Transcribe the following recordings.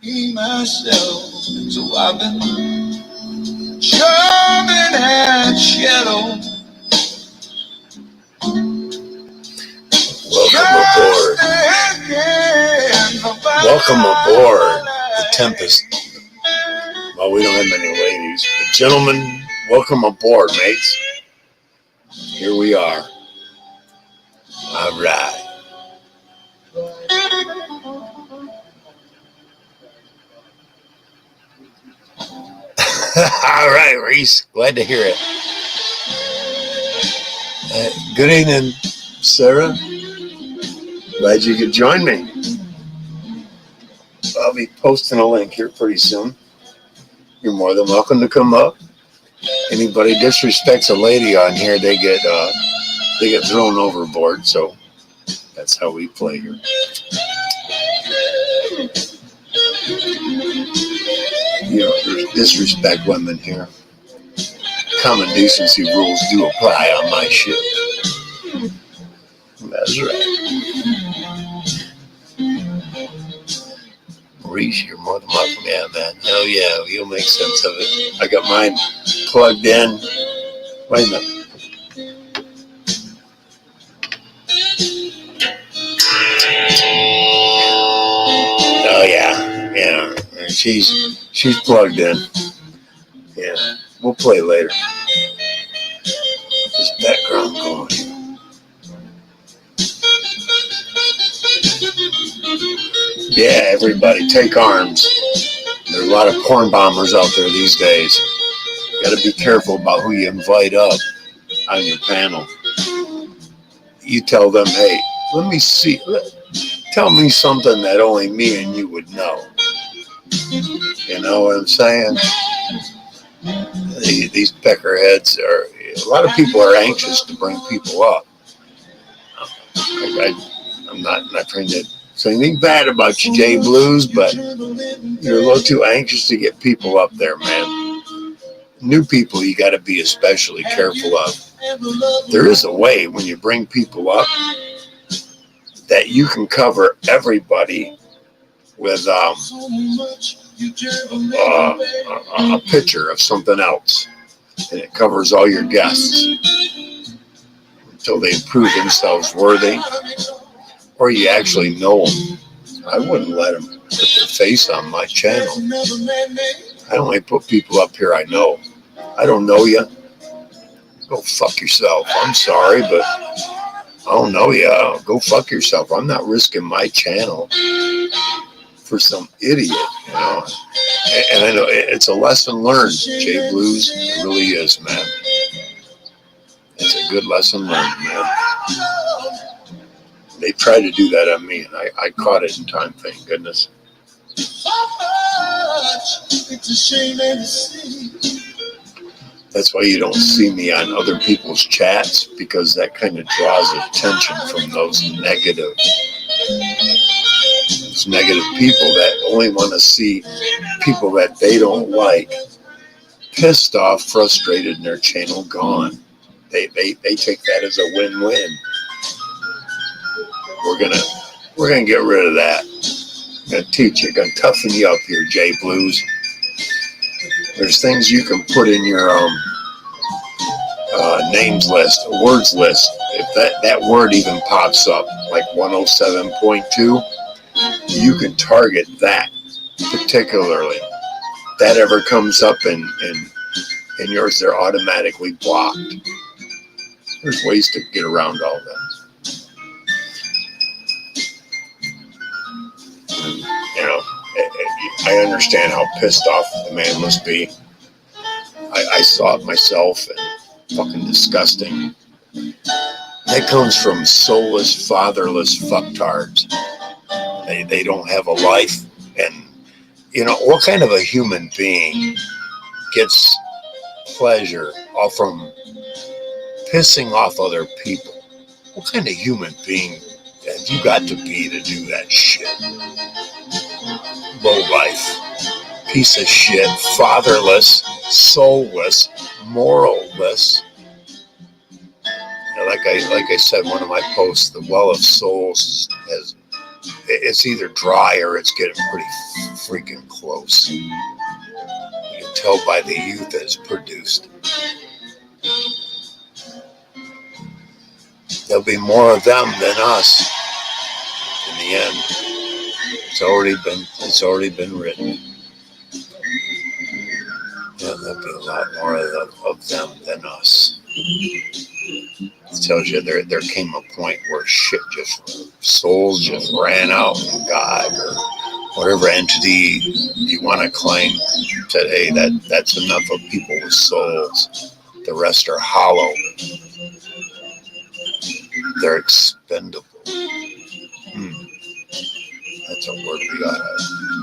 myself. So I've been jumping at shadow. Welcome aboard. Welcome aboard the Tempest. Well, we don't have many ladies, but gentlemen, welcome aboard, mates. Here we are. All right. All right, Reese. Glad to hear it. Good evening, Sarah. Glad you could join me. I'll be posting a link here pretty soon. You're more than welcome to come up. Anybody disrespects a lady on here, they get thrown overboard. So that's how we play here. You know, there's disrespect women here. Common decency rules do apply on my ship. That's right. Maurice, you're more than welcome. Yeah, man. Hell yeah, you'll make sense of it. I got mine plugged in. Wait a minute. Oh yeah. She's plugged in. Yeah, we'll play later. This background going. Yeah, everybody, take arms. There's a lot of porn bombers out there these days. You got to be careful about who you invite up on your panel. You tell them, hey, let me see. Tell me something that only me and you would know. You know what I'm saying? These peckerheads are. A lot of people are anxious to bring people up. I'm not trying to say anything bad about you, Jay Blues, but you're a little too anxious to get people up there, man. New people you got to be especially careful of. There is a way when you bring people up that you can cover everybody with a picture of something else, and it covers all your guests until they prove themselves worthy, or you actually know them. I wouldn't let them put their face on my channel. I only put people up here I know. I don't know you. Go fuck yourself. I'm sorry, but I don't know you. Go fuck yourself. I'm not risking my channel for some idiot, you know. And I know it's a lesson learned, Jay Blues. It really is, man. It's a good lesson learned, man. They tried to do that on me, and I caught it in time, thank goodness. That's why you don't see me on other people's chats, because that kind of draws attention from those negative people that only want to see people that they don't like pissed off, frustrated, and their channel gone. They take that as a win-win. We're gonna get rid of that. I'm gonna teach you, gonna toughen you up here, Jay Blues. There's things you can put in your names list, words list. If that word even pops up, like 107.2, you can target that particularly. If that ever comes up in yours, they're automatically blocked. There's ways to get around all that. You know, I understand how pissed off the man must be. I saw it myself, and fucking disgusting. That comes from soulless, fatherless fucktards. They don't have a life, and you know, what kind of a human being gets pleasure off from pissing off other people? What kind of human being have you got to be to do that shit? Low life, piece of shit, fatherless, soulless, moralless. Like I said in one of my posts, the well of souls it's either dry or it's getting pretty freaking close. You can tell by the youth that's produced. There'll be more of them than us in the end. It's already been written. Yeah, there'll be a lot more of them than us. It tells you there came a point where souls just ran out, and God or whatever entity you want to claim said, hey, that's enough of people with souls. The rest are hollow. They're expendable. That's a word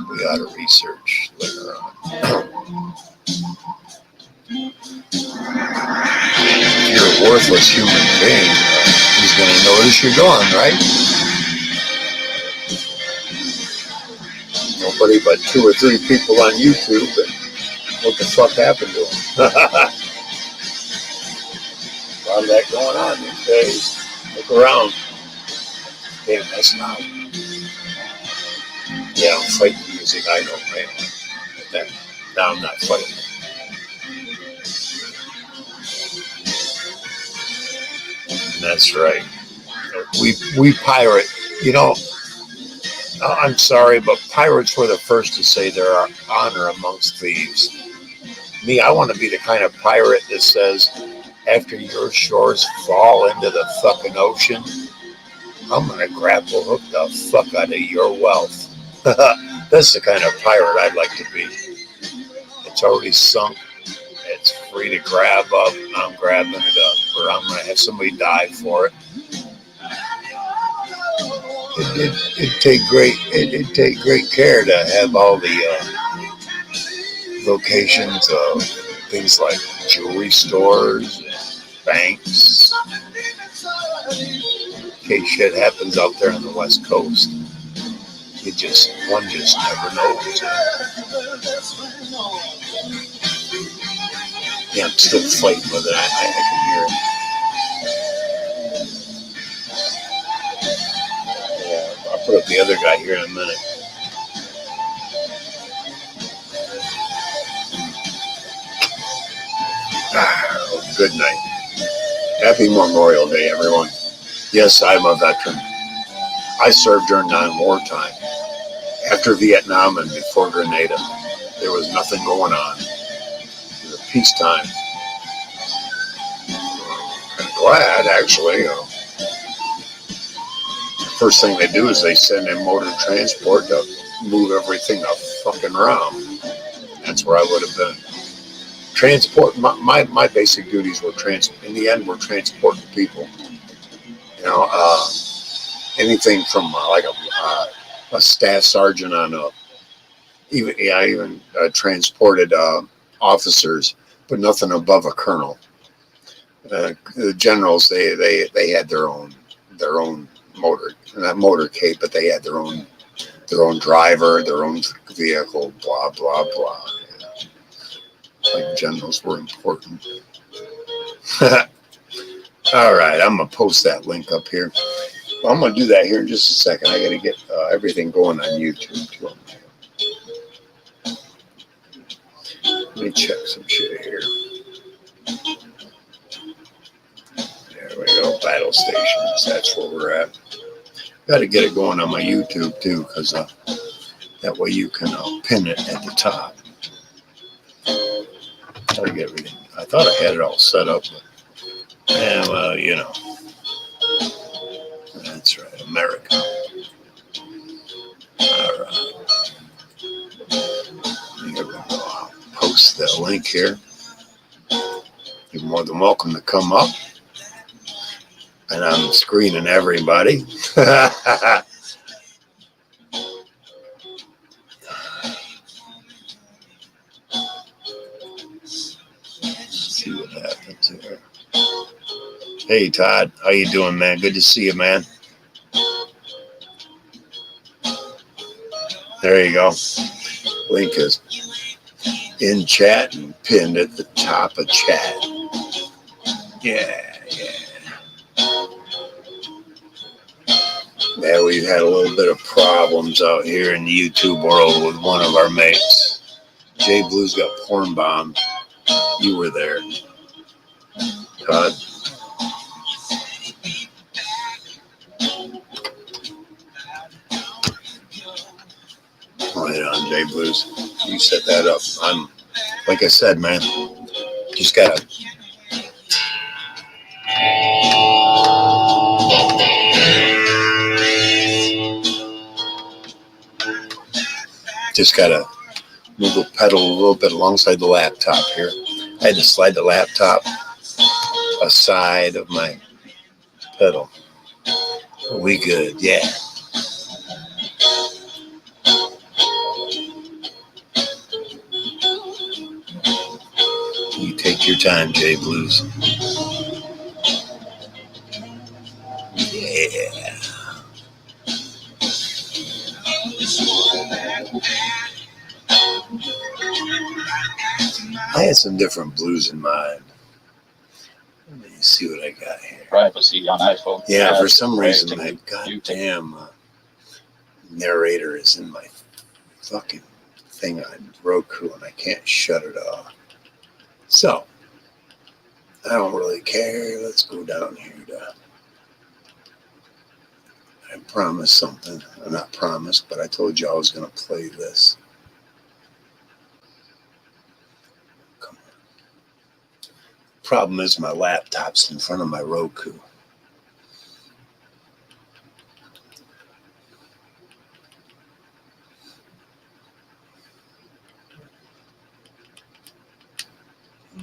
we gotta research later on. If you're a worthless human being, who's going to notice you're gone, right? Nobody but 2 or 3 people on YouTube. And what the fuck happened to them? A lot of that going on these days. Look around. Damn, that's not. Yeah, I'm fighting music. I know, man. Now I'm not fighting. That's right. We pirate. You know, I'm sorry, but pirates were the first to say there are honor amongst thieves. Me, I want to be the kind of pirate that says, after your shores fall into the fucking ocean, I'm going to grapple hook the fuck out of your wealth. That's the kind of pirate I'd like to be. It's already sunk. It's free to grab up. I'm grabbing it up. Or I'm going to have somebody die for it. It'd take great care to have all the locations of things like jewelry stores, banks. In case shit happens out there on the West Coast, one just never knows. Yeah, I'm still fighting with it. I can hear it. Yeah, I'll put up the other guy here in a minute. Good night. Happy Memorial Day, everyone. Yes, I'm a veteran. I served during non-war time. After Vietnam and before Grenada, there was nothing going on. It was peacetime. I'm glad, actually. First thing they do is they send in motor transport to move everything the fucking around. That's where I would have been. Transport. My basic duties were in the end, were transporting people. You know, anything from like a staff sergeant on even transported officers, but nothing above a colonel. The generals, they had their own not motorcade, but they had their own driver, their own vehicle, blah blah blah. Like generals were important. All right, I'm gonna post that link up here. Well, I'm gonna do that here in just a second. I gotta get everything going on YouTube too. Let me check some shit here. There we go. Battle stations. That's where we're at. Got to get it going on my YouTube too, because that way you can pin it at the top. How to get everything. I thought I had it all set up, but well, you know. That's right, America. All right. Here we go. I'll post that link here. You're more than welcome to come up. And I'm screening everybody. See what happens here. Hey Todd, how you doing, man? Good to see you, man. There you go. Link is in chat and pinned at the top of chat. Yeah. There we we've had a little bit of problems out here in the YouTube world with one of our mates. Jay Blues got porn bombed. You were there, Todd. Right on, Jay Blues. You set that up. I'm, like I said, man, just gotta move the pedal a little bit alongside the laptop here. I had to slide the laptop aside of my pedal. We good, yeah. You take your time, Jay Blues. Yeah. I had some different blues in mind. Let me see what I got here. Privacy on iPhone. Yeah, for some reason that goddamn narrator is in my fucking thing on Roku and I can't shut it off. So, I don't really care. Let's go down here to... I promised something. I'm not promised, but I told you I was going to play this. Come on. Problem is my laptop's in front of my Roku.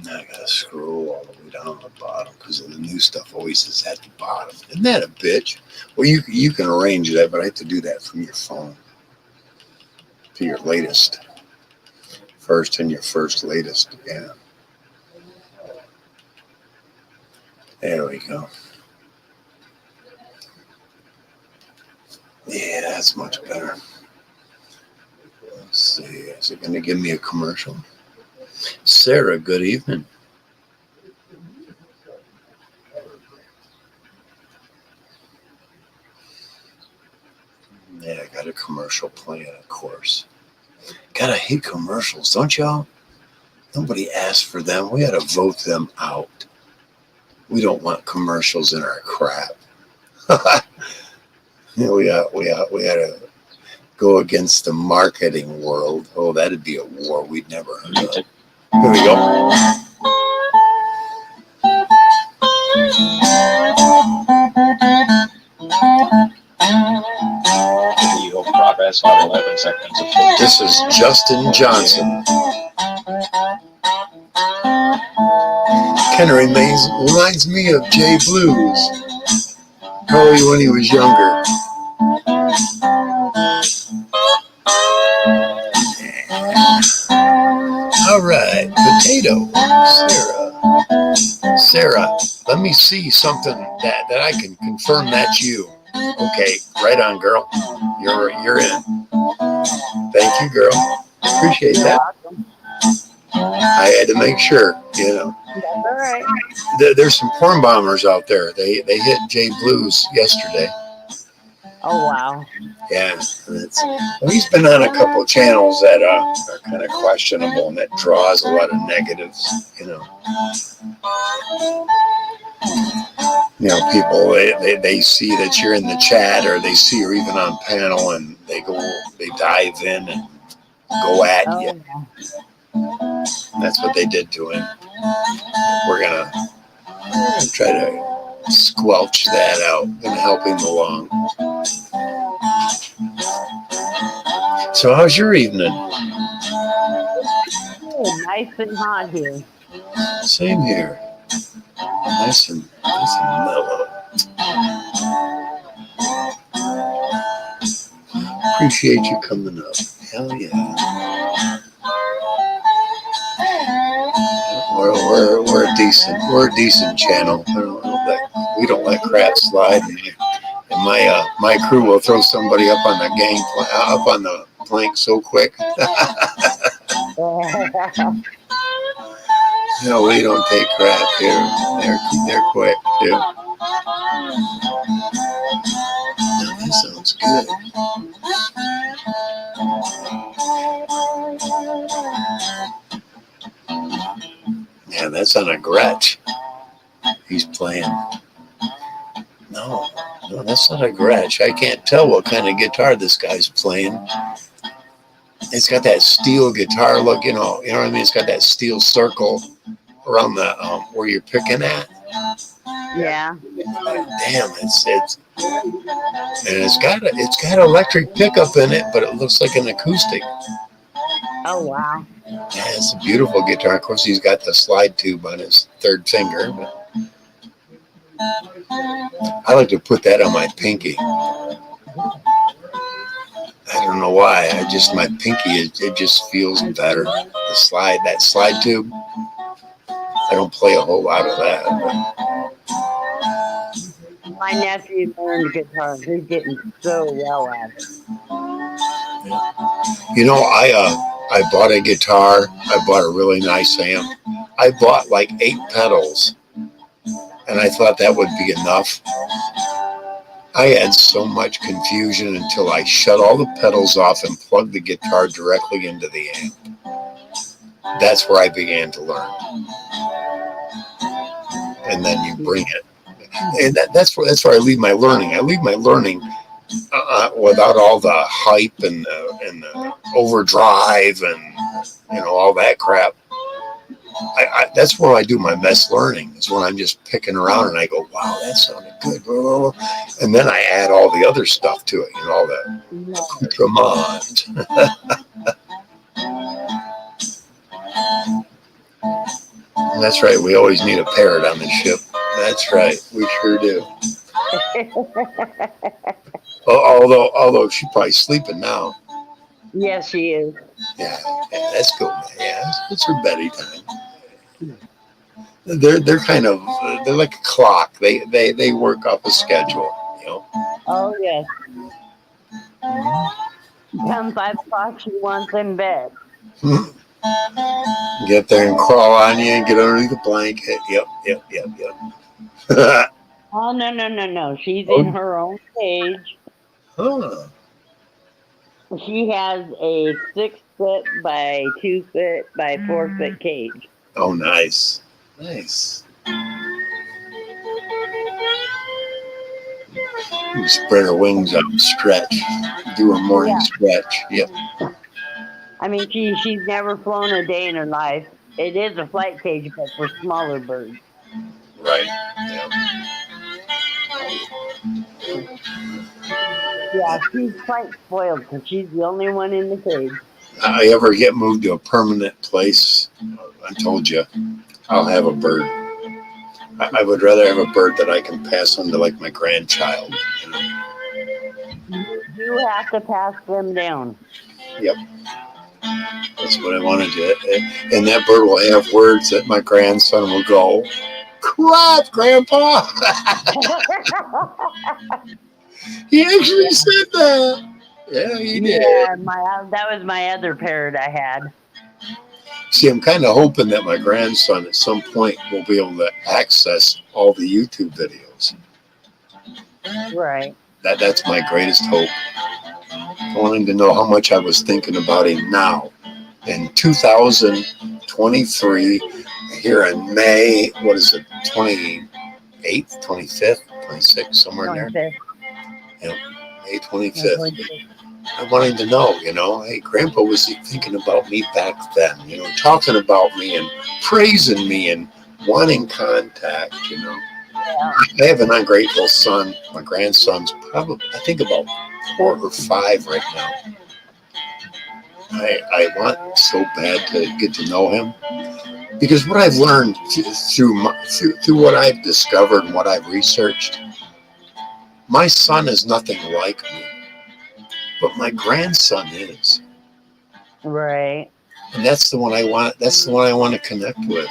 Now I gotta scroll all the way down the bottom because the new stuff always is at the bottom. Isn't that a bitch? Well, you can arrange that, but I have to do that from your phone to your latest. First and your first latest, yeah. There we go. Yeah, that's much better. Let's see. Is it going to give me a commercial? Sarah, good evening. Yeah, I got a commercial playing, of course. God, I hate commercials, don't y'all? Nobody asked for them. We had to vote them out. We don't want commercials in our crap. Yeah, we had to go against the marketing world. Oh, that'd be a war we'd never heard of. Here we go. Video progress on 11 seconds. This is Justin Johnson. Kind of reminds me of Jay Blues. Probably when he was younger. All right, potato, Sarah, let me see something that I can confirm that's you. Okay, right on, girl. You're in. Thank you, girl. Appreciate that. I had to make sure, you know. That's all right. There's some porn bombers out there. They hit Jay Blues yesterday. Oh, wow. Yeah, he's been on a couple of channels that are kind of questionable and that draws a lot of negatives, you know. You know, people, they see that you're in the chat or they see you're even on panel and they dive in and go at you. Yeah. That's what they did to him. We're gonna try to squelch that out and help him along. So how's your evening? Oh, nice and hot here. Same here. Nice and mellow. Appreciate you coming up. Hell yeah. We're a decent channel. We don't let crap slide. And my crew will throw somebody up on the plank so quick. No, we don't take crap here. They're quick too. Now, this sounds good. playing? No, that's not a Gretsch. I can't tell what kind of guitar this guy's playing. It's got that steel guitar look, you know what I mean? It's got that steel circle around the where you're picking at. Yeah. Damn, and it's got electric pickup in it, but it looks like an acoustic. Oh, wow. Yeah, it's a beautiful guitar. Of course, he's got the slide tube on his third finger. But I like to put that on my pinky. I don't know why. My pinky, it just feels better. That slide tube. I don't play a whole lot of that. My nephew learned guitar. He's getting so well at it. I bought a guitar. I bought a really nice amp. I bought like 8 pedals, and I thought that would be enough. I had so much confusion until I shut all the pedals off and plugged the guitar directly into the amp. That's where I began to learn. And then you bring it. And that's where I leave my learning. I leave my learning without all the hype and the overdrive and all that crap. That's where I do my best learning, is when I'm just picking around and I go, wow, that sounded good. And then I add all the other stuff to it, all the accoutrements. That's right. We always need a parrot on the ship. That's right. We sure do. Although she's probably sleeping now. Yes, she is. Yeah, that's cool. Yeah, it's her bedtime time. They're kind of they're like a clock. They work off a schedule. Oh, yes. Come 5 o'clock, she wants in bed. Get there and crawl on you and get underneath the blanket. Yep. Oh, no. She's in her own cage. Huh. She has a 6 foot by 2 foot by 4 foot cage. Oh, nice. You spread her wings up, stretch, do a morning stretch. Yep. I mean, she's never flown a day in her life. It is a flight cage, but for smaller birds. Right. Yep. Yeah, she's quite spoiled because she's the only one in the cage. I ever get moved to a permanent place, I told you, I'll have a bird. I would rather have a bird that I can pass on to like my grandchild. You have to pass them down. Yep. That's what I want to do. And that bird will have words that my grandson will go, crap, Grandpa. He actually said that. Yeah, he did. Yeah, that was my other parrot I had. See, I'm kind of hoping that my grandson at some point will be able to access all the YouTube videos. Right. That's my greatest hope. I want him to know how much I was thinking about him now. In 2023, here in May, what is it, 28th, 25th, 26th, somewhere in there? Yep, May 25th. I want him to know, hey, Grandpa was thinking about me back then, talking about me and praising me and wanting contact, Yeah. I have an ungrateful son. My grandson's probably, I think, about 4 or 5 right now. I want so bad to get to know him, because what I've learned through what I've discovered and what I've researched, my son is nothing like me, but my grandson is. Right. And that's the one I want. That's the one I want to connect with.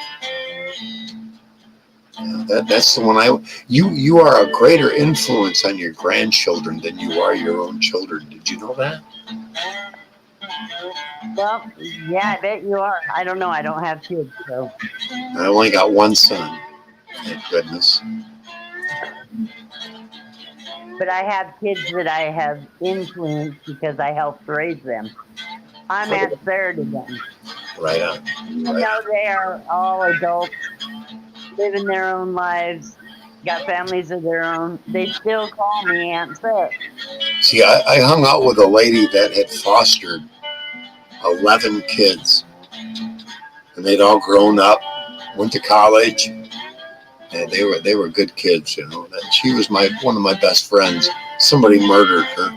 That's the one you are a greater influence on your grandchildren than you are your own children. Did you know that? Well, yeah, I bet you are. I don't know. I don't have kids, so. I only got one son. Thank goodness. But I have kids that I have influenced because I helped raise them. I'm Aunt Sarah to them. Right on. Even though they are all adults, living their own lives, got families of their own. They still call me Aunt Sarah. See, I hung out with a lady that had fostered 11 kids, and they'd all grown up, went to college, and they were good kids. You know, she was one of my best friends. Somebody murdered her,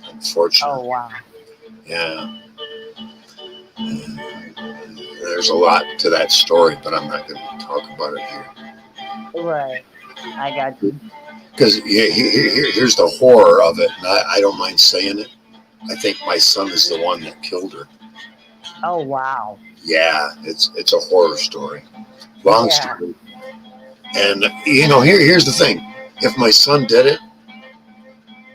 unfortunately. Oh wow. Yeah. There's a lot to that story, but I'm not going to talk about it here. Right. I got you. Because here's the horror of it, and I don't mind saying it. I think my son is the one that killed her. Oh wow. Yeah, it's a horror story. Long Yeah. story. And here's the thing: if my son did it,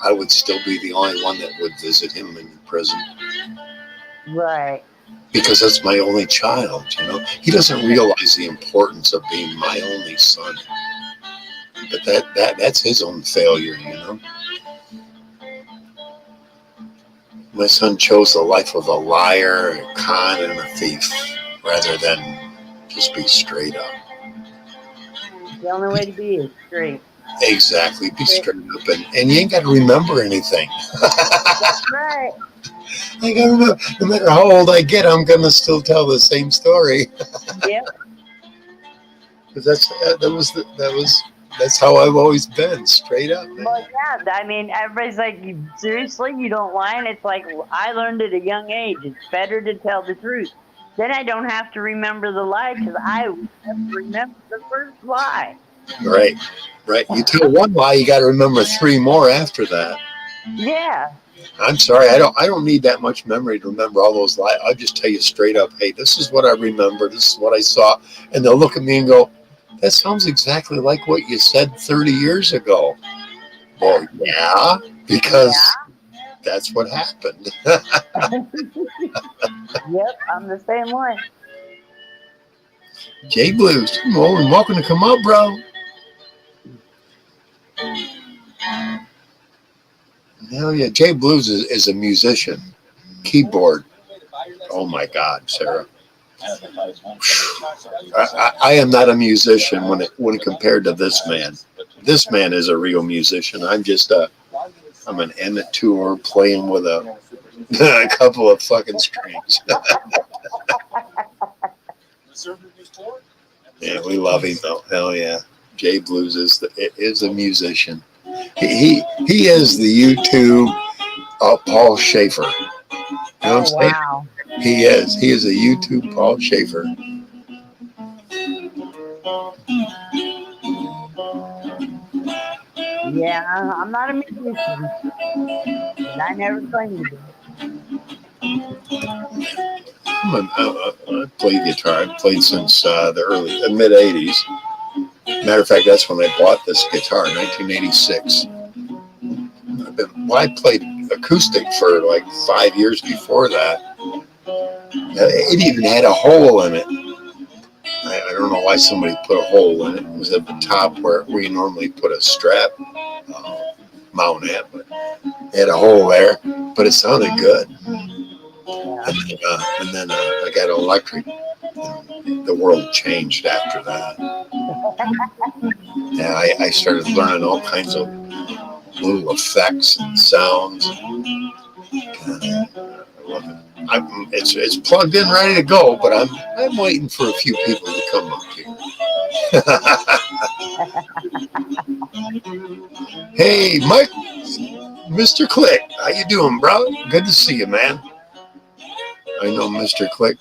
I would still be the only one that would visit him in prison Right. because that's my only child. You know, he doesn't realize the importance of being my only son. But that's his own failure. You know, my son chose the life of a liar, a con, and a thief rather than just be straight up. The only way to be is straight. Exactly, be straight up, and you ain't got to remember anything. That's right. I gotta remember, no matter how old I get, I'm gonna still tell the same story. Yep. Because that's how I've always been, straight up. Man. But yeah, I mean, everybody's like, seriously, you don't lie? And it's like, I learned at a young age, it's better to tell the truth. Then I don't have to remember the lie because I remember the first lie. Right. You tell one lie, you got to remember 3 more after that. Yeah. I'm sorry, I don't need that much memory to remember all those lies. I'll just tell you straight up, hey, this is what I remember, this is what I saw, and they'll look at me and go, that sounds exactly like what you said 30 years ago. Well, yeah, because that's what happened. Yep, I'm the same way. Jay Blues, more than welcome to come up, bro. Hell yeah, Jay Blues is a musician, keyboard. Oh my God, Sarah. I am not a musician when compared to this man. This man is a real musician. I'm an amateur playing with a couple of fucking strings. Yeah, we love him though. Hell yeah, Jay Blues is a musician. He is the YouTube Paul Schaefer. You know what I'm saying? Wow. He is a YouTube Paul Schaefer. Yeah, I'm not a musician, but I never claimed to be. I played guitar. I've played since the mid '80s. Matter of fact, that's when I bought this guitar in 1986. I played acoustic for like 5 years before that. It even had a hole in it. I don't know why somebody put a hole in it. It was at the top where you normally put a strap mount at, but it had a hole there. But it sounded good. And then I got electric. The world changed after that. Yeah, I started learning all kinds of little effects and sounds. I love it. It's plugged in, ready to go, but I'm waiting for a few people to come up here. Hey, Mike, Mr. Click, how you doing, bro? Good to see you, man. I know Mr. Click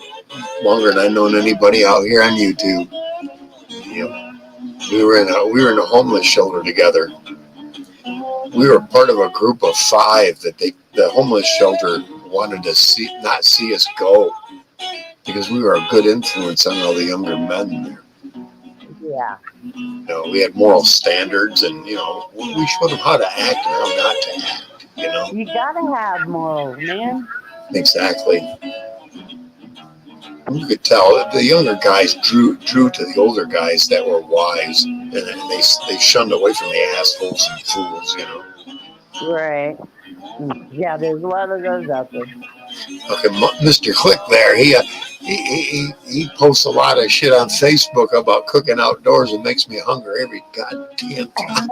longer than I've known anybody out here on YouTube. Yep. We were in a homeless shelter together. We were part of a group of 5 that the homeless shelter wanted to not see us go because we were a good influence on all the younger men there. Yeah. We had moral standards, and we showed them how to act and how not to act. You gotta have morals, man. Exactly. You could tell the younger guys drew to the older guys that were wise, and they shunned away from the assholes and fools. Right. Yeah, there's a lot of those out there. Okay, Mr. Click there. he posts a lot of shit on Facebook about cooking outdoors and makes me hungry every goddamn time.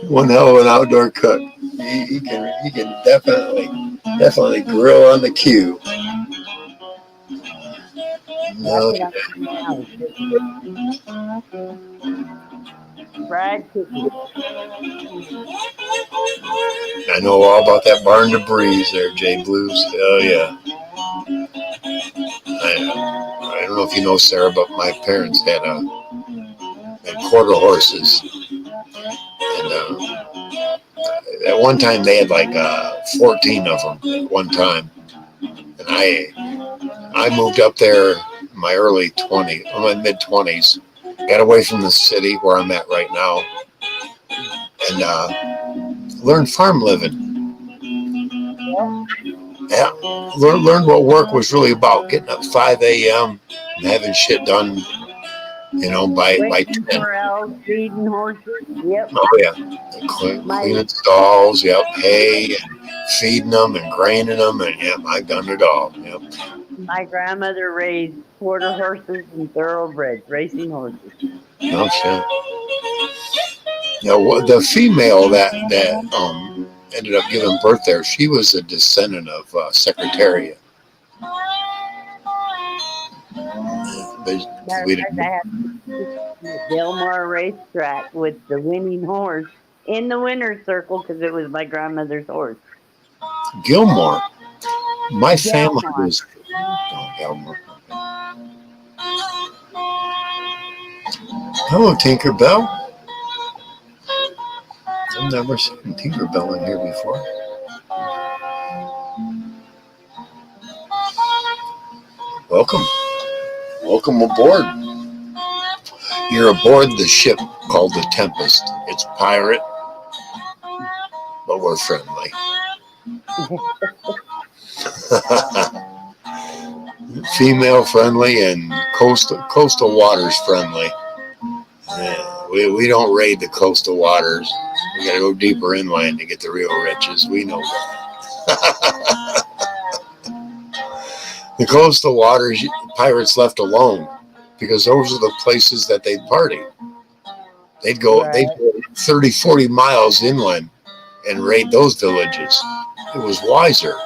One hell of an outdoor cook. He can definitely grill on the cue. That's No, what I'm doing now. Fried chicken. I know all about that barn to breeze there, Jay Blues. Oh yeah. I don't know if you know, Sarah, but my parents had quarter horses, and at one time they had like 14 of them at one time, and I moved up there in my my mid 20s, got away from the city where I'm at right now, and learned farm living. Yeah, learned what work was really about. Getting up 5 a.m. and having shit done, by Waiting 10. for elves, feeding horses. Yep. Oh yeah, cleaning stalls. Yep, hay, and feeding them and graining them, and yep, I've done it all. Yep. My grandmother raised quarter horses and thoroughbreds, racing horses. No shit. The female that ended up giving birth there, she was a descendant of Secretariat. But we didn't. I had the Delmar racetrack with the winning horse in the winner's circle because it was my grandmother's horse. Gilmore. My family Delmar. was. Oh, Gilmore. Hello, Tinkerbell. I've never seen Tinkerbell in here before. Welcome. Welcome aboard. You're aboard the ship called the Tempest. It's pirate, but we're friendly. Female friendly and coastal waters friendly. Yeah, we don't raid the coastal waters. We got to go deeper inland to get the real riches. We know that. The coastal waters, pirates left alone because those are the places that they'd party. They'd go 30, 40 miles inland and raid those villages. It was wiser,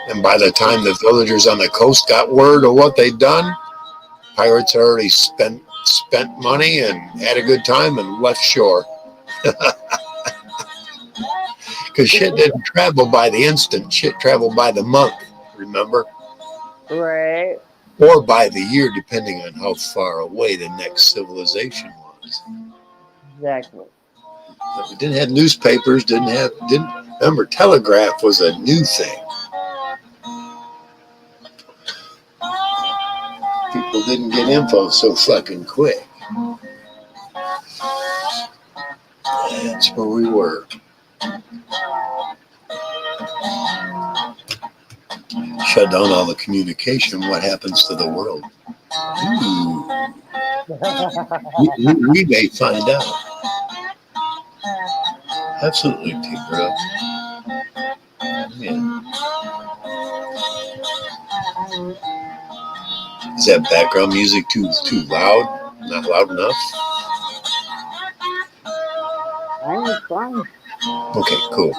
And by the time the villagers on the coast got word of what they'd done, pirates already spent money and had a good time and left shore. Because shit didn't travel by the instant. Shit traveled by the month, remember? Right. Or by the year, depending on how far away the next civilization was. Exactly. But we didn't have newspapers, remember, telegraph was a new thing. People didn't get info so fucking quick. That's where we were. Shut down all the communication. What happens to the world? We may find out. Absolutely, Tinkerbell. Yeah. Is that background music too loud? Not loud enough? I'm fine. Okay, cool.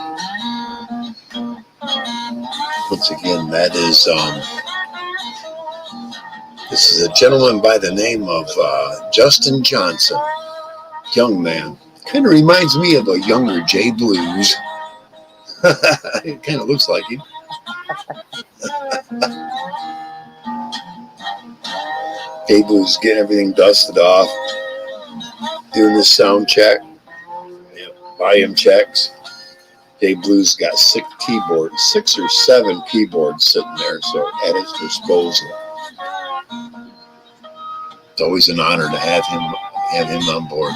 Once again, that is this is a gentleman by the name of Justin Johnson. Young man. Kind of reminds me of a younger Jay Blues. It kind of looks like him. Jay Blues getting everything dusted off, doing the sound check, volume checks. Jay Blues got 6 or 7 keyboards sitting there, so at his disposal. It's always an honor to have him on board.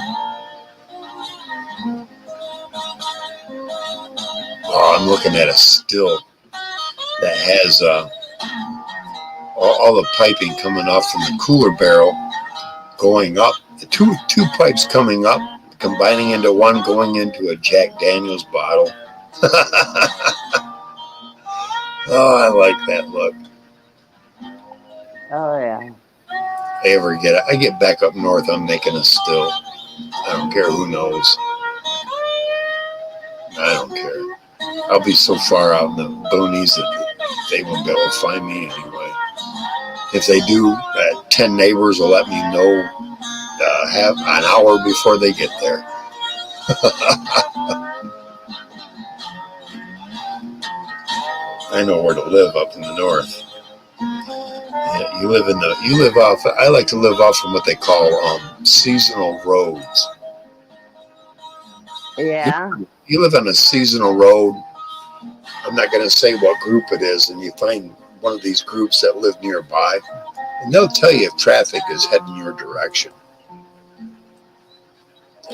Oh, I'm looking at a still that has all the piping coming off from the cooler barrel, going up. The two pipes coming up, combining into one, going into a Jack Daniels bottle. Oh, I like that look. Oh yeah. I get back up north, I'm making a still. I don't care who knows. I don't care. I'll be so far out in the boonies that they won't be able to find me anyway. If they do, 10 neighbors will let me know have an hour before they get there. I know where to live up in the north. Yeah, you live off. I like to live off from what they call seasonal roads. Yeah. You live on a seasonal road. I'm not going to say what group it is, and you find one of these groups that live nearby, and they'll tell you if traffic is heading your direction.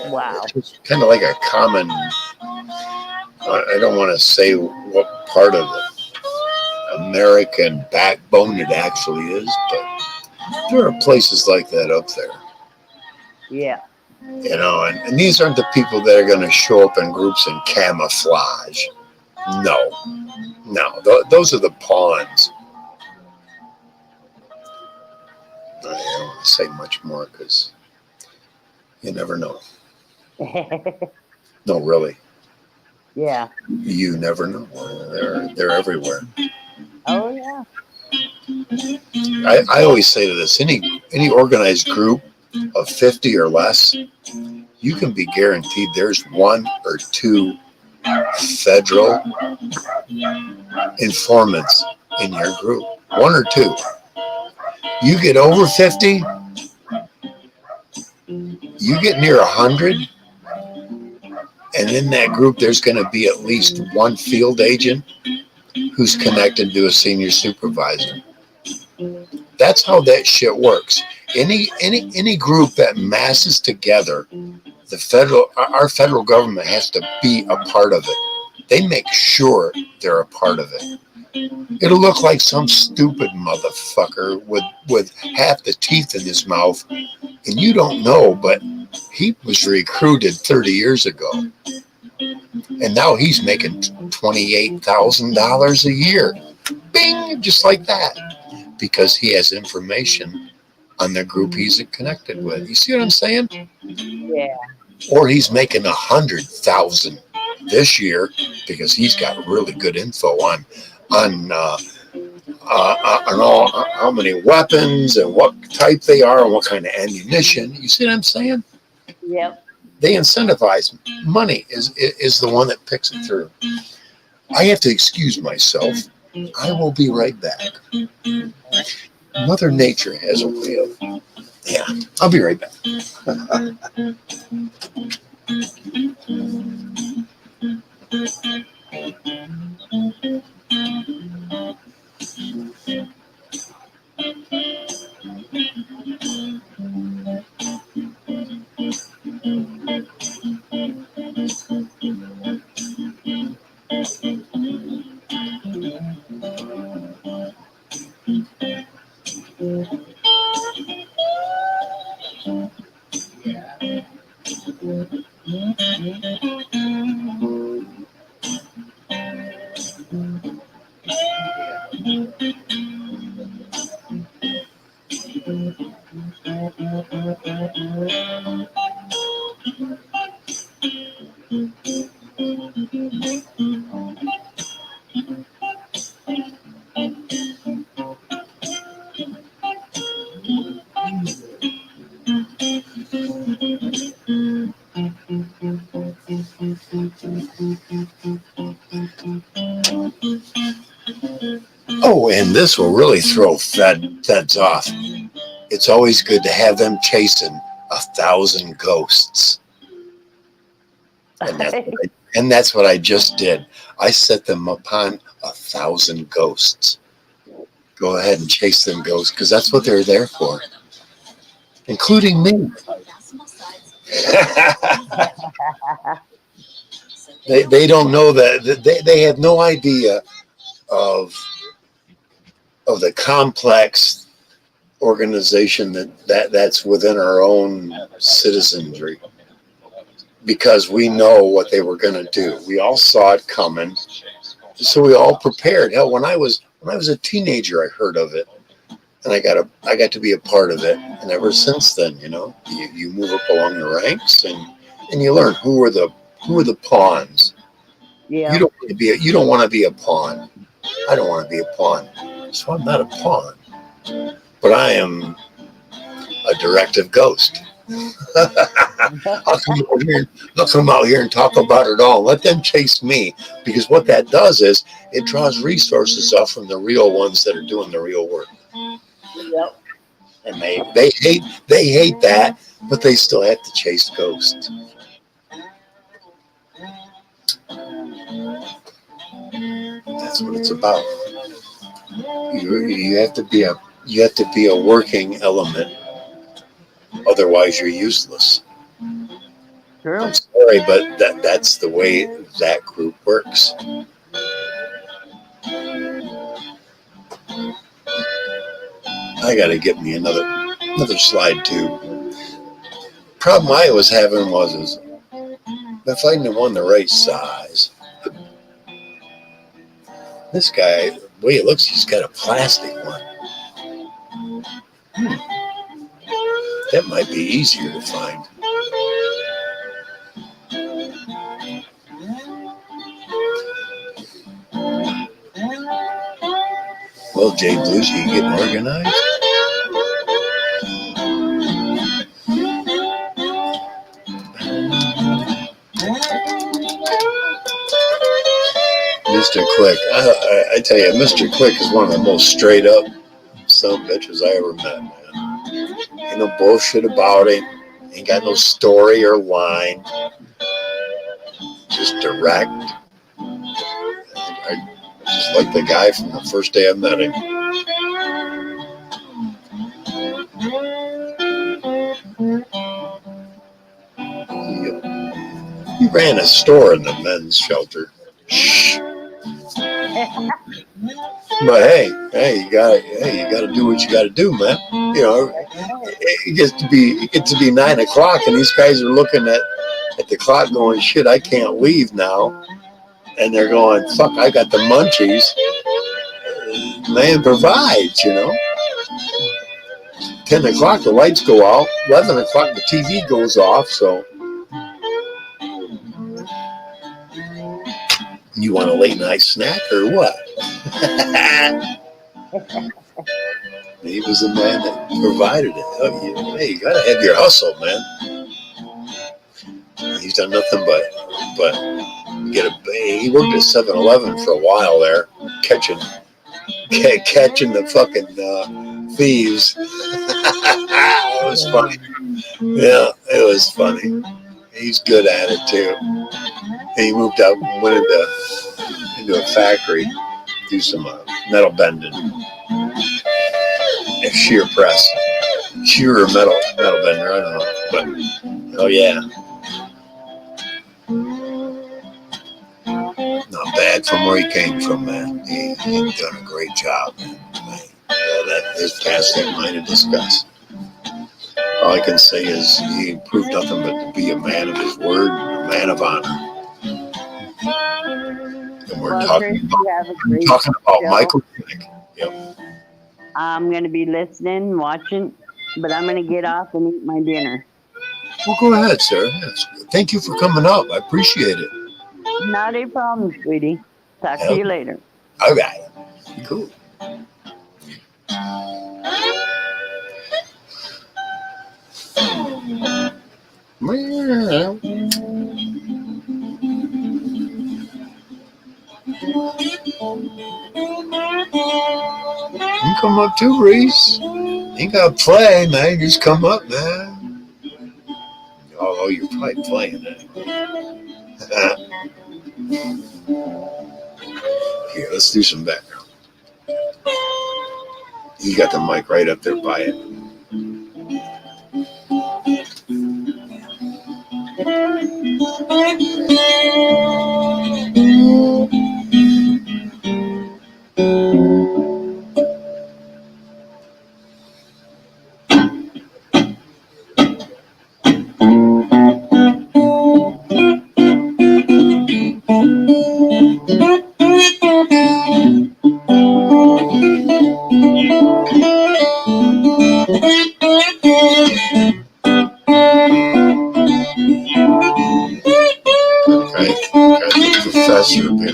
Wow. It's kind of like a common. I don't want to say what part of the American backbone it actually is, but there are places like that up there. Yeah. And these aren't the people that are going to show up in groups in camouflage. No, those are the pawns. I don't want to say much more because you never know. No, really, Yeah. you never know. They're everywhere. Oh yeah. I always say to this: any organized group of 50 or less, you can be guaranteed there's one or two federal informants in your group. One or two. You get over 50, you get near 100, and in that group, there's going to be at least one field agent who's connected to a senior supervisor. That's how that shit works. Any group that masses together, our federal government has to be a part of it. They make sure they're a part of it. It'll look like some stupid motherfucker with half the teeth in his mouth, and you don't know, but he was recruited 30 years ago, and now he's making $28,000 a year. Bing, just like that, because he has information on the group he's connected with. You see what I'm saying? Yeah. Or he's making 100,000 this year because he's got really good info on all how many weapons and what type they are and what kind of ammunition. You see what I'm saying? Yep. They incentivize. Money is the one that picks it through. I have to excuse myself. I will be right back. Mother Nature has a way of. Yeah, I'll be right back. Oh, and this will really throw feds off. It's always good to have them chasing 1,000 ghosts. And that's what I just did. I set them upon 1,000 ghosts. Go ahead and chase them ghosts because that's what they're there for, including me. They don't know that they have no idea of the complex organization that's within our own citizenry. because we know what they were going to do. We all saw it coming, so we all prepared. Hell, when I was a teenager, I heard of it, and I got to be a part of it. And ever since then, you move up along the ranks, and you learn who are the pawns. Yeah. You don't want to be a pawn. I don't want to be a pawn, so I'm not a pawn. But I am a directive ghost. I'll come out here and talk about it all. Let them chase me, because what that does is it draws resources off from the real ones that are doing the real work. Yep. And they hate that, but they still have to chase ghosts. That's what it's about. You have to be a working element. Otherwise, you're useless. True. I'm sorry, but that's the way that group works. I got to get me another slide too. Problem I was having was if I didn't want the right size. This guy, the way it looks, he's got a plastic one. That might be easier to find. Well, Jay Blues, you getting organized? Mr. Quick, I tell you, Mr. Quick is one of the most straight up son of bitches I ever met, man. Ain't no bullshit about him. Ain't got no story or line. Just direct. I just like the guy from the first day I met him. He ran a store in the men's shelter. But hey, you gotta do what you gotta do, man. It gets to be 9 o'clock, and these guys are looking at the clock, going, "Shit, I can't leave now." And they're going, "Fuck, I got the munchies." Man provides, 10 o'clock, the lights go out. 11 o'clock, the TV goes off. So, you want a late night snack or what? He was the man that provided it. Hey, you gotta have your hustle, man. He's done nothing but get a. He worked at 7-Eleven for a while there, catching the fucking thieves. It was funny. Yeah, it was funny. He's good at it too. And he moved out and went into a factory, do some metal bending, and shear press, shear or metal bender. I don't know, but oh yeah, not bad from where he came from, man. He done a great job, man. That is past that mind of discuss. All I can say is he proved nothing but to be a man of his word, and a man of honor. And we're talking about Michael Kinnick. Yep. I'm going to be listening, watching, but I'm going to get off and eat my dinner. Well, go ahead, sir. Yes. Thank you for coming up. I appreciate it. Not a problem, sweetie. Talk to you later. All right. Cool. You come up too, Reese. You gotta play, man. You just come up, man. Oh, you're probably playing it. Here, let's do some background. You got the mic right up there by it.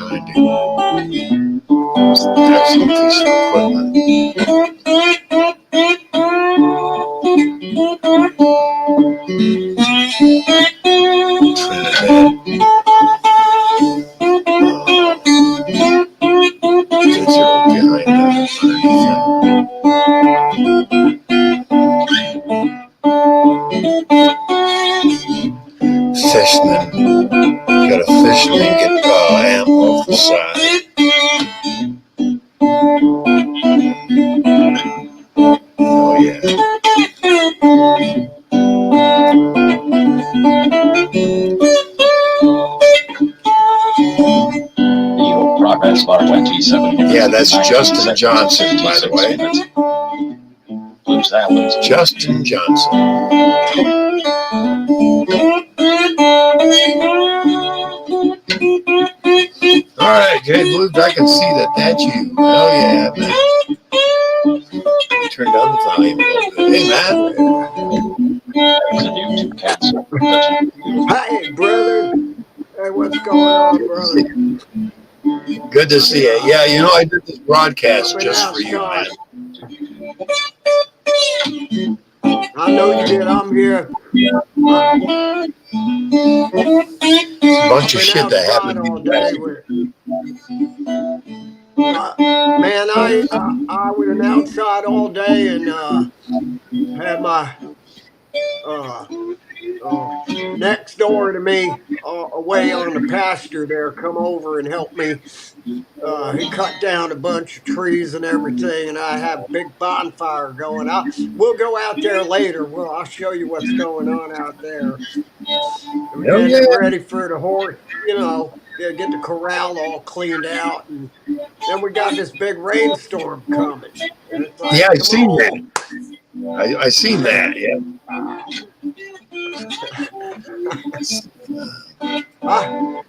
behind you. Excellent piece of equipment. Trinidad. Digital behind them underneath them. Fishman. Got a fishman get amp off the side. Oh yeah. Eagle progress bar 27 minutes. Yeah, that's Justin Johnson, by the way. Lose that, lose it. Justin Johnson. All right, Jay Blues, I can see that that's you. Hell yeah, man. Turn down the volume a little bit. Hey, man. There's a YouTube cast. Hey, brother. Hey, what's going on, brother? Good to see you. Yeah, you know, I did this broadcast just for you, man. I know you did. I'm here. Bunch of shit that happened all day with. Man, I was outside all day and had my next door to me away on the pasture there come over and help me. He cut down a bunch of trees and everything, and I have a big bonfire going. We'll go out there later. I'll show you what's going on out there. We're getting ready for the horse, get the corral all cleaned out, and then we got this big rainstorm coming. And it's like, yeah, I seen that. I seen that. Yeah.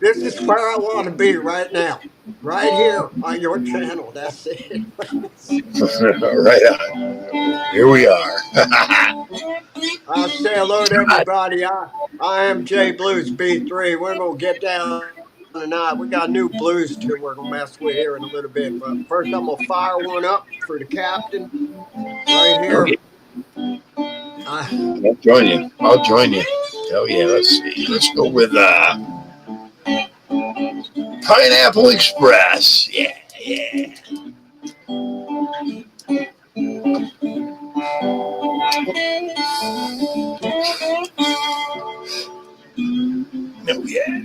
This is where I want to be right now, right here on your channel. That's it. Right on. Here we are. I'll say hello to everybody. I am J Blues B3. We're gonna get down tonight. We got a new blues tune we're gonna mess with here in a little bit. But first, I'm gonna fire one up for the captain right here. Okay. I'll join you. I'll join you. Oh yeah, let's see. Let's go with Pineapple Express. Yeah, yeah. Oh yeah.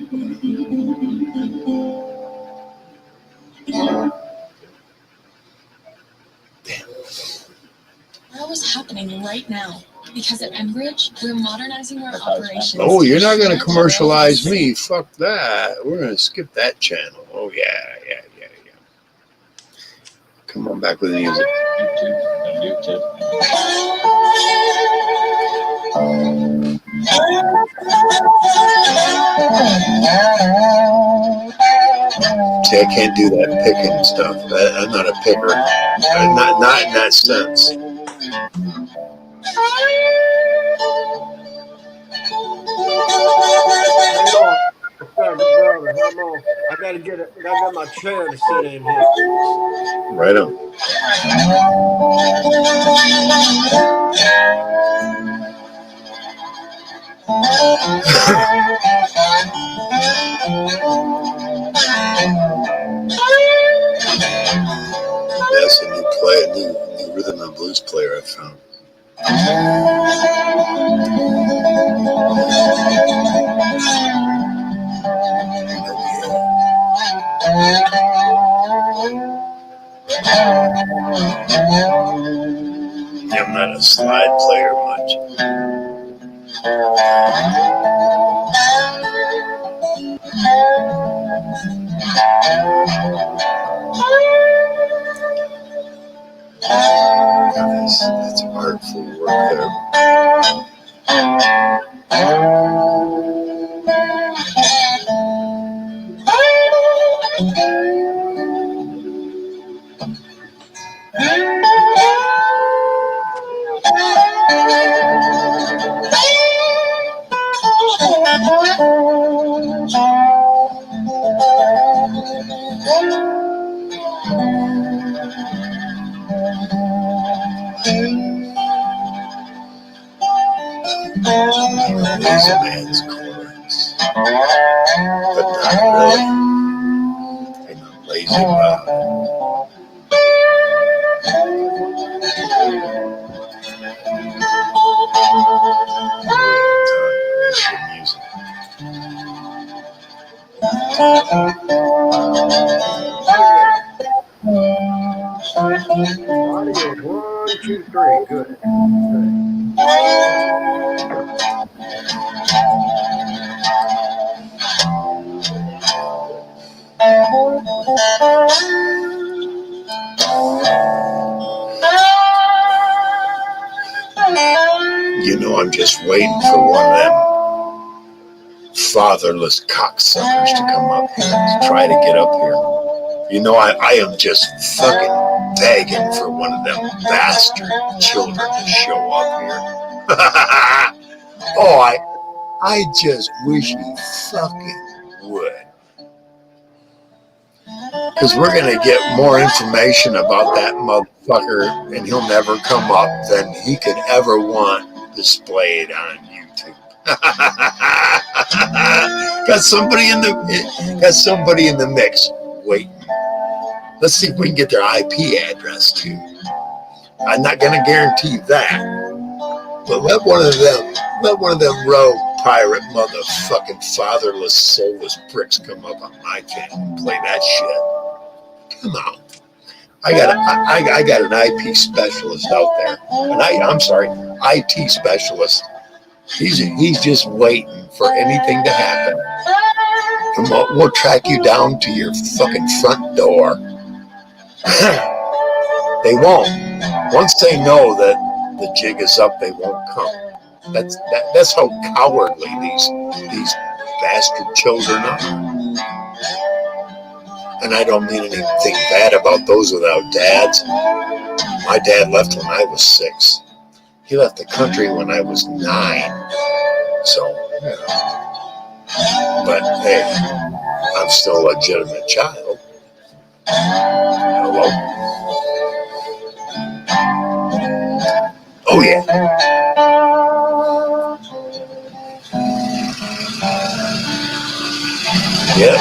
What is happening right now? Because at Enbridge, we're modernizing our operations. Oh, you're not going to commercialize me. Fuck that. We're going to skip that channel. Oh, yeah. Come on back with the music. YouTube. See, I can't do that picking stuff. I'm not a picker. Not in that sense. Hang on a second, brother. I gotta get my chair to sit in here. Right on. That's a new rhythm and blues player I found. I'm not a slide player much. That's artful work there. Lazy man's chorus. But not really. I'm not lazy about it. Music. Audio 1, 2, 3. Good. Okay. You know, I'm just waiting for one of them fatherless cocksuckers to come up here to try to get up here. You know, I am just fucking begging for one of them bastard children to show up here. Oh, I just wish he fucking would. Because we're going to get more information about that motherfucker, and he'll never come up than he could ever want displayed on YouTube. got somebody in the mix waiting. Let's see if we can get their IP address too. I'm not going to guarantee that, but let one of them rogue pirate motherfucking fatherless soulless pricks come up on my channel and play that shit. Come on. I got an IP specialist out there, I'm sorry, IT specialist. He's just waiting for anything to happen. Come on, we'll track you down to your fucking front door. They won't. Once they know that the jig is up, they won't come. That's how cowardly these bastard children are. And I don't mean anything bad about those without dads. My dad left when I was 6. He left the country when I was 9. So, you know. But hey, I'm still a legitimate child. Hello? Oh yeah. Yeah,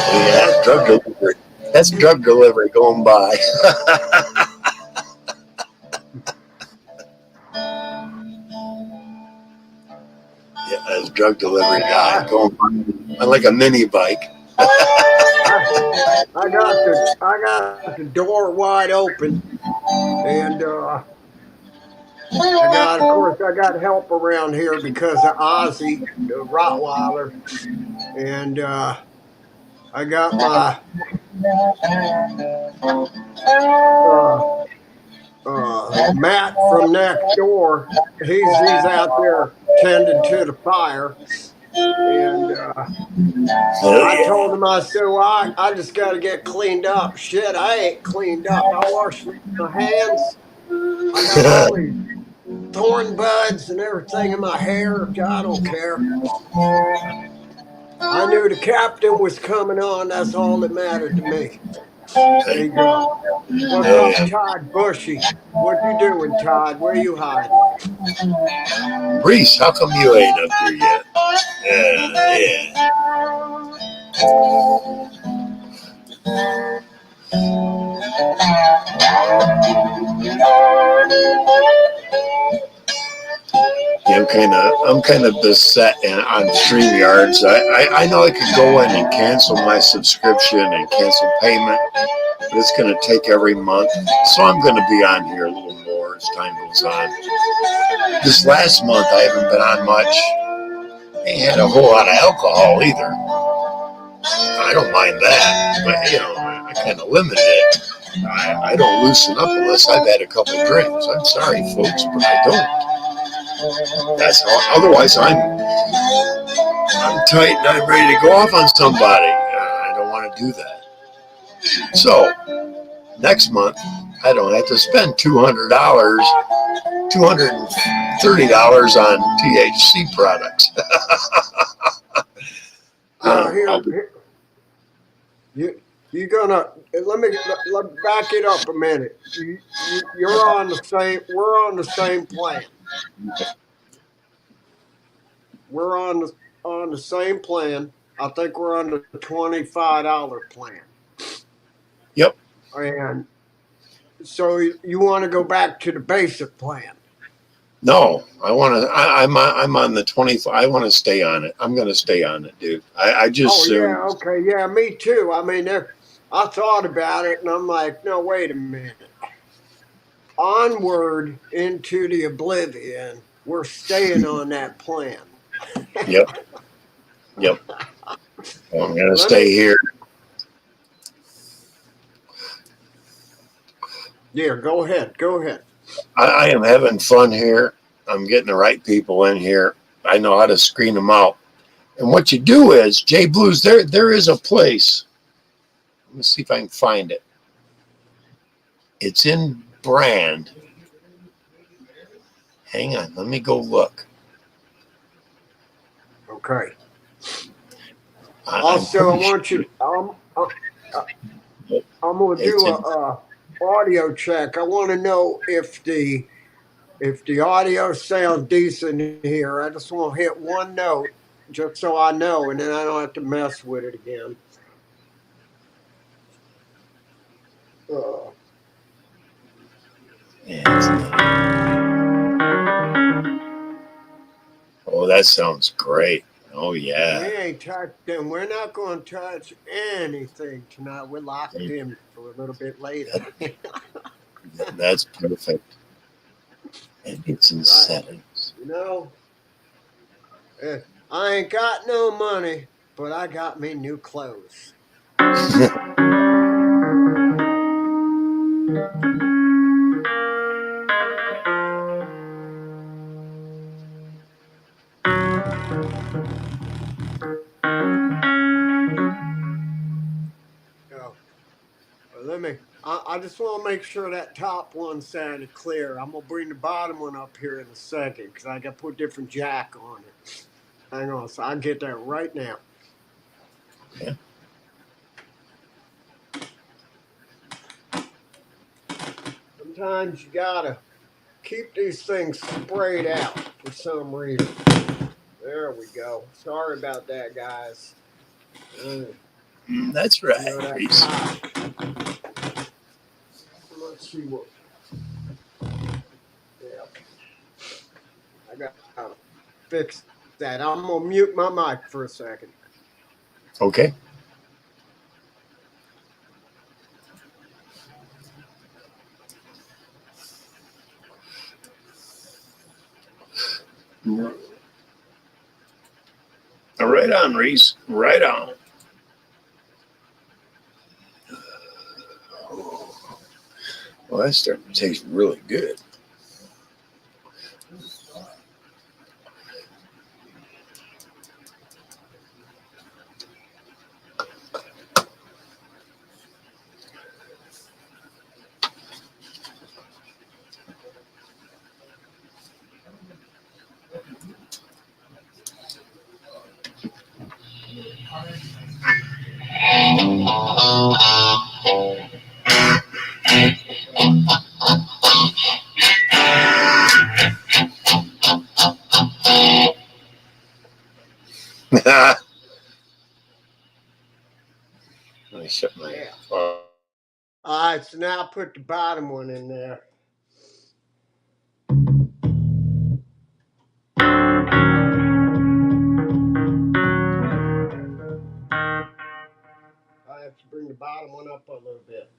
drug delivery. That's drug delivery going by. Yeah, that's drug delivery guy going by like a mini bike. I got the door wide open, and I got help around here because of Ozzy, the Rottweiler, and I got my Matt from next door. He's out there tending to the fire, and I told him, I said, well, I just got to get cleaned up. Shit, I ain't cleaned up. I washed my hands. I got all these thorn buds and everything in my hair. I don't care. I knew the captain was coming on. That's all that mattered to me. There you go. What's up, Todd Bushy? What you doing, Todd? Where you hiding? Reese, how come you ain't up here yet? Yeah. Yeah, I'm kind of beset on StreamYards. I know I could go in and cancel my subscription and cancel payment, but it's going to take every month. So I'm going to be on here a little more as time goes on. This last month I haven't been on much. I ain't had a whole lot of alcohol either. I don't mind that, but you know, I kind of limit it. I don't loosen up unless I've had a couple drinks. I'm sorry, folks, but I don't. That's how. Otherwise, I'm tight and I'm ready to go off on somebody. I don't want to do that. So next month, I don't have to spend $230 on THC products. You're gonna let back it up a minute. We're on the same plan. we're on the same plan. I think we're on the $25 plan. Yep. And so you want to go back to the basic plan. No, I want to. I'm on the 20. I want to stay on it. I'm going to stay on it, dude. I just Oh yeah, soon. okay, yeah, me too. I mean, I thought about it, and I'm like, no, wait a minute. Onward into the oblivion. We're staying on that plan. Yep. Yep. Well, I'm going to Let me. stay here. Yeah, go ahead. Go ahead. I am having fun here. I'm getting the right people in here. I know how to screen them out. And what you do is, Jay Blues, there is a place. Let me see if I can find it. It's in Brand. Hang on, let me go look. Okay. I'm Also, I pretty want sure you. I'm gonna it's do in. a audio check. I want to know if the audio sounds decent here. I just want to hit one note just so I know, and then I don't have to mess with it again. Uh, Yeah, it's oh, that sounds great. Oh we yeah, ain't touched them. We're not going to touch anything tonight. We're locked in for a little bit later. that's perfect. And it's in Right. settings. You know, eh, I ain't got no money, but I got me new clothes. Oh, well, I just want to make sure that top one sounded clear. I'm going to bring the bottom one up here in a second because I got to put different jack on it. Hang on, so I'll get that right now. Yeah. Sometimes you got to keep these things sprayed out for some reason. There we go. Sorry about that, guys. That's I know right, that Reese. top. Let's see what. Yeah, I got to fix that. I'm going to mute my mic for a second. Okay. Right on, Reese. Right on. Well, that's starting to taste really good. Let me shut my. Yeah. All right, so now I put the bottom one in there. I have to bring the bottom one up a little bit.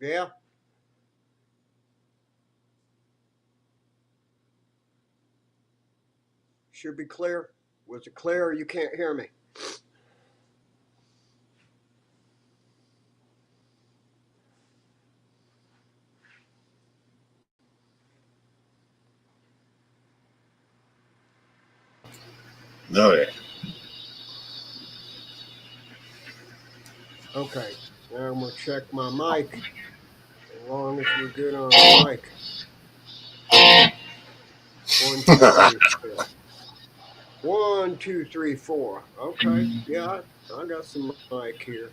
Yeah. Should be clear. Was it clear or you can't hear me? No, yeah. Okay. Now I'm going to check my mic. As long as we're good on the mic. 1, 2, 3, 4. 1, 2, 3, 4. Okay. Yeah, I got some mic here.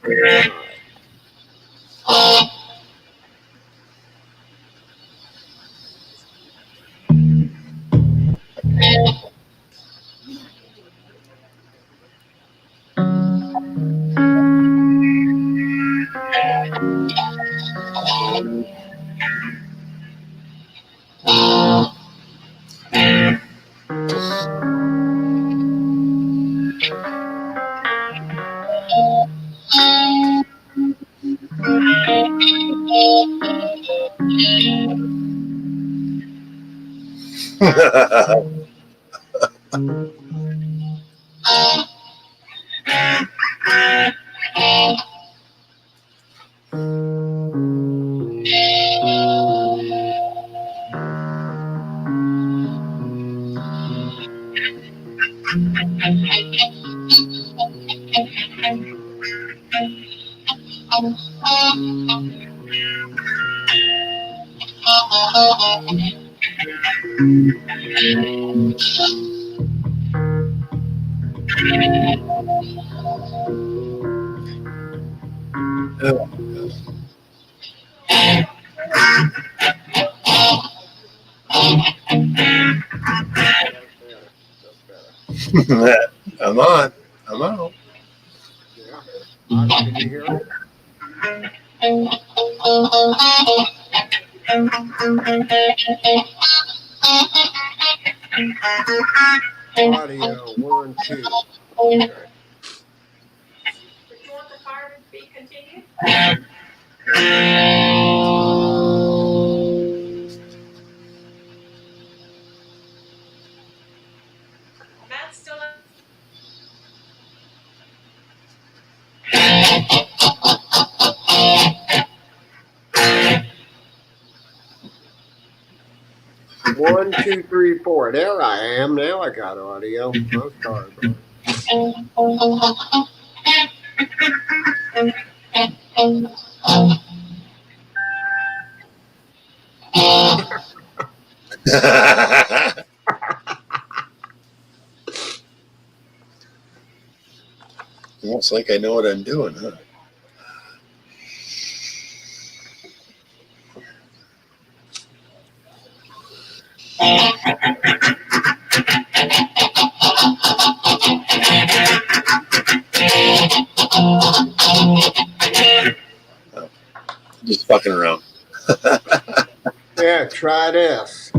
All right. That's better. That's better. I'm on. I'm out. Yeah. Can you hear it? Audio 1, 2. Okay. One, two, three, four. There I am. Now I got audio. I'm sorry, brother. Almost like I know what I'm doing, huh? Just fucking around. Yeah, try this.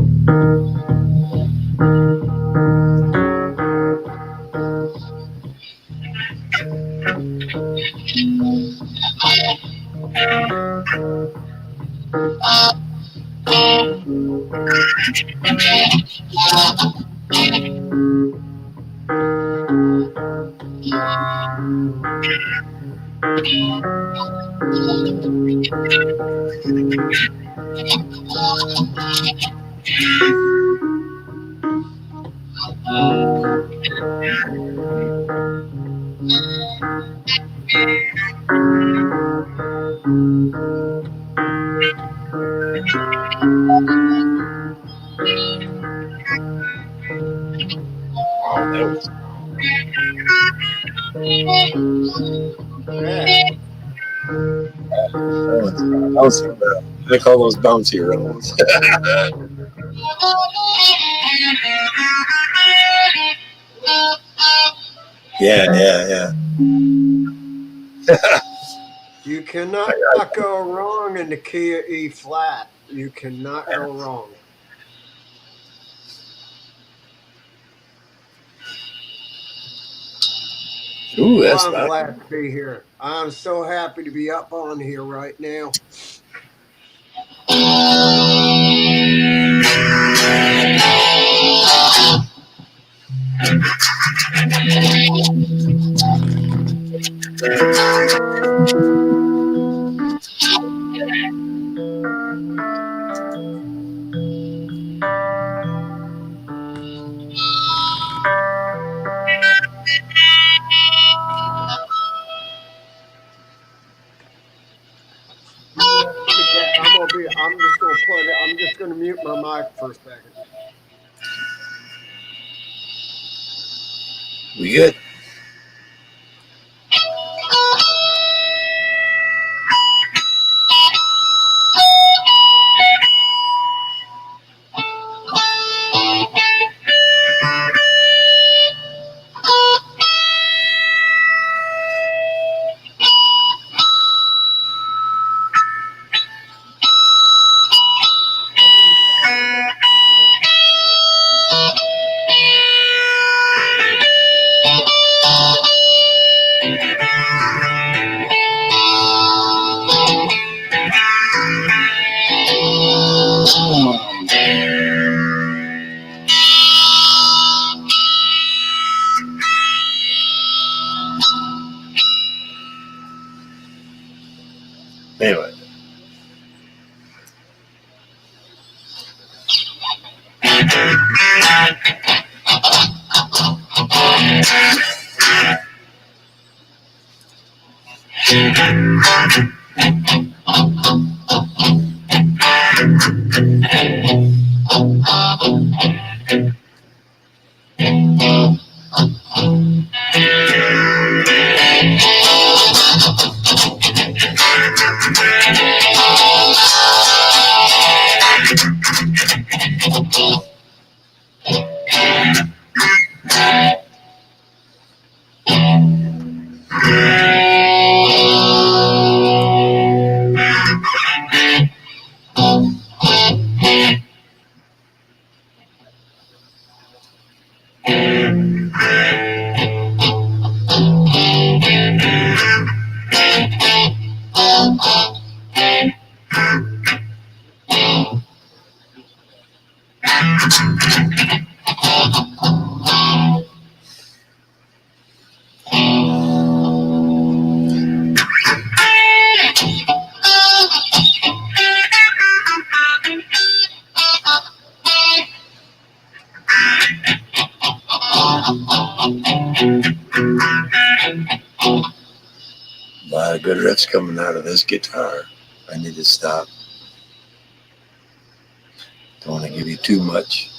Wow, that was. Yeah. I call those bouncy rails. Yeah. You cannot go wrong in the key of E flat. You cannot go wrong. Ooh, Well, that's I'm loud. glad to be here. I'm so happy to be up on here right now. I'm just gonna plug it. I'm just gonna mute my mic for a second. We good? Anyway. A lot of good riffs coming out of this guitar. I need to stop. Don't want to give you too much.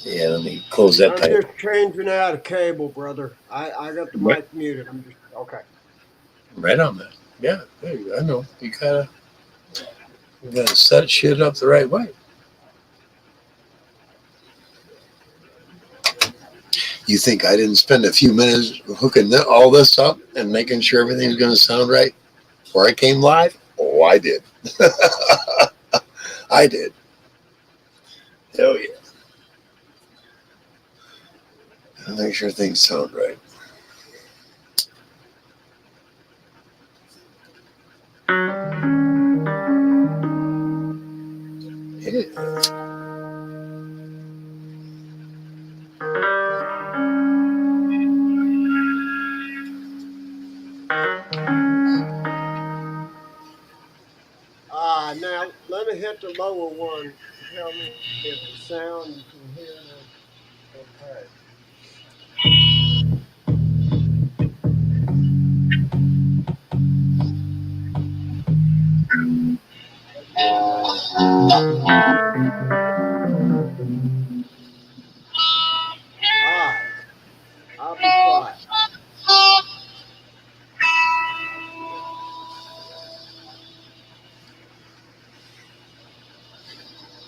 Yeah, let me close that I'm pipe. just changing out a cable, brother. I got the mic muted. I'm just okay. Right on that. Yeah, I know. You gotta set shit up the right way. You think I didn't spend a few minutes hooking all this up and making sure everything's gonna sound right before I came live? Oh, I did. I did. Hell yeah. I'll make sure things sound right. Yeah. Now let me hit the lower one. Tell me if the sound you can hear now. Okay. All right. I'll be quiet.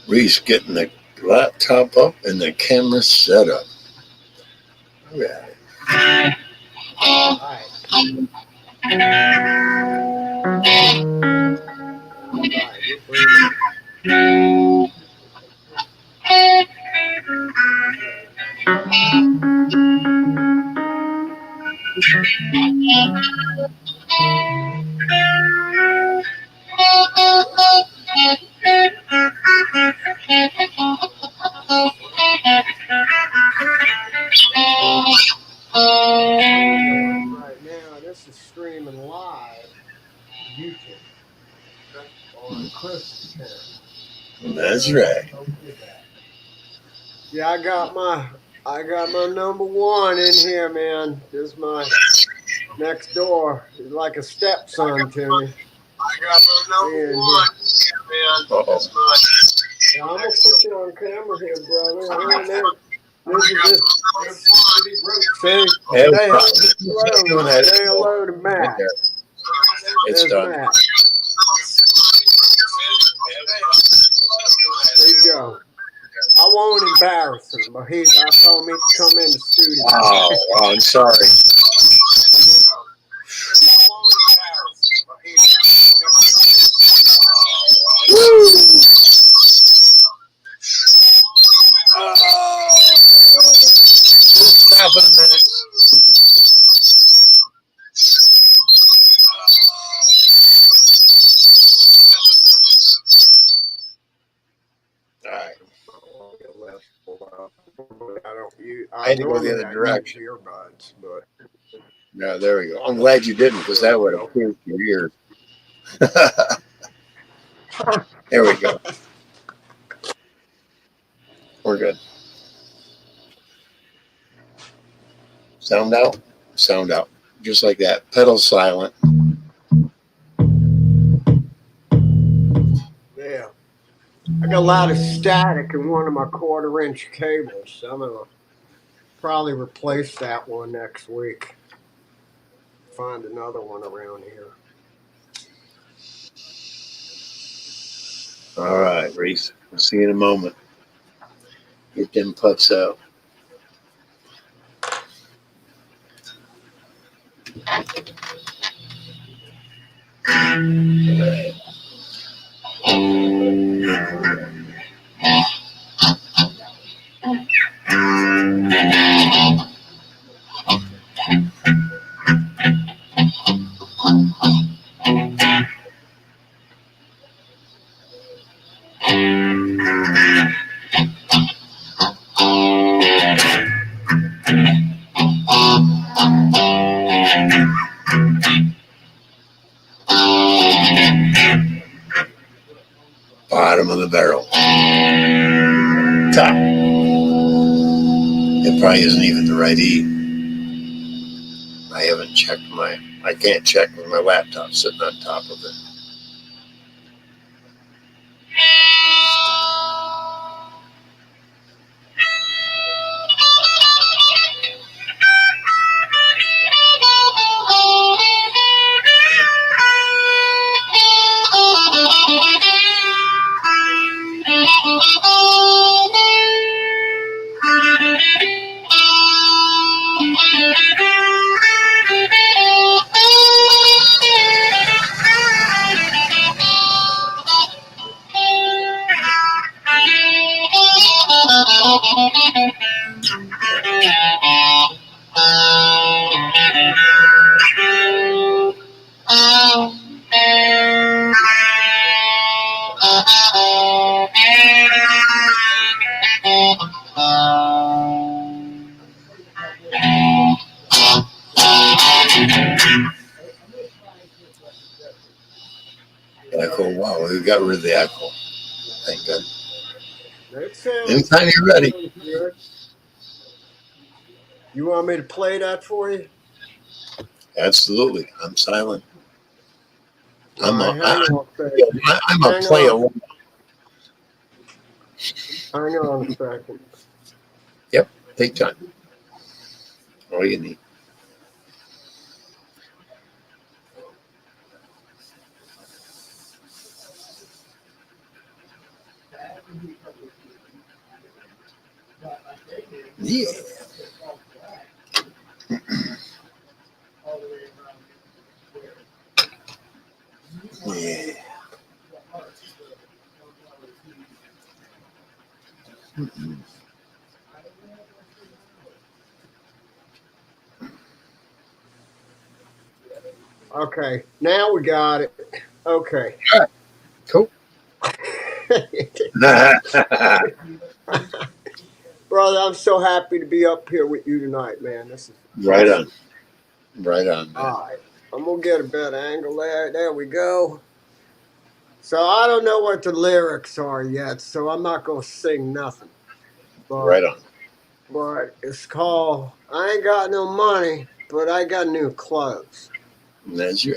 Reese getting the laptop up and the camera set up. Yeah. All right. All right. We're bringing. Right now, this is streaming live to YouTube on Chris's channel. That's right. Yeah, I got my number one in here, man. This is my next door. He's like a stepson to me. I got my number one. Yeah, man. Yeah, I'm gonna put you on camera here, brother. Oh, this is this. Say, Hey, say doing hello. that. Say hello to Right Matt. there. It's There's done. Matt. There you go. I won't embarrass him, but I told me to come in the studio. Oh, I'm sorry. Stop in a minute. All right. I had to go the Normally other I use direction. earbuds, but Yeah, there we go. I'm glad you didn't, because there that we would have go. pierced your ears. There we go. We're good. Sound out? Sound out. Just like that. Pedal silent. Yeah. I got a lot of static in one of my 1/4 inch cables, so I'm gonna probably replace that one next week. Find another one around here. All right, Reese. We'll see you in a moment. Get them putts out. Bottom of the barrel. Top. It probably isn't even the right E. I haven't checked I can't check with my laptop sitting on top of it. Echo. Wow, we got rid of the echo. Thank God. That sounds Anytime you're ready. good. You want me to play that for you? Absolutely. I'm silent. All right, hang on a second. I'm a Hang play on. along. Hang on a second. Yep. Take time. All you need. Yeah. Yeah. Okay, now we got it. Okay. All right. Cool. Brother, I'm so happy to be up here with you tonight, man. This is Right awesome. on. Right on, man. All right, I'm gonna get a better angle there. There we go. So I don't know what the lyrics are yet, so I'm not gonna sing nothing. Right But on. it's called "I Ain't Got No Money, but I Got New Clothes." That's right.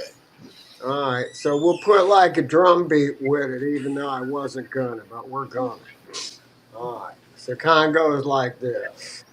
All right, so we'll put like a drum beat with it, even though I wasn't gonna, but we're gonna. All right, so it kind of goes like this.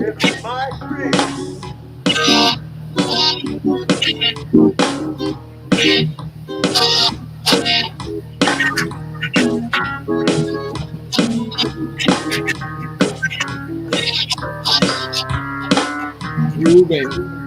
It's my dream. You baby.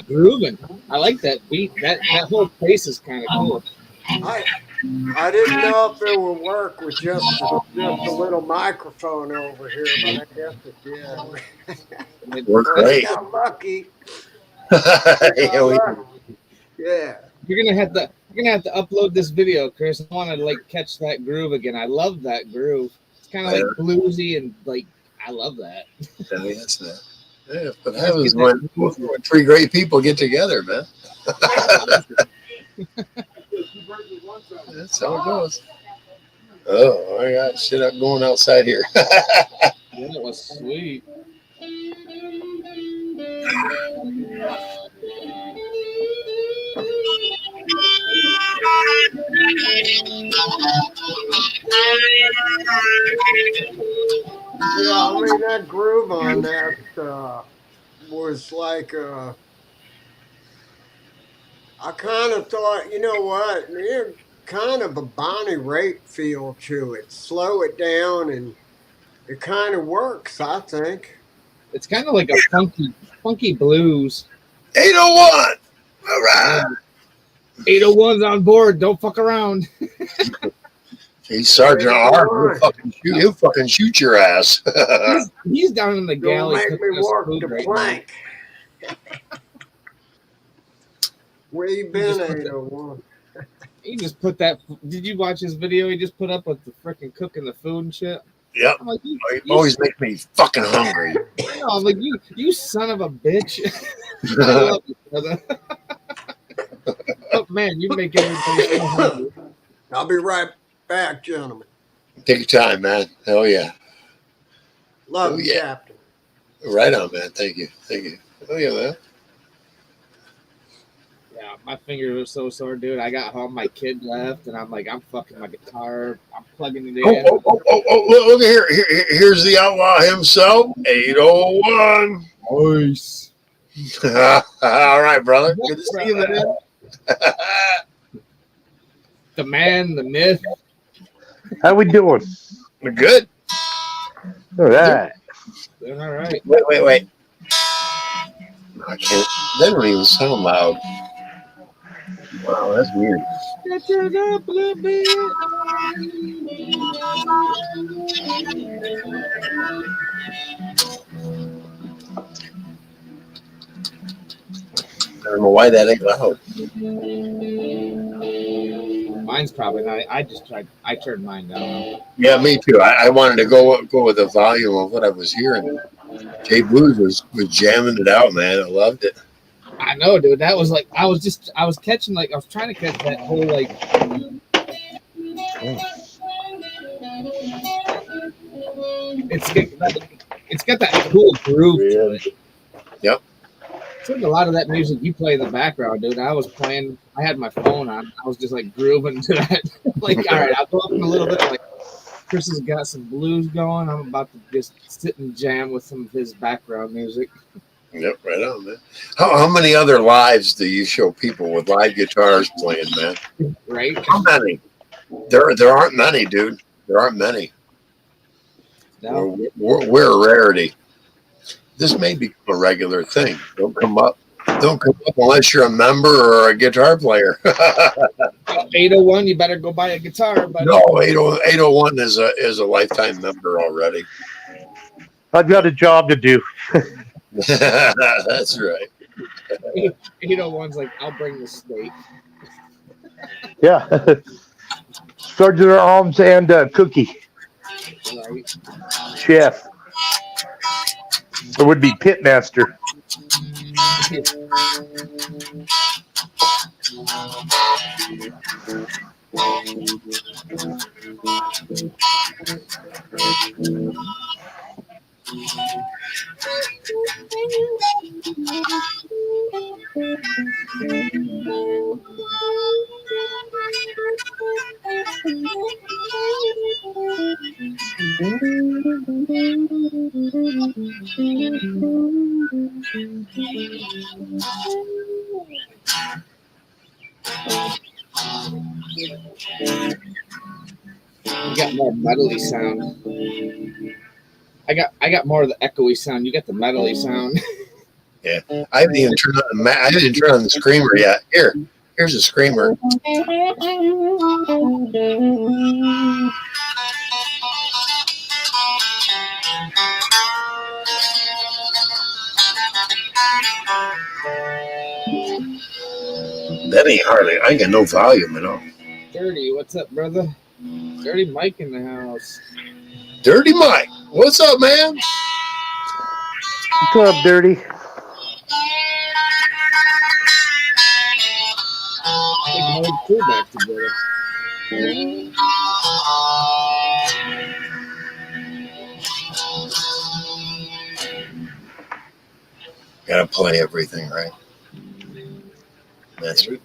grooving. I like that beat. That whole place is kind of cool. I didn't know if it would work with just a little microphone over here, but I guess it did. Worked Well, you great. got lucky. Yeah, Yeah. You're gonna have to upload this video, Chris. I want to like catch that groove again. I love that groove. It's kind of like bluesy and like I love that. yes, man. Yeah, but Let's happens get that when groove going. three great people get together, man. That's how it goes. Oh, I got shit up going outside here. Yeah, that was sweet. Yeah, I mean that groove on that was like I kind of thought, you know what, there's kind of a Bonnie Raitt feel to it. Slow it down, and it kind of works, I think. It's kind of like a funky blues. 801. All right. 801's on board. Don't fuck around. Hey, Sergeant R, he'll fucking shoot your ass. He's down in the Don't galley make me cooking us work food the right now. plank. Where you been, 801? He just put that. Did you watch his video? He just put up with the freaking cooking the food and shit. Yep. I'm like, you always make me fucking hungry. I know, I'm like, you son of a bitch. I love you, brother. Oh man, you make everybody so hungry. I'll be right back, gentlemen. Take your time, man. Hell yeah. Love you, Captain. Right on, man. Thank you. Hell yeah, man. Yeah, my fingers are so sore, dude. I got home, my kid left, and I'm like, I'm fucking my guitar. I'm plugging it in. Look here. Here's the outlaw himself, 801. Nice. All right, brother. Good to see you, man. The man, the myth. How we doing? We're good. All right. Doing all right. Wait. I can't. That don't even sound loud. Wow, that's weird. Turn it up a little bit. I don't know why that ain't loud. Mine's probably not. I turned mine down. Yeah, me too. I wanted to go with the volume of what I was hearing. Jay Blues was jamming it out, man. I loved it. I know, dude. That was like I was catching like I was trying to catch that whole like. It's got that cool groove to it. Yep. It's like a lot of that music you play in the background, dude. I was playing. I had my phone on. I was just like grooving to that. Like, all right, I'll go up in a little bit. Like, Chris has got some blues going. I'm about to just sit and jam with some of his background music. Yep, right on, man. How many other lives do you show people with live guitars playing, man? Right? How many? There aren't many, dude. There aren't many. No. We're a rarity. This may become a regular thing. Don't come up unless you're a member or a guitar player. 801, you better go buy a guitar. Buddy. No, 801 is a lifetime member already. I've got a job to do. That's right. 801's like, I'll bring the steak. Yeah. Sergeant at Arms and Cookie. Right. Chef. It would be Pitmaster. You got more metally sound. I got more of the echoey sound. You got the metally sound. Yeah, I haven't even turned on the I didn't turn on the screamer yet. Here's a screamer. That ain't hardly. I ain't got no volume at all. Dirty, what's up, brother? Dirty Mike in the house. Dirty Mike, what's up, man? What's up, Dirty? Big Mode 2 back together. Gotta play everything right. That's right.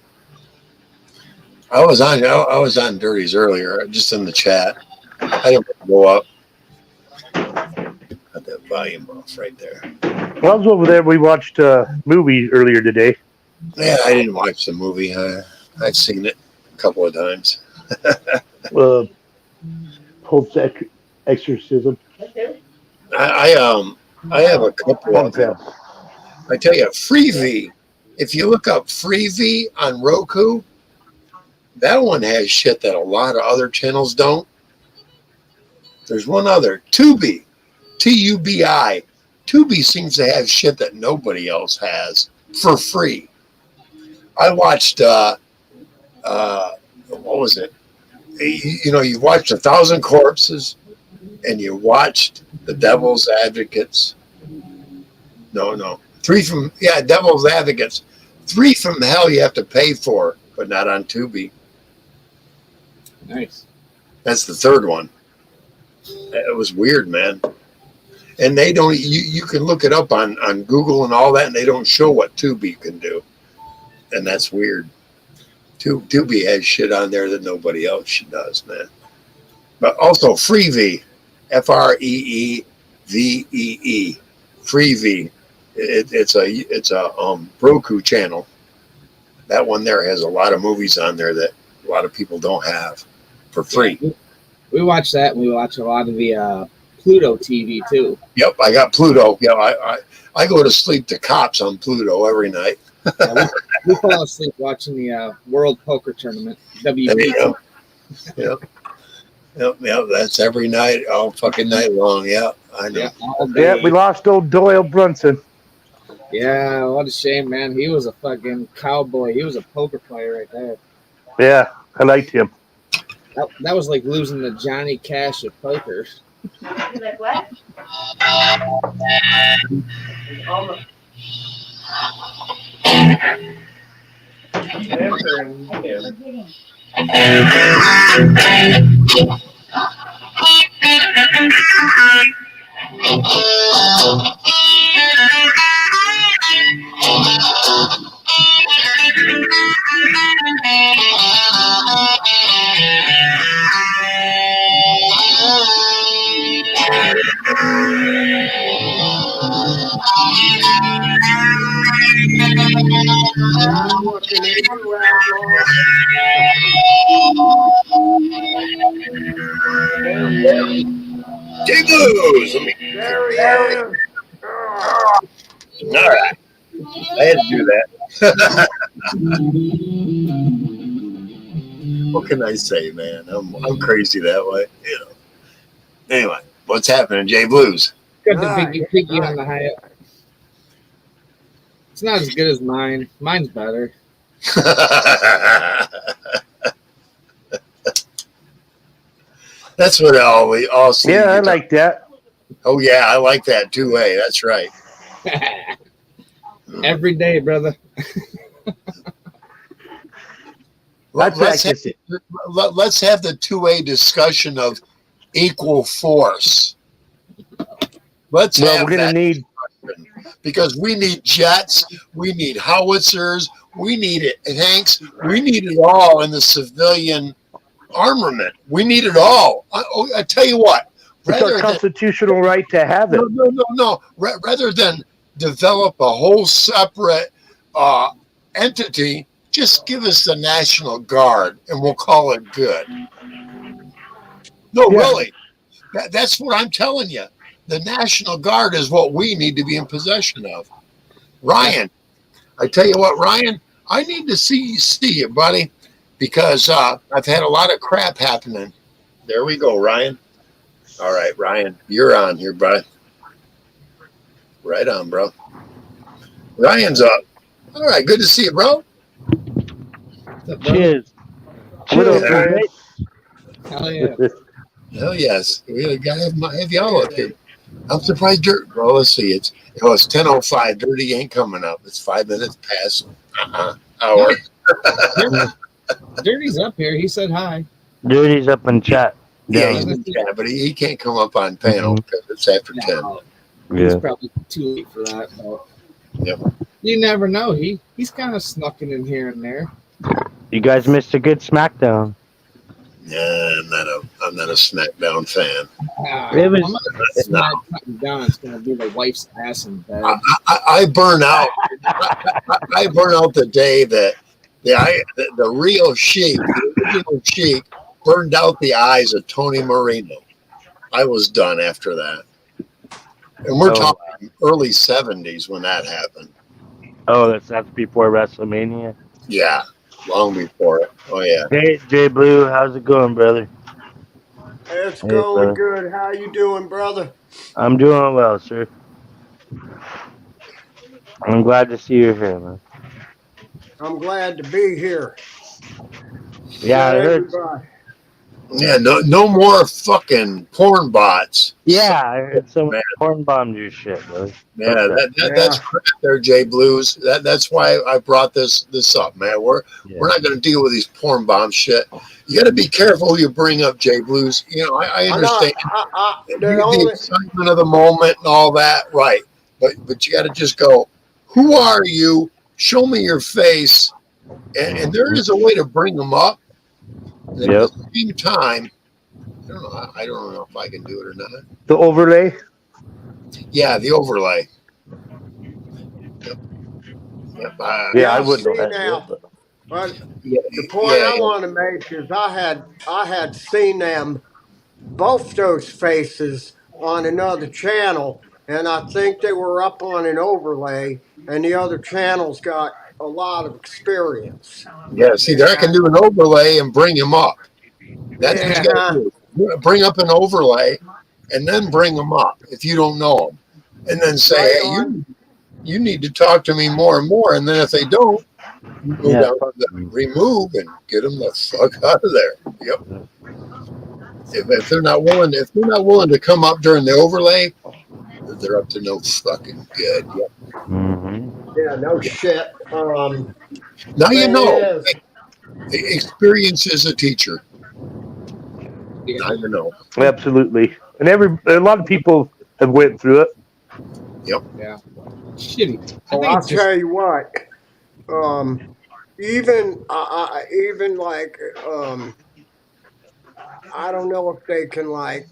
I was on Dirty's earlier, just in the chat. I didn't go up. Got that volume off right there. Well, I was over there. We watched a movie earlier today. Yeah, I didn't watch the movie. I've seen it a couple of times. Pope's Exorcism. I have a couple of them. I tell you, Freevee. If you look up Freevee on Roku, that one has shit that a lot of other channels don't. There's one other, Tubi, Tubi. Tubi seems to have shit that nobody else has for free. I watched, what was it? You watched 1,000 Corpses, and you watched The Devil's Advocates. No. Devil's Advocates. 3 from Hell you have to pay for, but not on Tubi. Nice. That's the third one. It was weird, man. And they don't. You can look it up on Google and all that, and they don't show what Tubi can do, and that's weird. Tubi has shit on there that nobody else does, man. But also Freevee, Freeevee, Freevee. It's a Roku channel. That one there has a lot of movies on there that a lot of people don't have for free. Yeah, we watch that, and we watch a lot of the Pluto TV too. Yep, I got Pluto. Yeah, I go to sleep to Cops on Pluto every night. Yeah, we fall asleep watching the World Poker Tournament. WPT. Yep. That's every night, all fucking night long. Yeah, I know. Yeah, we lost old Doyle Brunson. Yeah, what a shame, man. He was a fucking cowboy. He was a poker player right there. Yeah, I liked him. That was like losing to Johnny Cash at poker. Like what? I'm looking at you, Outlaw. There he is. Jay Blues. There he is. Oh. All right. I had to do that. What can I say, man? I'm crazy that way, Anyway, what's happening, Jay Blues? Got the piggy on the high up. It's not as good as mine. Mine's better. That's what we all see. Yeah, I like that. Oh yeah, I like that too. Hey, that's right. Every day, brother. Let's have the 2A discussion of equal force. We're gonna need, because we need jets, we need howitzers, we need tanks, we need it all in the civilian armament. We need it all. I tell you what. It's our constitutional right to have it. No. Rather than develop a whole separate entity, just give us the National Guard and we'll call it good. No, really. That's what I'm telling you. The National Guard is what we need to be in possession of. Ryan, I tell you what, Ryan, I need to see you, buddy, because I've had a lot of crap happening. There we go, Ryan. All right, Ryan, you're on here, bud. Right on, bro. Ryan's up. All right, good to see you, bro. What's up, brother? Cheers. What up, Cheers. mate? Hell yeah. Hell yes, we gotta have y'all up here. I'm surprised Dirt. Well, let's see. It's 10:05. Dirty ain't coming up. It's 5 minutes past hour. Dirty's up here. He said hi. Dirty's up in chat. Yeah, Yeah. he's in chat, but he can't come up on panel because it's after 10. No, It's Yeah. probably too late for that. But Yep. you never know. He's kind of snuck in here and there. You guys missed a good SmackDown. Nah, I'm not a SmackDown fan. It was- I'm not cutting down. It's gonna be the wife's ass in bed. I burn out. I burn out the day that the real Sheik, the original Sheik, burned out the eyes of Tony Marino. I was done after that. And we're talking early 70s when that happened. Oh, that's before WrestleMania. Yeah, long before it. Oh, yeah. Hey, Jay Blue, how's it going, brother? It's Hey, going brother. good. How you doing, brother? I'm doing well, sir. I'm glad to see you here, man. I'm glad to be here. Yeah, I heard. Everybody. Yeah, no more fucking porn bots. Yeah, I heard someone Man. porn bombed your shit, brother. Yeah, that's crap there, Jay Blues. That's why I brought this up, man. We're not going to deal with these porn bomb shit. You got to be careful who you bring up, Jay Blues. You know, I understand the excitement of the moment and all that, right? But you got to just go. Who are you? Show me your face, and there is a way to bring them up. And Yep. at the same time, I don't know if I can do it or not. The overlay. Yeah, the overlay. Yep. Yeah, I wouldn't see know that. now. But But Yeah, the point I want to make is I had seen them, both those faces, on another channel, and I think they were up on an overlay, and the other channel's got a lot of experience. yeah. See, there I can do an overlay and bring him up. That's what you got to do. Bring up an overlay, and then bring them up if you don't know them, and then say, Right "Hey, you need to talk to me more and more." And then if they don't, you go down to the remove and get them the fuck out of there. Yep. If they're not willing to come up during the overlay, they're up to no fucking good. Yep. Yeah, no shit. Now you Thing know. is, Experience is a teacher. Yeah. Now you know. Absolutely. And a lot of people have went through it. Yeah. Shitty. Oh, I'll tell you what. Even like I don't know if they can like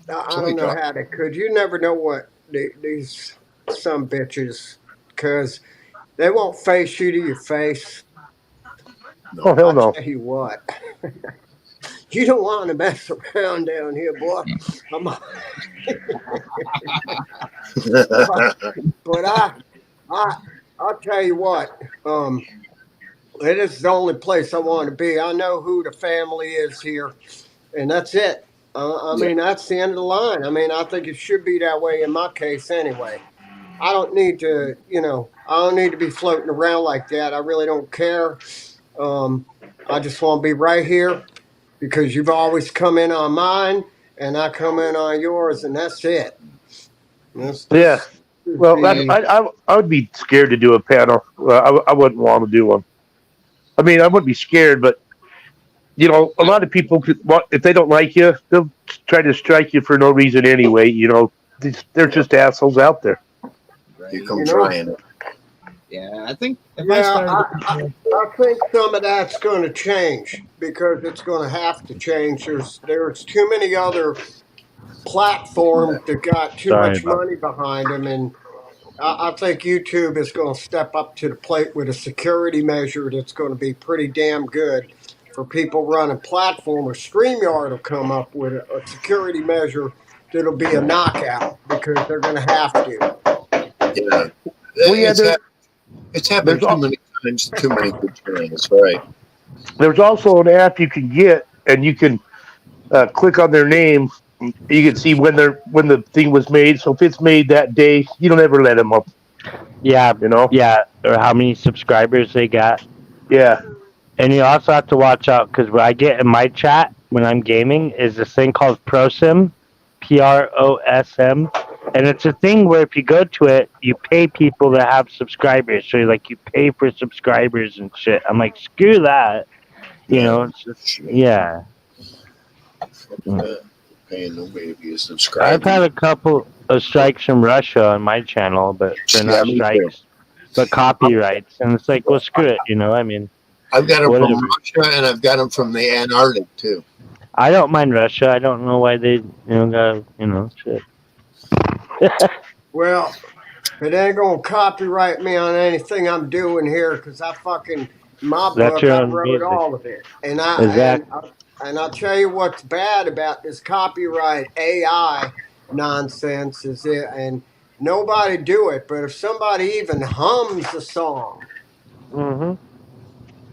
I don't know how they could. You never know what these some bitches because they won't face you to your face. Oh, hell no. I'll tell you what. You don't want to mess around down here, boy. But I'll tell you what. It is the only place I want to be. I know who the family is here, and that's it. I mean, that's the end of the line. I mean, I think it should be that way in my case anyway. I don't need to, I don't need to be floating around like that. I really don't care. I just want to be right here because you've always come in on mine, and I come in on yours, and that's it. Yeah. Well, I would be scared to do a panel. I wouldn't want to do one. I mean, I wouldn't be scared, but a lot of people could. If they don't like you, they'll try to strike you for no reason anyway. They're just assholes out there. You come trying. Yeah, I think if I think some of that's going to change because it's going to have to change. There's too many other platforms that got too much money behind them, and I think YouTube is going to step up to the plate with a security measure that's going to be pretty damn good for people running platform. Or StreamYard will come up with a security measure that'll be a knockout because they're going to have to. Yeah. Well, yeah, It's it's happened there's too many times, too many good channels, right? there's also an app you can get, and you can click on their name. You can see when the thing was made. So if it's made that day, you don't ever let them up. Yeah, You know? yeah, or how many subscribers they got. Yeah. And you also have to watch out because what I get in my chat when I'm gaming is this thing called ProSim, PROSM, and it's a thing where if you go to it, you pay people to have subscribers. So like you pay for subscribers and shit. I'm like, screw that. You Yeah. know, it's just Shit. yeah. Fuck Mm. that. Paying nobody to be a I've subscriber. had a couple of strikes from Russia on my channel, but they're Yeah, not me too. strikes, but copyrights. And it's like, well, screw it. You know, I mean, I've got them from whatever. Russia and I've got them from the Antarctic too. I don't mind Russia. I don't know why they, got, shit. Well, it ain't gonna copyright me on anything I'm doing here because I fucking my That's book your I own wrote music. all of it, and I and Exactly. and I'll tell you what's bad about this copyright AI nonsense is it, and nobody do it, but if somebody even hums a song Hmm.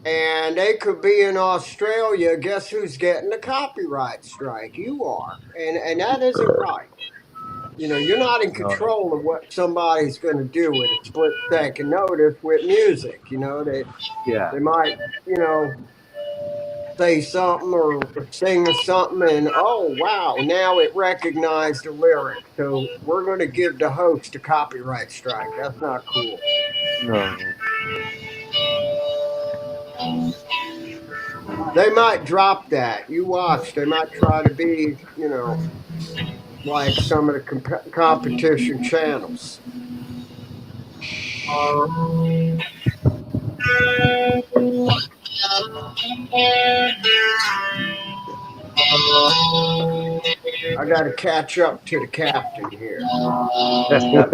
and they could be in Australia, guess who's getting the copyright strike? You are, and that isn't right. You know, you're not in No. control of what somebody's going to do with a split second notice with music. You know, Yeah. they might, you know, say something or sing something, and oh wow, now it recognized the lyric. So we're going to give the host a copyright strike. That's not cool. No. They might drop that. You watch. They might try to be, you know, like some of the competition channels. I got to catch up to the captain here.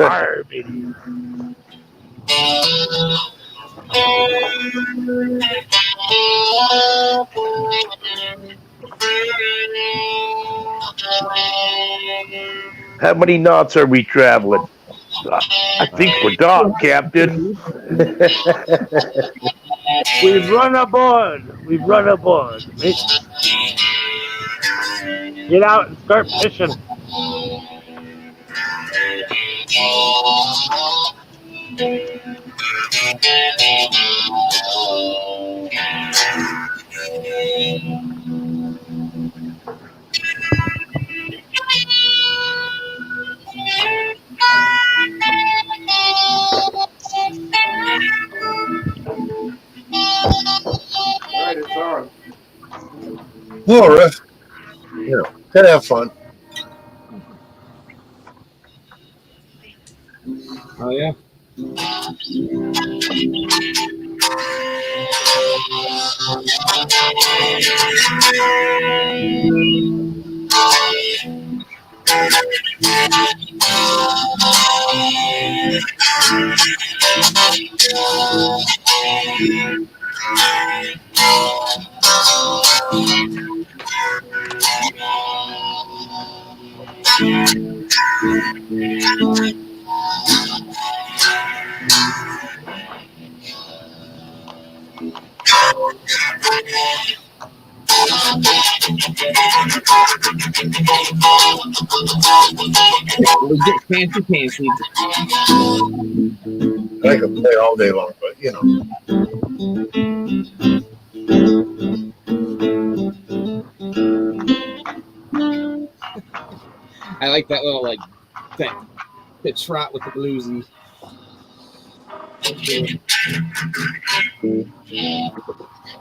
Arr, baby. How many knots are we traveling? I think we're docked, Captain. We've run aboard. We've run aboard, mates. Get out and start fishing. All right, it's on. Well, Riff, gotta have fun. Oh yeah. We get fancy pansies. I could play all day long, but I like that little that trot with the bluesy.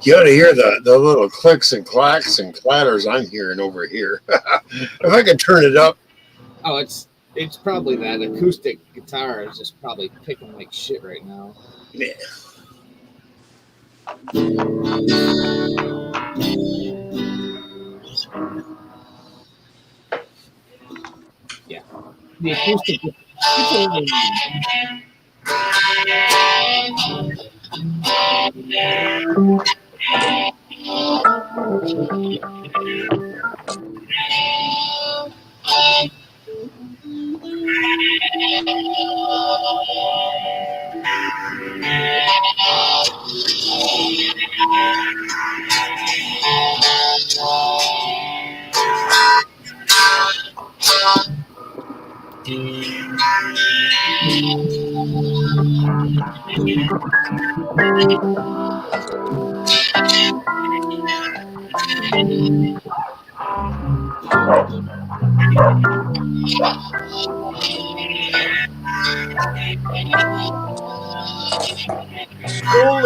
you ought to hear the little clicks and clacks and clatters I'm hearing over here. If I could turn it up. Oh, it's probably that acoustic guitar is just probably picking like shit right now. Yeah. Yeah, the acoustic. It's a little. School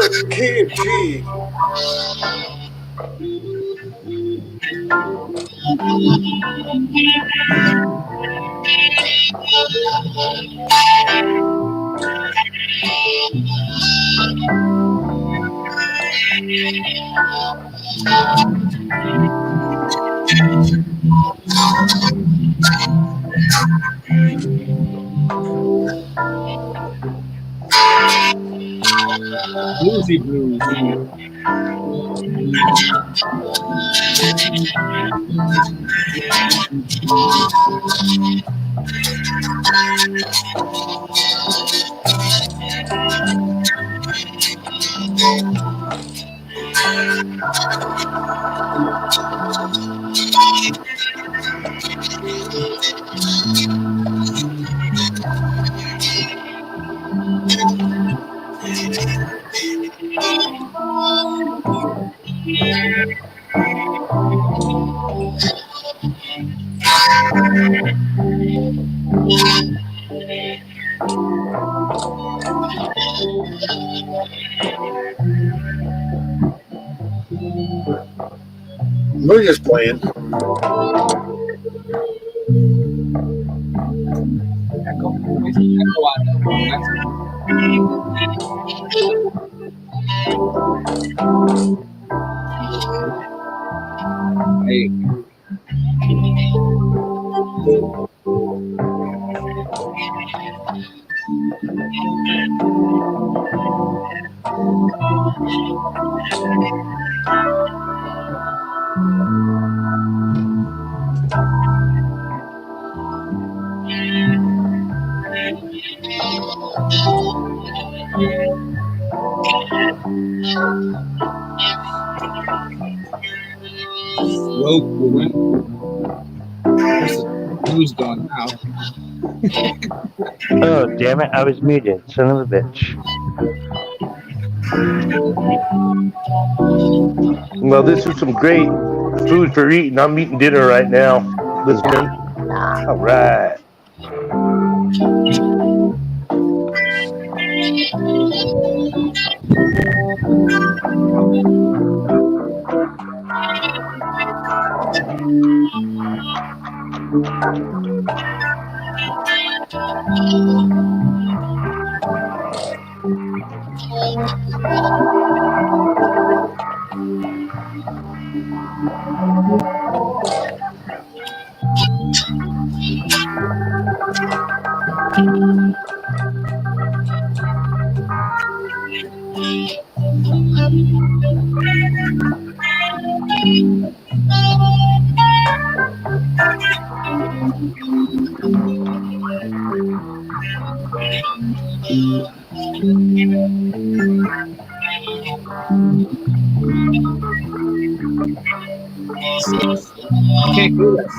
at the Key of G. Bluesy blues. We're just playing. Echo. Echo out there. Hey. Whoa, where's the blues going now? Oh, damn it. I was muted. Son of a bitch. Well, this is some great food for eating. I'm eating dinner right now. Listening. All right. I can't do this.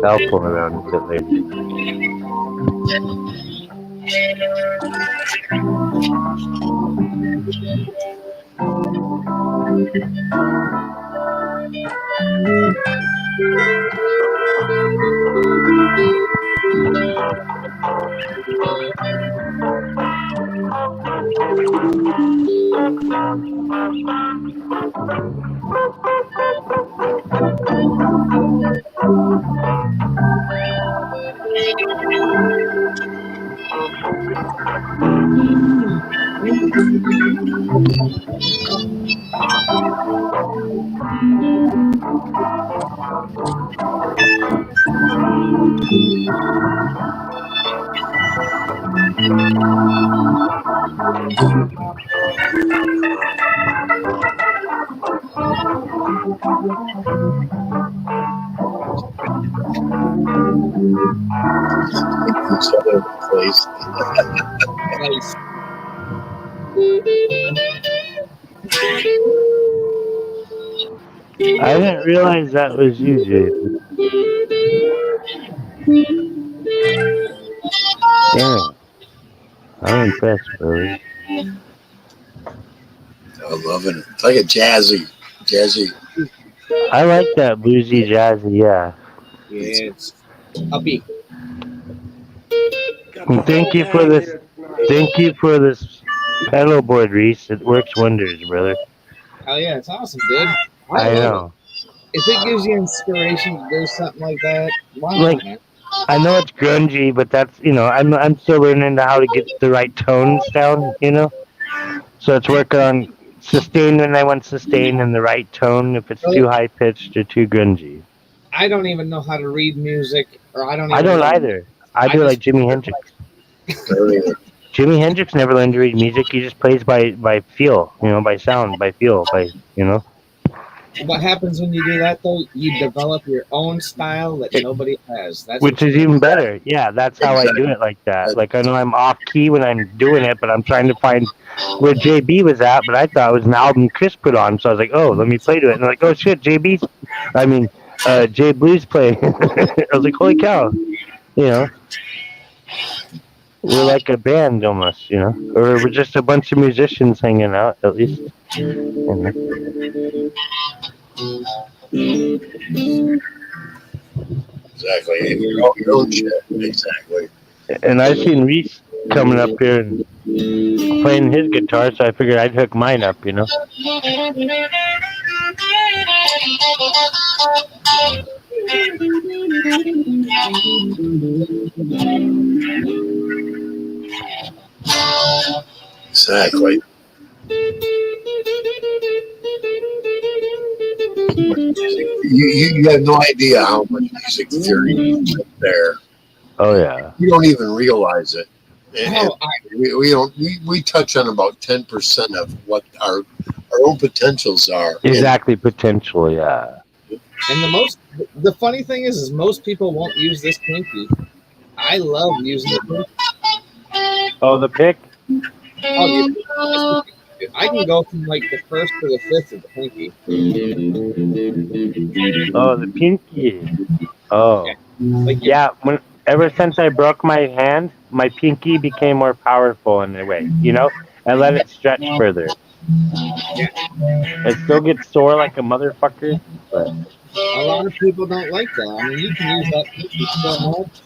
I'll pull around a bit later. It's all over the place. Nice. I didn't realize that was you, Jay. Damn. I'm impressed, brother. I'm loving it. It's like a jazzy. I like that bluesy jazzy, yeah. Yeah, it's uppy. Got the And whole gang here tonight. thank you for this pedal board, Reese. It works wonders, brother. Hell yeah, it's awesome, dude. I I love it. know. If it gives you inspiration to do something like that, why Like, not, man? I know it's grungy, but that's, I'm still learning how to get the right tones down, So it's working on sustain when I want sustain and the right tone if it's Brother, too high pitched or too grungy. I don't even know how to read music, or I don't I even don't know. either. I I do like just Jimi Hendrix. Jimi Hendrix never learned to read music. He just plays by feel, by sound, by feel, what happens when you do that though? You develop your own style that it, nobody has. That's which what you is got. even better. Yeah, that's how I do Exactly. it like that. Like I know I'm off key when I'm doing it, but I'm trying to find where JB was at. But I thought it was an album Chris put on, so I was like, oh, let me play to it. And I'm like, oh shit, Jay Blues play. I was like, holy cow, you know. We're like a band almost, or we're just a bunch of musicians hanging out, at least. Exactly. And your own shit. Exactly. And I've seen Reese. coming up here and playing his guitar, so I figured I'd hook mine up, you know. Exactly. You have no idea how much music theory is right there. Oh yeah, You don't even realize it. And Oh, I, we don't we touch on about 10% of what our own potentials are. And exactly. Potential, yeah. and the funny thing is most people won't use this pinky. I love using the pinky. Oh, the pick. Oh, I can go from like the first to the fifth of the pinky. Oh, the pinky. Yeah, Oh, like you. yeah. When ever since I broke my hand, my pinky became more powerful in a way, you know. I let it stretch further. Yeah, It still gets sore like a motherfucker, but a lot of people don't like that. I mean, you can use that pinky so much.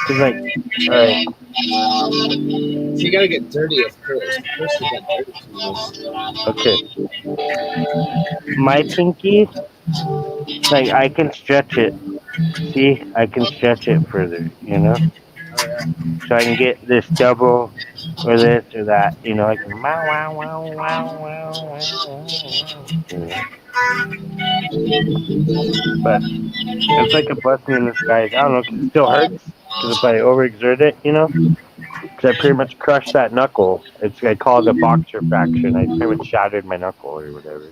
cause like, all right, So you got to get dirty at first. First, you got dirty to use. okay. My pinky, like I can stretch it. See, I can stretch it further, you know, Oh yeah. so I can get this double or this or that, you know. I can wow wow wow wow wow wow wow, you know. But it's like a blessing in disguise. I don't know, 'cause it still hurts. Because if I overexert it, you know, because I pretty much crushed that knuckle. It's I call it a boxer fracture, and I pretty much shattered my knuckle or whatever.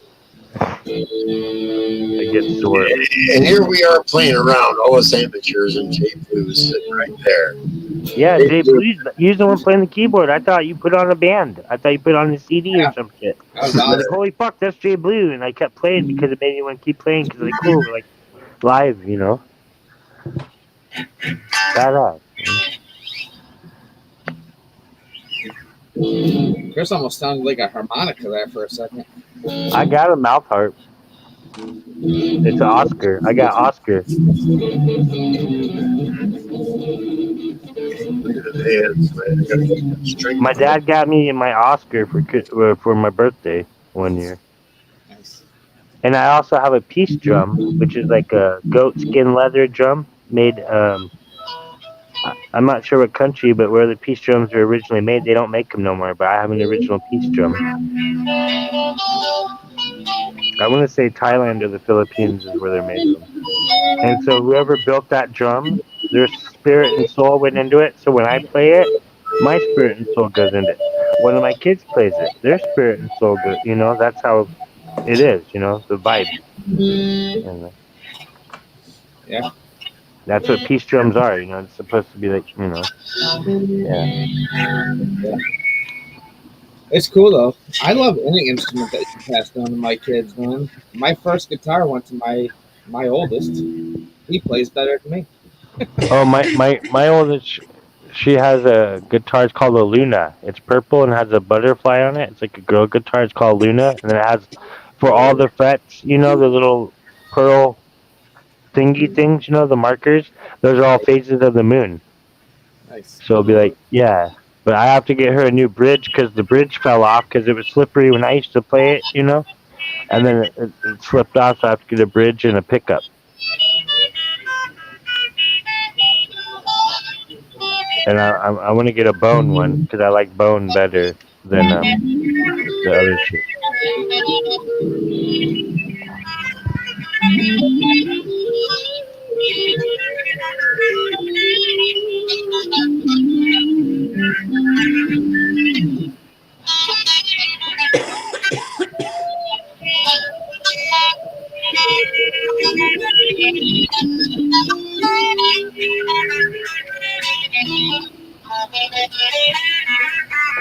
It gets sore. and here we are playing around, all us amateurs and Jay Blues sitting right there. Yeah, Jay Blues, you're the one playing the keyboard. I thought you put on a band. I thought you put on a CD or Yeah, some shit. I was I was awesome. like, holy fuck, that's Jay Blue, and I kept playing because it made me want to keep playing because like cool, like live, you know, badass. Man. Chris almost sounded like a harmonica there for a second. I got a mouth harp. It's an Oscar. I got Oscar. Hands, man. I gotta keep that My strength. dad got me my Oscar for my birthday one year, Nice. and I also have a peace drum, which is like a goat skin leather drum made. I'm not sure what country, but where the peace drums were originally made, they don't make them no more. But I have an original peace drum. I want to say Thailand or the Philippines is where they're made from. And so whoever built that drum, their spirit and soul went into it. So when I play it, my spirit and soul goes into it. One of my kids plays it, their spirit and soul go. You know, that's how it is. You know, the vibes. And Yeah, that's what peace drums are. You know, it's supposed to be like, you know, yeah. yeah. It's cool though. I love any instrument that you pass down to my kids, man. My first guitar went to my oldest. He plays better than me. Oh, my oldest, she has a guitar. It's called a Luna. It's purple and has a butterfly on it. It's like a girl guitar. It's called Luna, and then it has for all the frets. You know, the little pearl thingy things. You know, the markers. Those are all phases of the moon. Nice. So it'll be like, yeah. But I have to get her a new bridge because the bridge fell off because it was slippery when I used to play it. You know, and then it slipped off. So I have to get a bridge and a pickup. And I want to get a bone one because I like bone better than the other shit.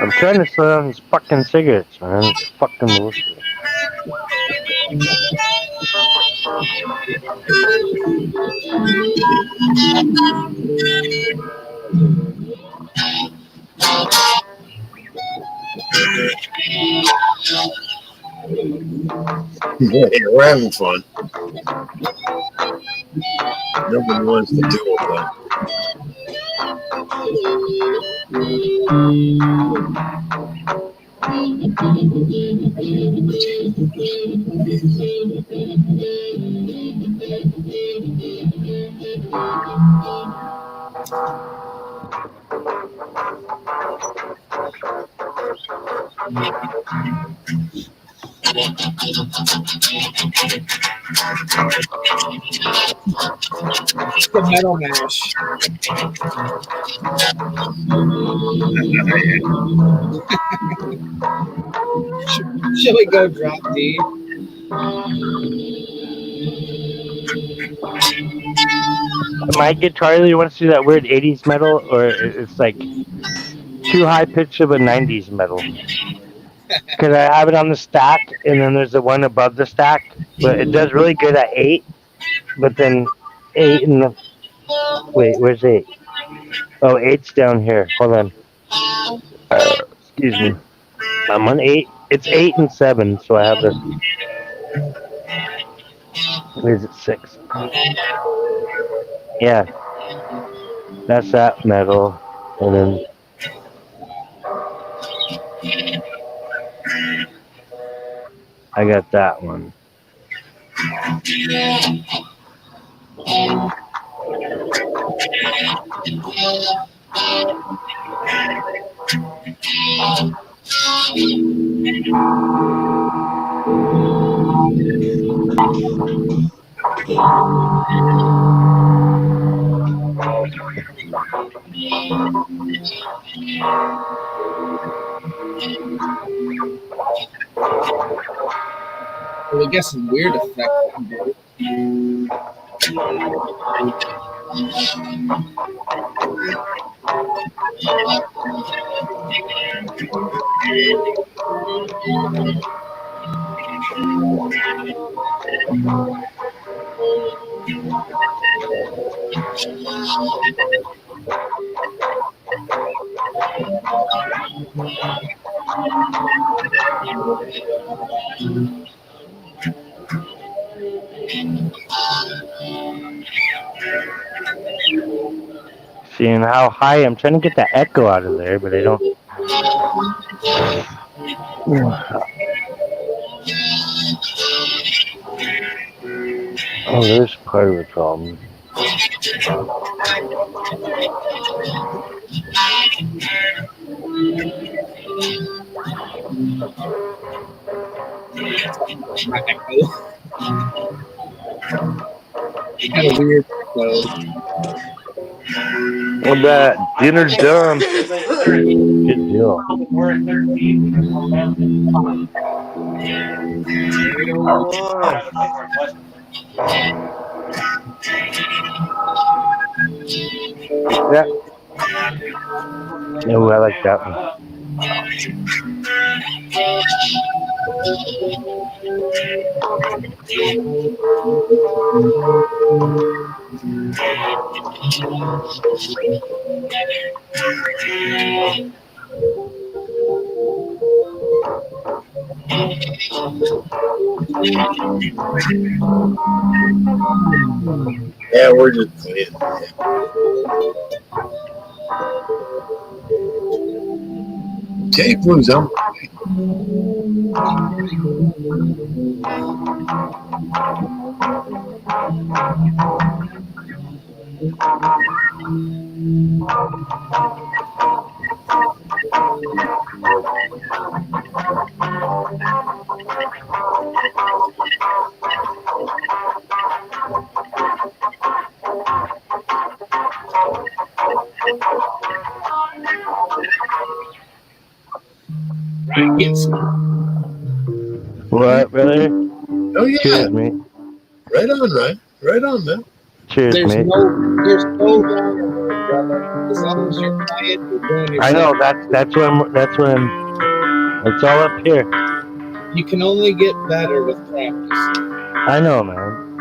I'm trying to slow down these fucking cigarettes, man. It's fucking bullshit. Yeah, we're having fun. Nobody wants to do it though. It's the metal mash. Shall we go drop D? Mike and Charlie, you want to see that weird 80s metal, or it's like too high pitch of a 90s metal? Because I have it on the stack, and then there's the one above the stack, but it does really good at 8. But then 8 and the wait, where's 8? Oh, 8's down here. Hold on. Excuse me. I'm on 8. It's 8 and 7, so I have the. Where's it 6? Yeah, that's that metal, and then I got that one. Well, we got some weird effects on both. Seeing how high I'm trying to get that echo out of there, but I don't. Oh, there's part of the problem. Kind of weird echo. Well, that dinner's done. Good deal. 801. Yeah. Oh, I like that one. Yeah, we're just playing. Okay, Blues, I'm Brackets. What, brother? Oh yeah, Cheers, mate. right on, right, right on, man. Cheers, There's mate. no wrong or right, brother. As long as you're quiet, you're doing your I know thing. that's what I'm. It's all up here. You can only get better with practice. I know, man.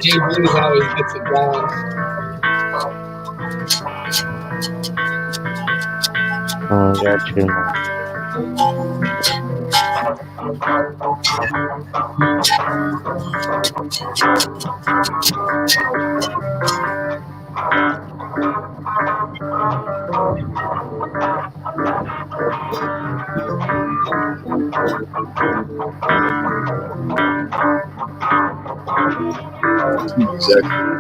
Jay Blues always gets it going. Oh, I got you now. Exactly.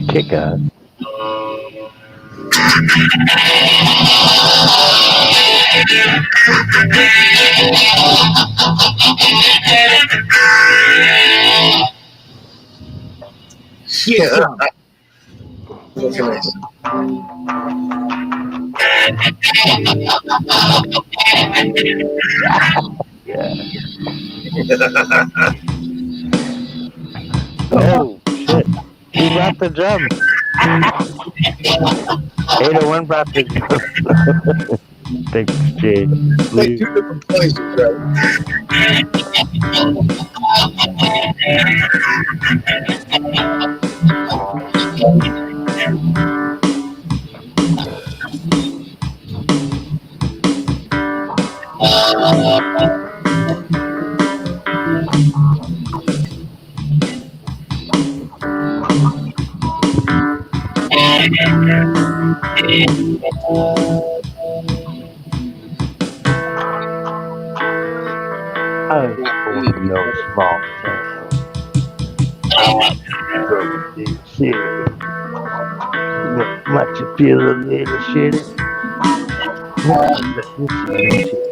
Kick ass. Get some. What can I say? Yeah. Oh shit! Who brought the drums? 801 brought the drums. Thanks, Jay. Play two different places, right? I was born in no small town. Broke big city. Might you feel a little shitty? Let me see your tits.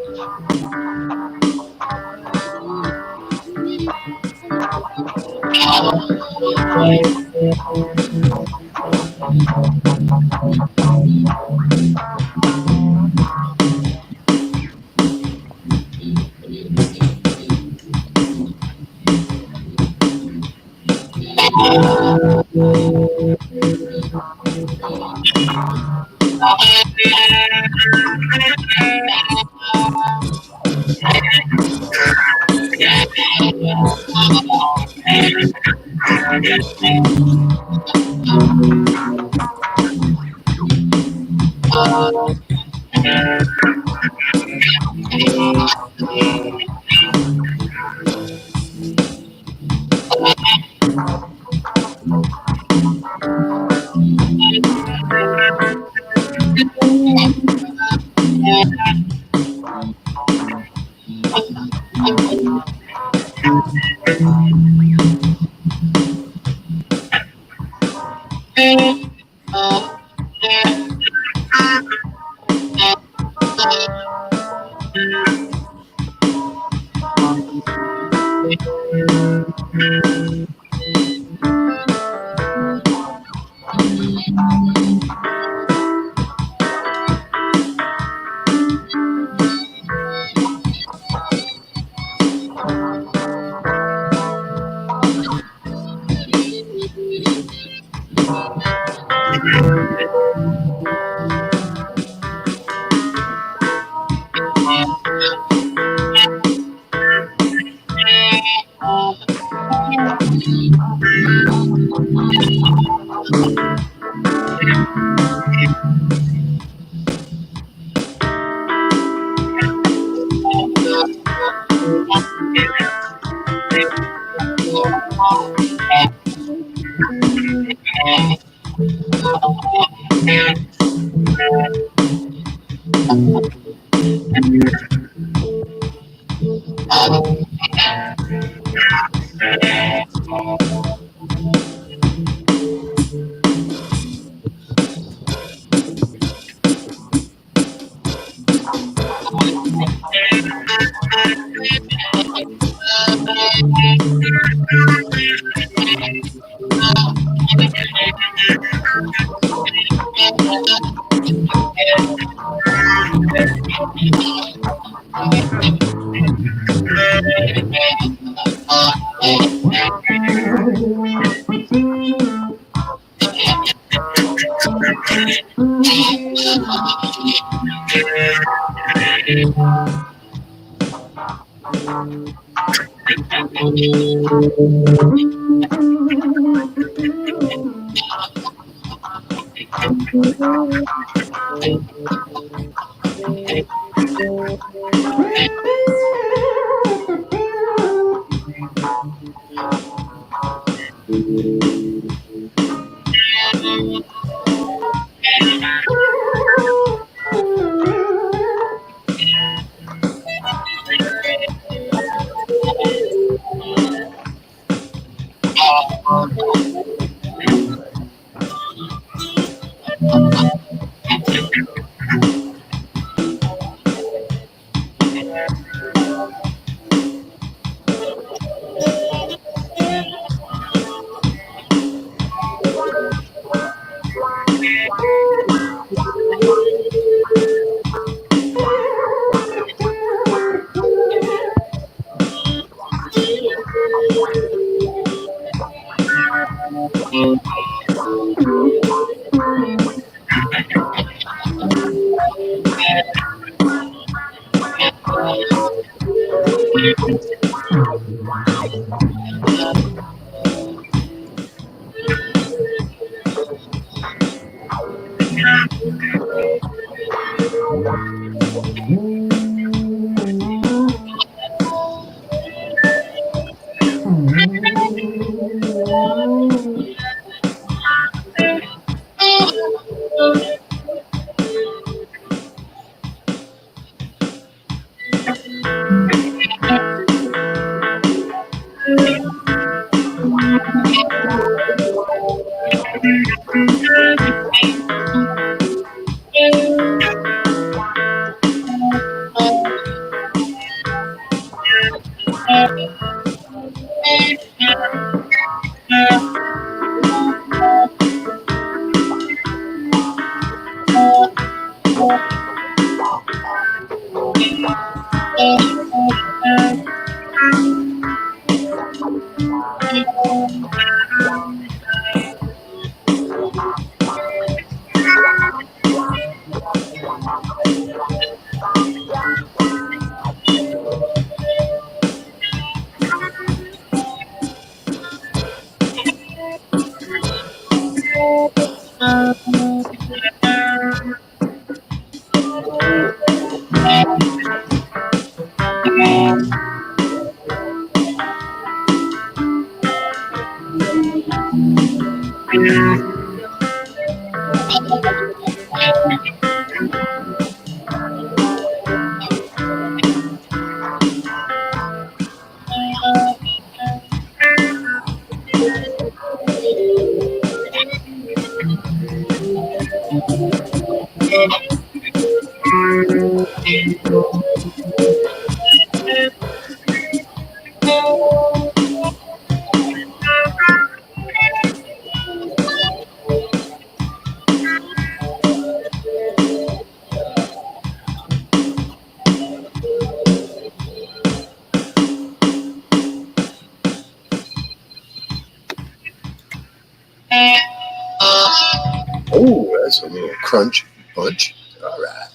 Oh, that's a little crunch punch. All right.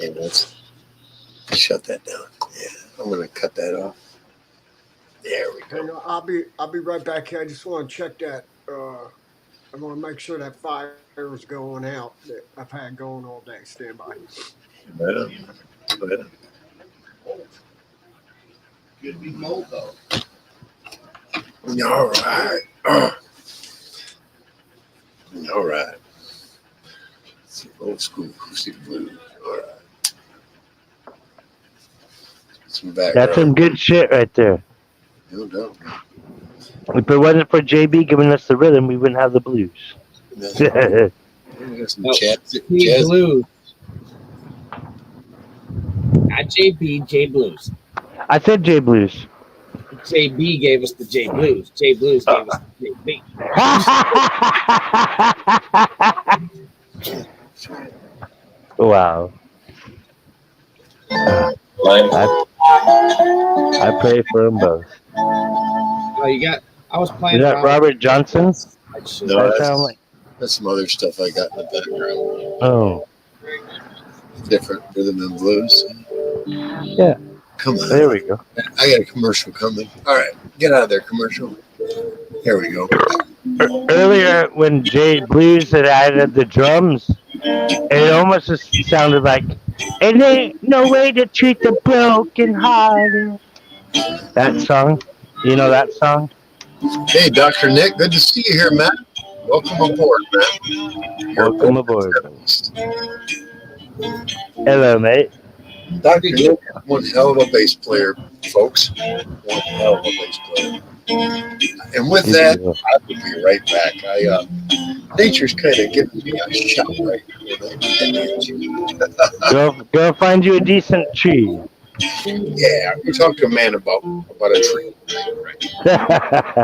And let's shut that down. Yeah, I'm going to cut that off. There we go. Hang on, I'll be right back here. I just want to check that. I want to make sure that fire is going out that I've had going all day. Stand by. Right on. Go ahead. All right. All right. Old school acoustic blues. All right. Some background. That's some good shit right there. No doubt. If it wasn't for JB giving us the rhythm, we wouldn't have the blues. I got some No, jazz. J Blues. Not JB, J Blues. I said J Blues. JB gave us the J Blues. J Blues gave us the JB. Wow. Line. I pray for them both. Oh, you got. I was playing Is that around. Robert Johnson? No, That that's, sound like. that's some other stuff I got in the background. Oh, Different rhythm and blues. yeah. Come on. There we go. I got a commercial coming. All right. Get out of there, commercial. Here we go. Earlier, when J Blues had added the drums, it almost just sounded like, "It ain't no way to treat the broken hearted." That song, you know that song? Hey, Dr. Nick. Good to see you here, Matt. Welcome aboard, Matt. You're Welcome aboard. Hello, mate. Dr. Nick, one hell of a bass player, folks. One hell of a bass player. And with that, I will be right back. Nature's kind of giving me a shot right now. Go find you a decent tree. Yeah, we talked to a man about a tree. Here, right back.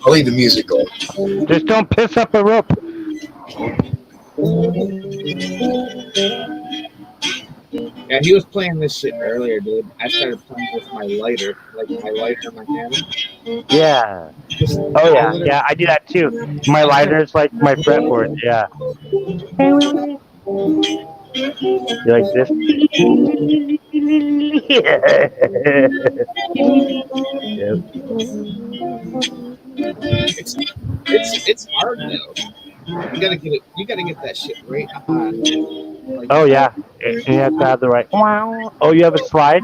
I'll leave the music going. Just don't piss up a rope. Yeah, he was playing this shit earlier, dude. I started playing with my lighter, like my lighter in my hand. Yeah. Oh yeah, yeah. I do that too. My lighter's like my fretboard. Yeah. You like this? Yep. It's hard though. You gotta get it. You gotta get that shit right on. Like, Oh yeah. And you have to have the right. Oh, you have a slide?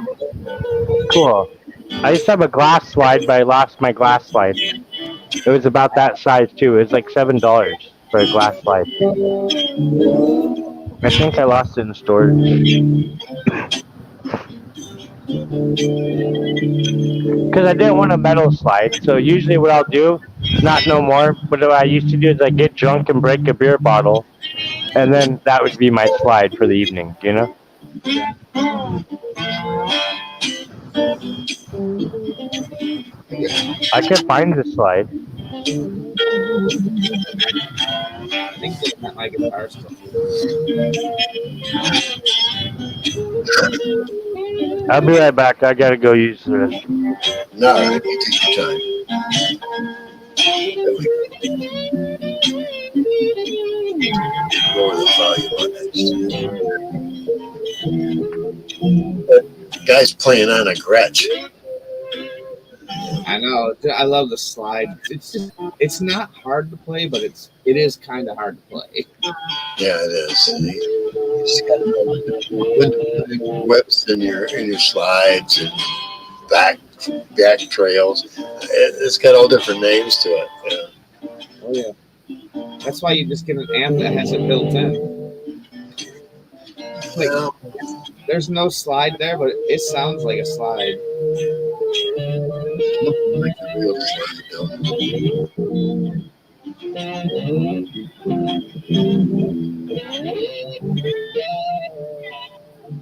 Cool. I used to have a glass slide, but I lost my glass slide. It was about that size too. It was like $7 for a glass slide. I think I lost it in storage. Because I didn't want a metal slide. So usually what I'll do, not no more, but what I used to do is I get drunk and break a beer bottle, and then that would be my slide for the evening, you know? I can find the slide. I think looking at my guitar stuff. I'll be right back. I gotta go use the restroom. No, you take your time. Lower the volume on that. Guy's playing on a Gretsch. I know. I love the slide. It's not hard to play, but it is kind of hard to play. Yeah, it is. You just got to know whips in your slides and back trails. It's got all different names to it. Yeah. Oh yeah. That's why you just get an amp that has it built in. Like, there's no slide there, but it sounds like a slide. Like a real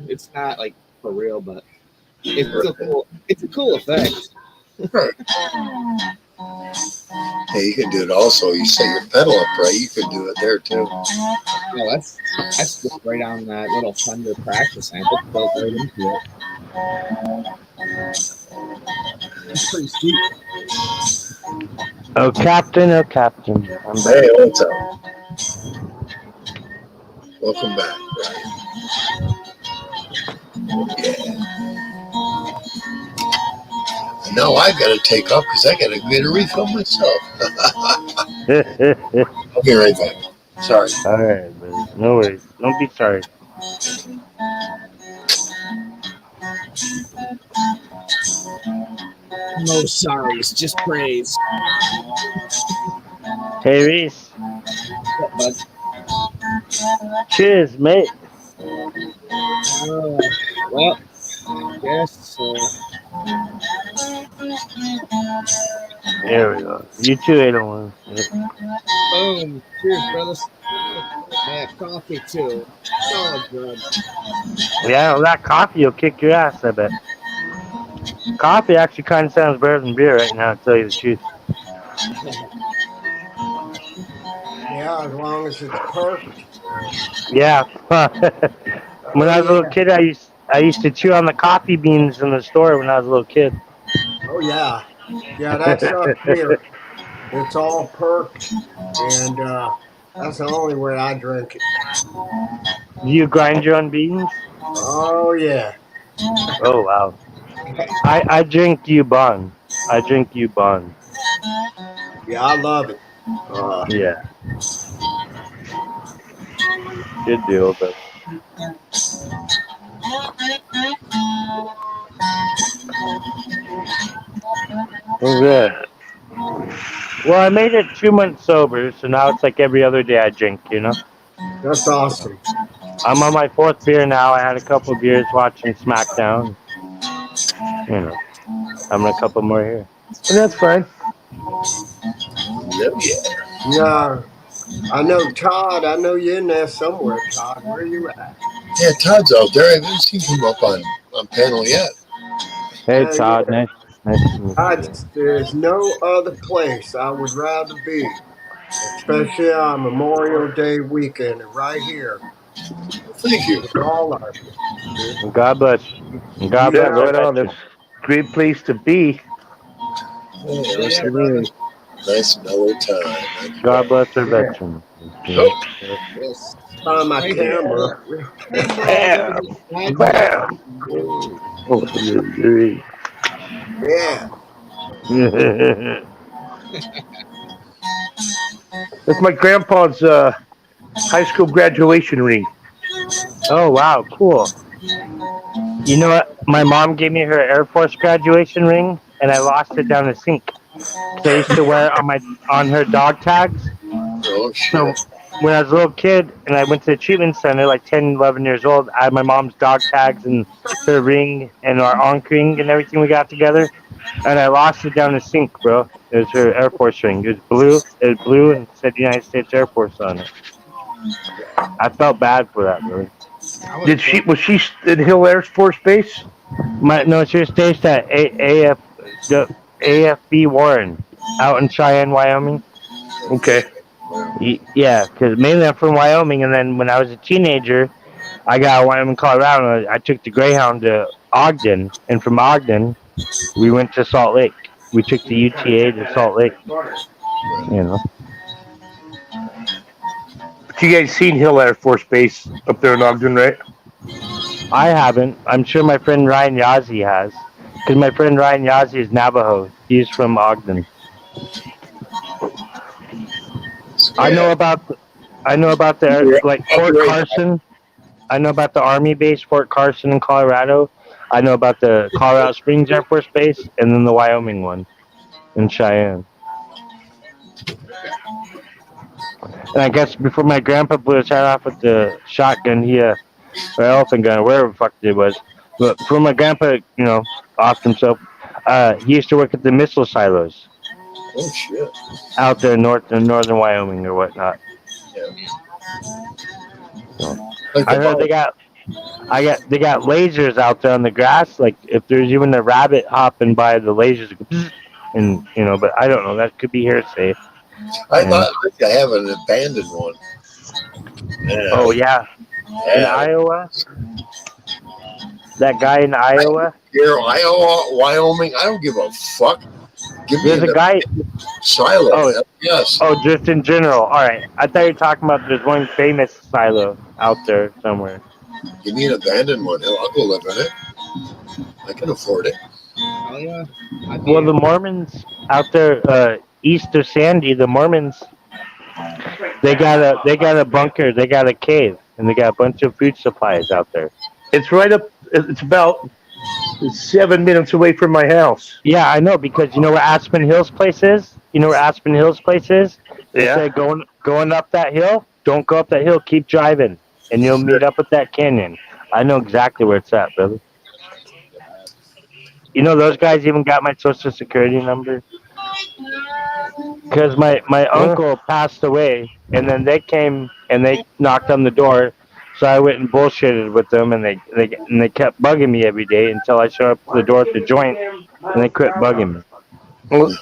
It's not like for real, but it's a cool effect. Right. Hey, you can do it also. You set your pedal up right. You could do it there too. No, that's just right on that little Thunder practice amp. It's built right into it. It's pretty sweet. Oh, Captain, oh, Captain. I'm back. Hey, what's up? Welcome back. Yeah. Now I've got to take off because I got to get a refill myself. I'll be right back. Sorry. All right, brother. No worries. Don't be sorry. No sorries, just praise. Hey, Reese. What, bud? Cheers, mate. Well, yes. There we go. You too, 801. Boom. Cheers, brothers. Yeah, coffee too. Solid drug. Yeah, well, that coffee will kick your ass, I bet. Coffee actually kind of sounds better than beer right now, to tell you the truth. Yeah, as long as it's perked. Yeah. When Oh I was a little yeah. kid, I used to chew on the coffee beans in the store when I was a little kid. Oh yeah. Yeah, that's up here. It's all perked, and that's the only way I drink it. Do you grind your own beans? Oh yeah. Oh wow. I drink you bun. I drink you bun. Yeah, I love it. Yeah, good deal, but okay. Well, I made it 2 months sober, so now it's like every other day I drink. That's awesome. I'm on my fourth beer now. I had a couple beers watching SmackDown. You know, having a couple more here. And that's fine. No, yeah. Yeah, I know Todd. I know you're in there somewhere, Todd. Where you at? Yeah, Todd's out there. I haven't seen him up on panel yet. Hey Todd, Yeah. nice to meet Todd, you. there's no other place I would rather be, especially on Memorial Day weekend, and right here Thank you. with all of you. God bless you. God Yeah, bless Yeah, our right on. That's veterans. a great place to be. Oh, Hell nice, yeah, brother. nice mellow time. Thank you, God God. bless our yeah. veterans. Oh, Let's find my Pray for all. camera. Pray for all those Bam, that died in bam. action. Oh, yeah. Yeah. That's my grandpa's high school graduation ring. Oh wow, cool. You know what? My mom gave me her Air Force graduation ring, and I lost it down the sink. Because I used to wear it on her dog tags. oh shit. So when I was a little kid and I went to the treatment center, like 10, 11 years old, I had my mom's dog tags and her ring and our ankh ring and everything we got together. And I lost it down the sink, bro. It was her Air Force ring. It was blue. It was blue and said United States Air Force on it. I felt bad for that, brother. I was Did she broke. was she in Hill Air Force Base? No, she was stationed at the AFB Warren out in Cheyenne, Wyoming. Okay. Yeah, because mainly I'm from Wyoming, and then when I was a teenager, I got Wyoming, Colorado. And I took the Greyhound to Ogden, and from Ogden, we went to Salt Lake. We took the UTA to Salt Lake. You know, But you guys seen Hill Air Force Base up there in Ogden, right? I haven't. I'm sure my friend Ryan Yazzie has, because my friend Ryan Yazzie is Navajo. He's from Ogden. I know Yeah. about. I know about the You're like up Fort right. Carson. I know about the Army base, Fort Carson in Colorado. I know about the Colorado Springs Air Force Base, and then the Wyoming one in Cheyenne. And I guess before my grandpa blew his head off with the shotgun, or elephant gun, or whatever the fuck it was. But before my grandpa, offed himself, he used to work at the missile silos Oh shit. out there in northern Wyoming or whatnot. Yeah. So, Like I the heard ball. they got lasers out there on the grass. Like if there's even a rabbit hopping by, the lasers go bzz, and But I don't know. That could be hearsay. I And, thought I have an abandoned one. Yeah. oh yeah, in Yeah. Iowa, that guy in Iowa. Here, Iowa, Wyoming. I don't give a fuck. Give me There's a an guy. silo. Oh, Yes. oh, just in general. All right. I thought you were talking about there's one famous silo out there somewhere. Give me an abandoned one. Hell, I'll go live in it. I can afford it. Oh yeah. Well, the Mormons out there, east of Sandy, the Mormons, they got a bunker, they got a cave, and they got a bunch of food supplies out there. It's right up. It's about 7 minutes away from my house. Yeah, I know because you know where Aspen Hills place is. You know where Aspen Hills place is. It's Yeah. like going up that hill. Don't go up that hill. Keep driving, and you'll meet up with that canyon. I know exactly where it's at, brother. You know those guys even got my social security number because my Huh? uncle passed away, and then they came and they knocked on the door. So I went and bullshitted with them, and they kept bugging me every day until I showed up to the door at the joint, and they quit bugging me. Well,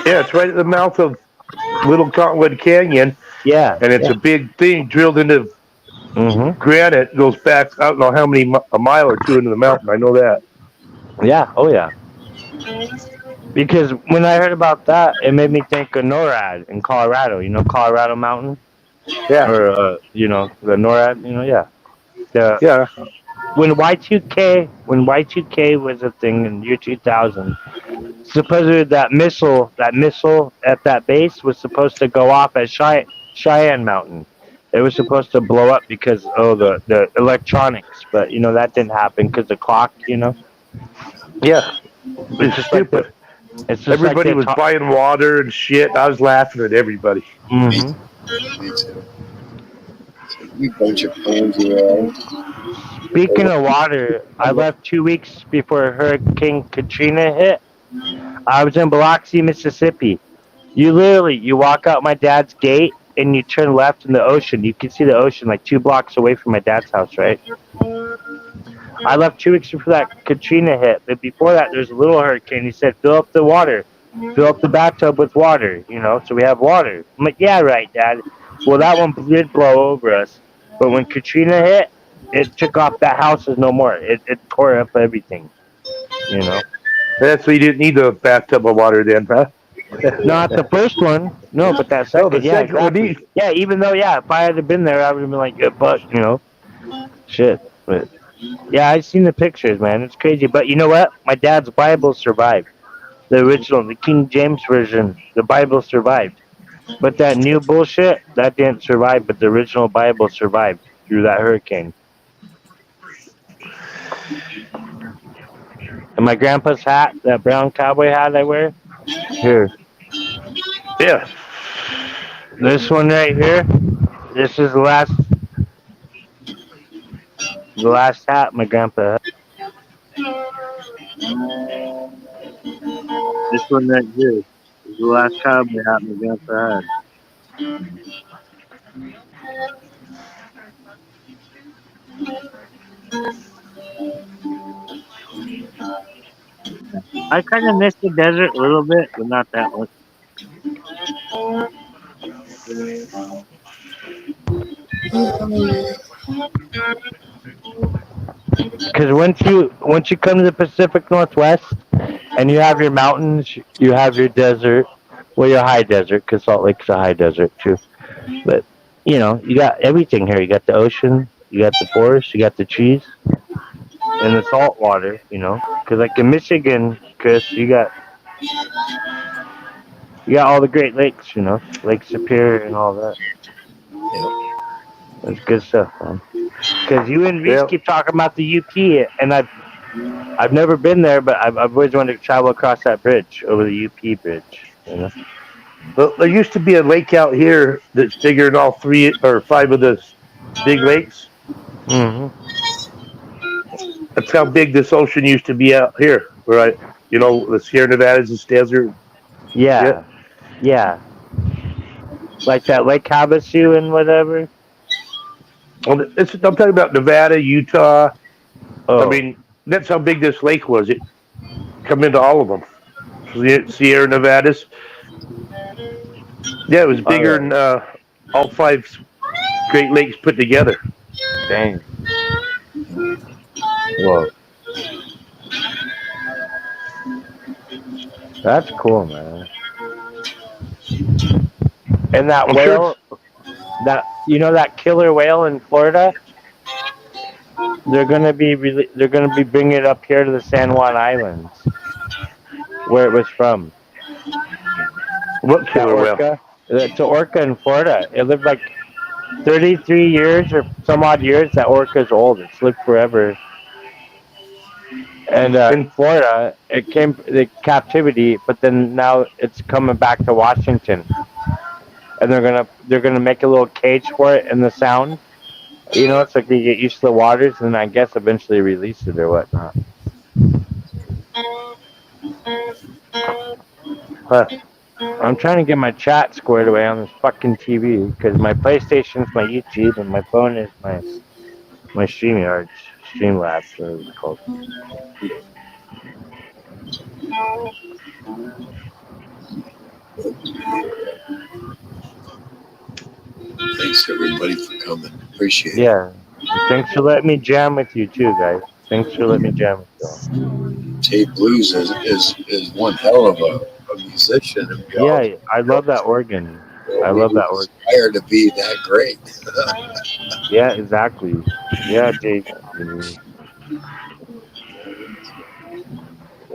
yeah, it's right at the mouth of Little Cottonwood Canyon, Yeah, and it's yeah. a big thing drilled into Mhm. granite. Goes back, I don't know how many, a mile or two into the mountain. I know that. Yeah. Oh yeah. Because when I heard about that, it made me think of NORAD in Colorado. You know, Colorado Mountain, Yeah, or the NORAD. Yeah. The yeah, when Y2K was a thing in year 2000, supposedly that missile at that base was supposed to go off at Cheyenne Mountain. It was supposed to blow up because the electronics, but that didn't happen because the clock. yeah. It's It's just like the stupid. it's just like Everybody the was top. buying water and shit. I was laughing at everybody. Me Hmm. too. Me too. You bunch of pansy ass. Speaking of water, I left 2 weeks before Hurricane Katrina hit. I was in Biloxi, Mississippi. You walk out my dad's gate and you turn left in the ocean. You can see the ocean like 2 blocks away from my dad's house, right? I left 2 weeks before that Katrina hit, but before that, there's a little hurricane. He said, "Fill up the water, fill up the bathtub with water." So we have water. I'm like, "Yeah, right, Dad." Well, that one did blow over us, but when Katrina hit, it took off that house is no more. It tore up everything. You know, That's so you didn't need a bathtub of water then, huh? not the first one, no, but that Oh, the second, yeah, second one exactly. needs. Yeah, even though, yeah, if I had been there, I would have been like, yeah, but shit. But yeah, I've seen the pictures, man. It's crazy. But you know what? My dad's Bible survived. The original, the King James version, the Bible survived. But that new bullshit, that didn't survive. But the original Bible survived through that hurricane. And my grandpa's hat, that brown cowboy hat I wear, here, Yeah. this one right here. This is the last hat my grandpa had. This one right here is the last cowboy hat my grandpa had. I kind of miss the desert a little bit, but not that much. Because once you come to the Pacific Northwest and you have your mountains, you have your desert, well, your high desert, because Salt Lake's a high desert too. But you got everything here. You got the ocean, you got the forest, you got the trees, and the salt water. Because like in Michigan, Chris, you got all the Great Lakes. Lake Superior and all that. Yep. That's good stuff, man. Because you and Reese Yeah. keep talking about the UP, and I've never been there, but I've always wanted to travel across that bridge over the UP bridge. Well, there used to be a lake out here that's bigger than all three or five of the big lakes. Hmm. That's how big this ocean used to be out here. Where the Sierra Nevadas, this desert. Yeah. Yeah, yeah, like that Lake Havasu and whatever. Well, I'm talking about Nevada, Utah. I Oh, mean, that's how big this lake was. It come into all of them. Sierra Nevadas. Yeah, it was oh bigger than all five Great Lakes put together. yeah, dang. Whoa, that's cool, man. And that I'm sure it's. whale, that killer whale in Florida, they're gonna be bringing it up here to the San Juan Islands, where it was from. What That killer whale? orca, it's an orca in Florida. It lived like 33 years or some odd years. That orca's old. It's lived forever. And And Florida, it came the captivity, but then now it's coming back to Washington. and they're gonna make a little cage for it and the sound. It's like they get used to the waters, and I guess eventually release it or whatnot. But I'm trying to get my chat squared away on this fucking TV because my PlayStation's my YouTube and my phone is my StreamYard, Streamlabs, whatever it's called. Thanks everybody for coming. Appreciate it. Yeah. Thanks for letting me jam with you too, guys. Thanks for letting me jam with you all. Tate Blues is one hell of a musician, and we all Yeah, I love that organ. I we love that organ. aspire to be that great. Yeah, exactly. Yeah, Jake.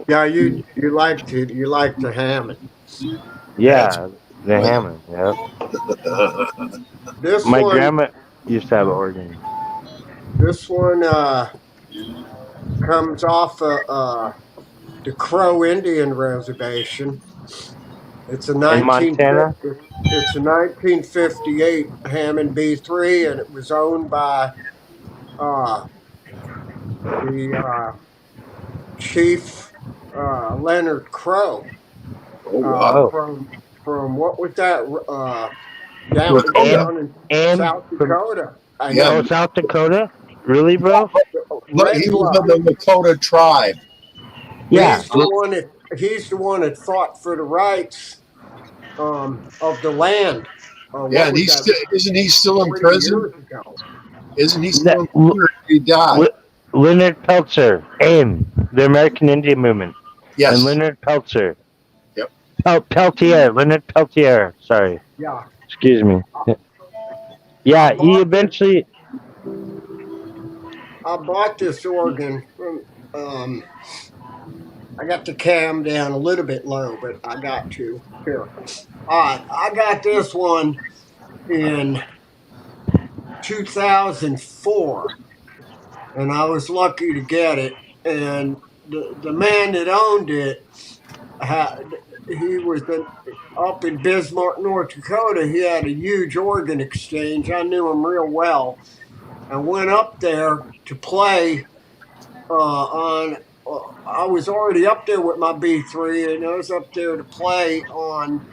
Yeah, you like to Hammond. That's Yeah, the what. Hammond. Yep. This My one grandma used to have an organ. this one comes off the Crow Indian Reservation. It's a In Montana? 1950 it's a 1958 Hammond B3, and it was owned by uh, the Chief Leonard Crow Oh wow, Oh, from what was that down Lakota. down in and South from Dakota. I Yeah, oh know. South Dakota? Really, bro? but Red he was blood. of the Lakota tribe. Yeah. He's the one that fought for the rights of the land. Yeah, What and was he's that? still isn't he still in 40 prison? years ago. Isn't he Le- still in prison or did he die? Leonard Peltzer, AIM, the American Indian Movement, and Yes. Leonard Peltzer. Yep. Peltier, Leonard Peltier. Sorry, Yeah, excuse me. I Yeah, he bought this. eventually. I bought this organ from. I got the cam down a little bit low, but I got to here. All right, I got this one in 2004, and I was lucky to get it. And the man that owned it had he was up in Bismarck, North Dakota. He had a huge organ exchange. I knew him real well, and went up there to play on. I was already up there with my B3, and I was up there to play on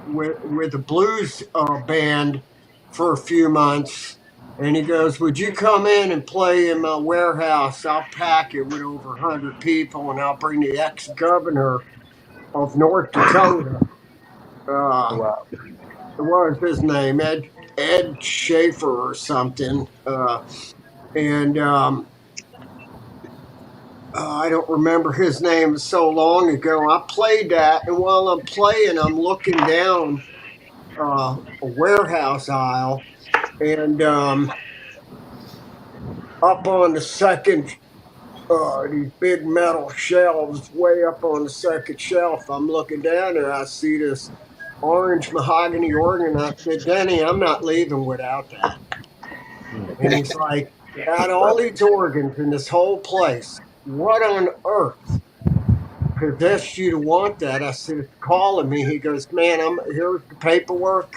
with a blues band for a few months. And he goes, "Would you come in and play in my warehouse? I'll pack it with over 100 people, and I'll bring the ex-governor of North Dakota. Wow. What was his name? Ed Schaefer or something. And I don't remember his name. It was so long ago. I played that, and while I'm playing, I'm looking down a warehouse aisle, and up on the second, these big metal shelves way up on the second shelf. I'm looking down there. I see this orange mahogany organ. I said, "Denny, I'm not leaving without that." And he's like, "Out of all these organs in this whole place, what on earth possessed you to want that?" I said, "It's calling me." He goes, "Man, here's the paperwork."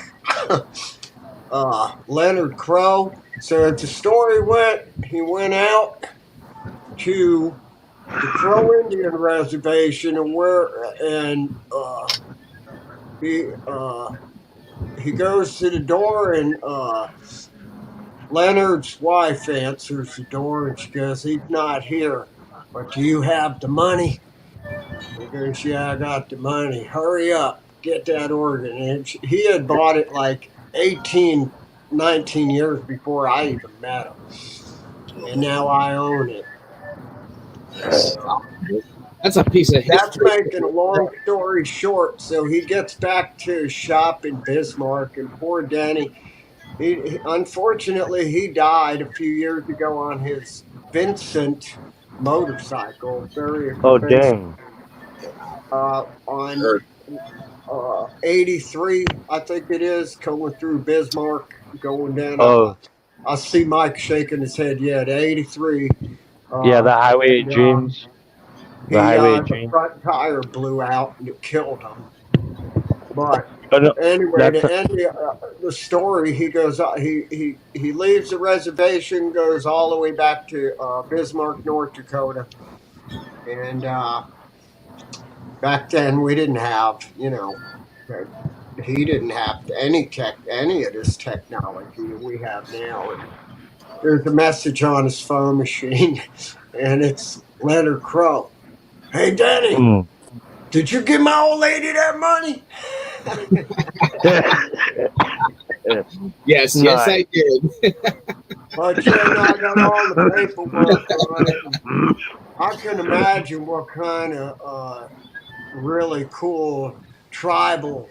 Leonard Crow. So as the story went, he went out to the Crow Indian Reservation, and he goes to the door, and Leonard's wife answers the door, and she goes, "He's not here, but do you have the money?" He goes, "Yeah, I got the money. Hurry up, get that organ." And he had bought it like 18, 19 years before I even met him, and now I own it. That's a piece of That's history. making a long story short. So he gets back to his shop in Bismarck, and poor Danny, unfortunately he died a few years ago on his Vincent motorcycle, very Oh, expensive, dang. on Heard. 83, I think it is, going through Bismarck, going down. Oh, I see Mike shaking his head. Yeah, the 83. yeah, the Highway of And Dreams. The Highway of the Dreams. front tire blew out and it killed him. But Oh no, Anyway, that's to end the story, he goes. He leaves the reservation, goes all the way back to Bismarck, North Dakota, and back then we didn't have, uh, he didn't have any of this technology that we have now. And there's a message on his phone machine, and it's Leonard Crow. Hey, Danny, mm. did you give my old lady that money? Yes, yes, Nice. I did. But I got all the paperwork on it. And I can imagine what kind of really cool tribal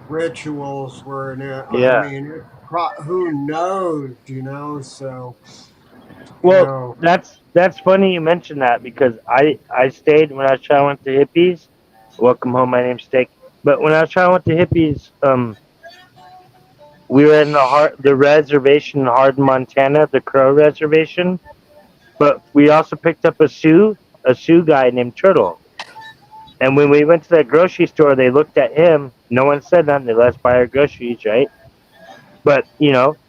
rituals were in it. I Yeah. mean, who knows, So, you Well, know, that's funny you mentioned that because I stayed when I was trying went to hippies. Welcome home, my name's Steak. But when I was trying went to hippies, we were in the reservation in Hardin, Montana, the Crow Reservation. But we also picked up a Sioux guy named Turtle. And when we went to that grocery store, they looked at him. No one said nothing. They let us buy our groceries, right? But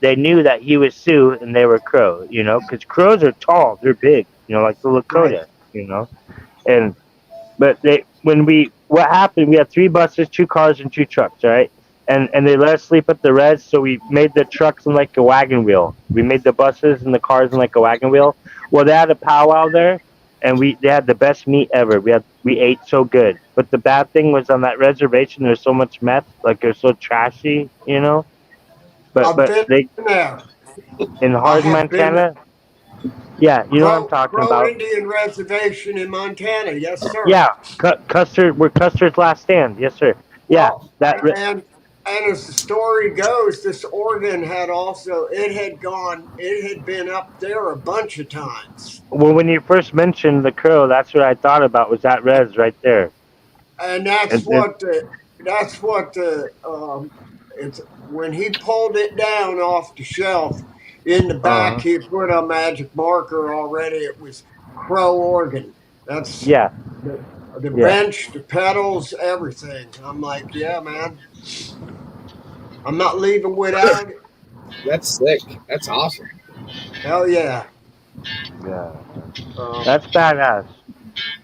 they knew that he was Sioux and they were Crow. Because crows are tall, they're big. Like the right. Lakota. And but what happened? We had three buses, two cars, and two trucks, right? And they let us sleep at the res, so we made the trucks in like a wagon wheel. We made the buses and the cars in like a wagon wheel. Well, they had a powwow there, and they had the best meat ever. We ate so good. But the bad thing was on that reservation, there's so much meth, like they're so trashy. But I've but been they there. in I Hardin, have been there. Montana, yeah, you know what I'm talking Crow about. Indian Reservation in Montana. Yes, sir. Yeah, Custard. We're Custard's last stand. Yes, sir. Yeah, Well, that. and as the story goes, this organ had also it had been up there a bunch of times. Well, when you first mentioned the crow, that's what I thought about was that res right there. And And that's what the it's when he pulled it down off the shelf in the back, uh he put a magic marker already. It was Crow organ. That's yeah, the yeah. bench, the pedals, everything. I'm like, yeah, man, I'm not leaving without it. That's sick. That's awesome. Hell yeah. Yeah, Um, that's badass.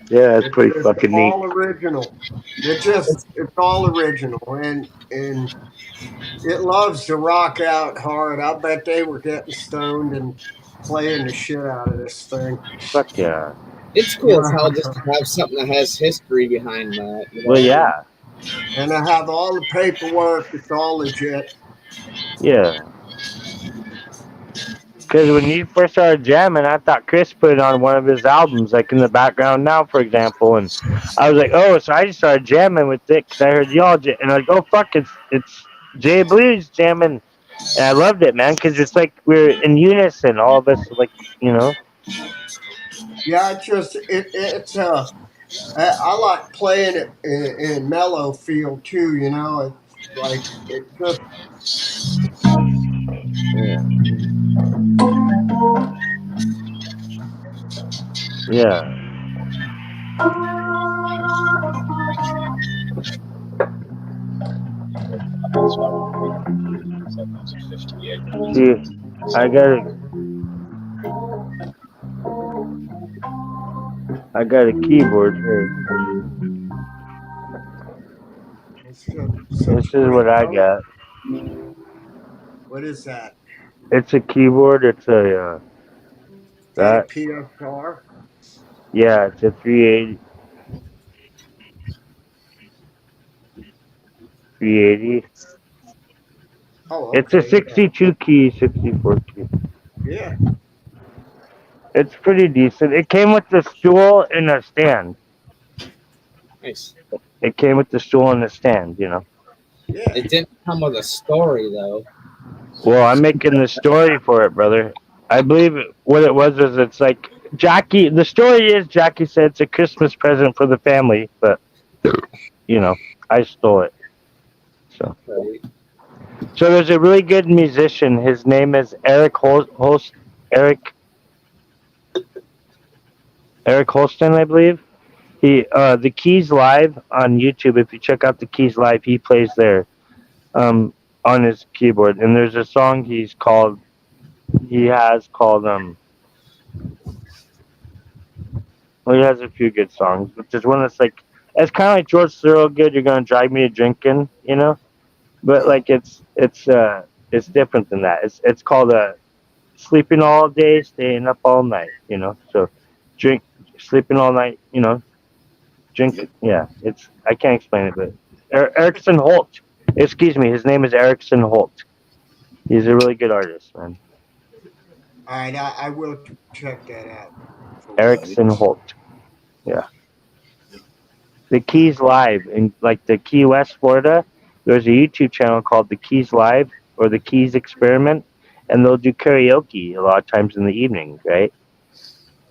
Yeah, that's it's pretty just fucking neat. all original. It's, It's all original, and it loves to rock out hard. I bet they were getting stoned and playing the shit out of this thing. Fuck yeah. it's cool as hell just to have something that has history behind that. Well, yeah, And I have all the paperwork. It's all legit. yeah. Because when you first started jamming, I thought Chris put it on one of his albums, like in the background now, for example. And I was like, oh, so I just started jamming with it because I heard y'all, and I was like, oh fuck, it's Jay Blues jamming, and I loved it, man, because it's like we're in unison, all of us, like you know. Yeah, it's I like playing it in mellow feel too. It's like it just Yeah. Yeah. That's what we 58. See, I got a keyboard here. it's just This such is great what I tone. got. What is that? It's a keyboard. It's Is that a that PSR? yeah. It's a 380. 380. Oh, It's a okay, yeah, 62 key, 64 key. yeah, It's pretty decent. It came with the stool and a stand. nice. It came with the stool and the stand. yeah. It didn't come with a story though. Well, I'm making the story for it, brother. I believe what it was it's like Jackie. The story is Jackie said it's a Christmas present for the family, but I stole it. So, Right. so there's a really good musician. His name is Eric Eric Holston, I believe. He the Keys Live on YouTube. If you check out the Keys Live, he plays there on his keyboard. And there's a song he has called well, he has a few good songs, but there's one that's like it's kind of like George Thorogood. You're gonna drive me a drinking, you know. But Oh, like it's different than that. It's called sleeping all day, staying up all night. You know, so drink, sleeping all night. You know, drink. yep. Yeah, it's I can't explain it, but Erickson Holt. Excuse me, his name is Erickson Holt. He's a really good artist, man. All right, I will check that out, folks. Uh, Erickson Holt. Yeah, the Keys Live in like the Key West, Florida. There's a YouTube channel called the Keys Live or the Keys Experiment, and they'll do karaoke a lot of times in the evening, right?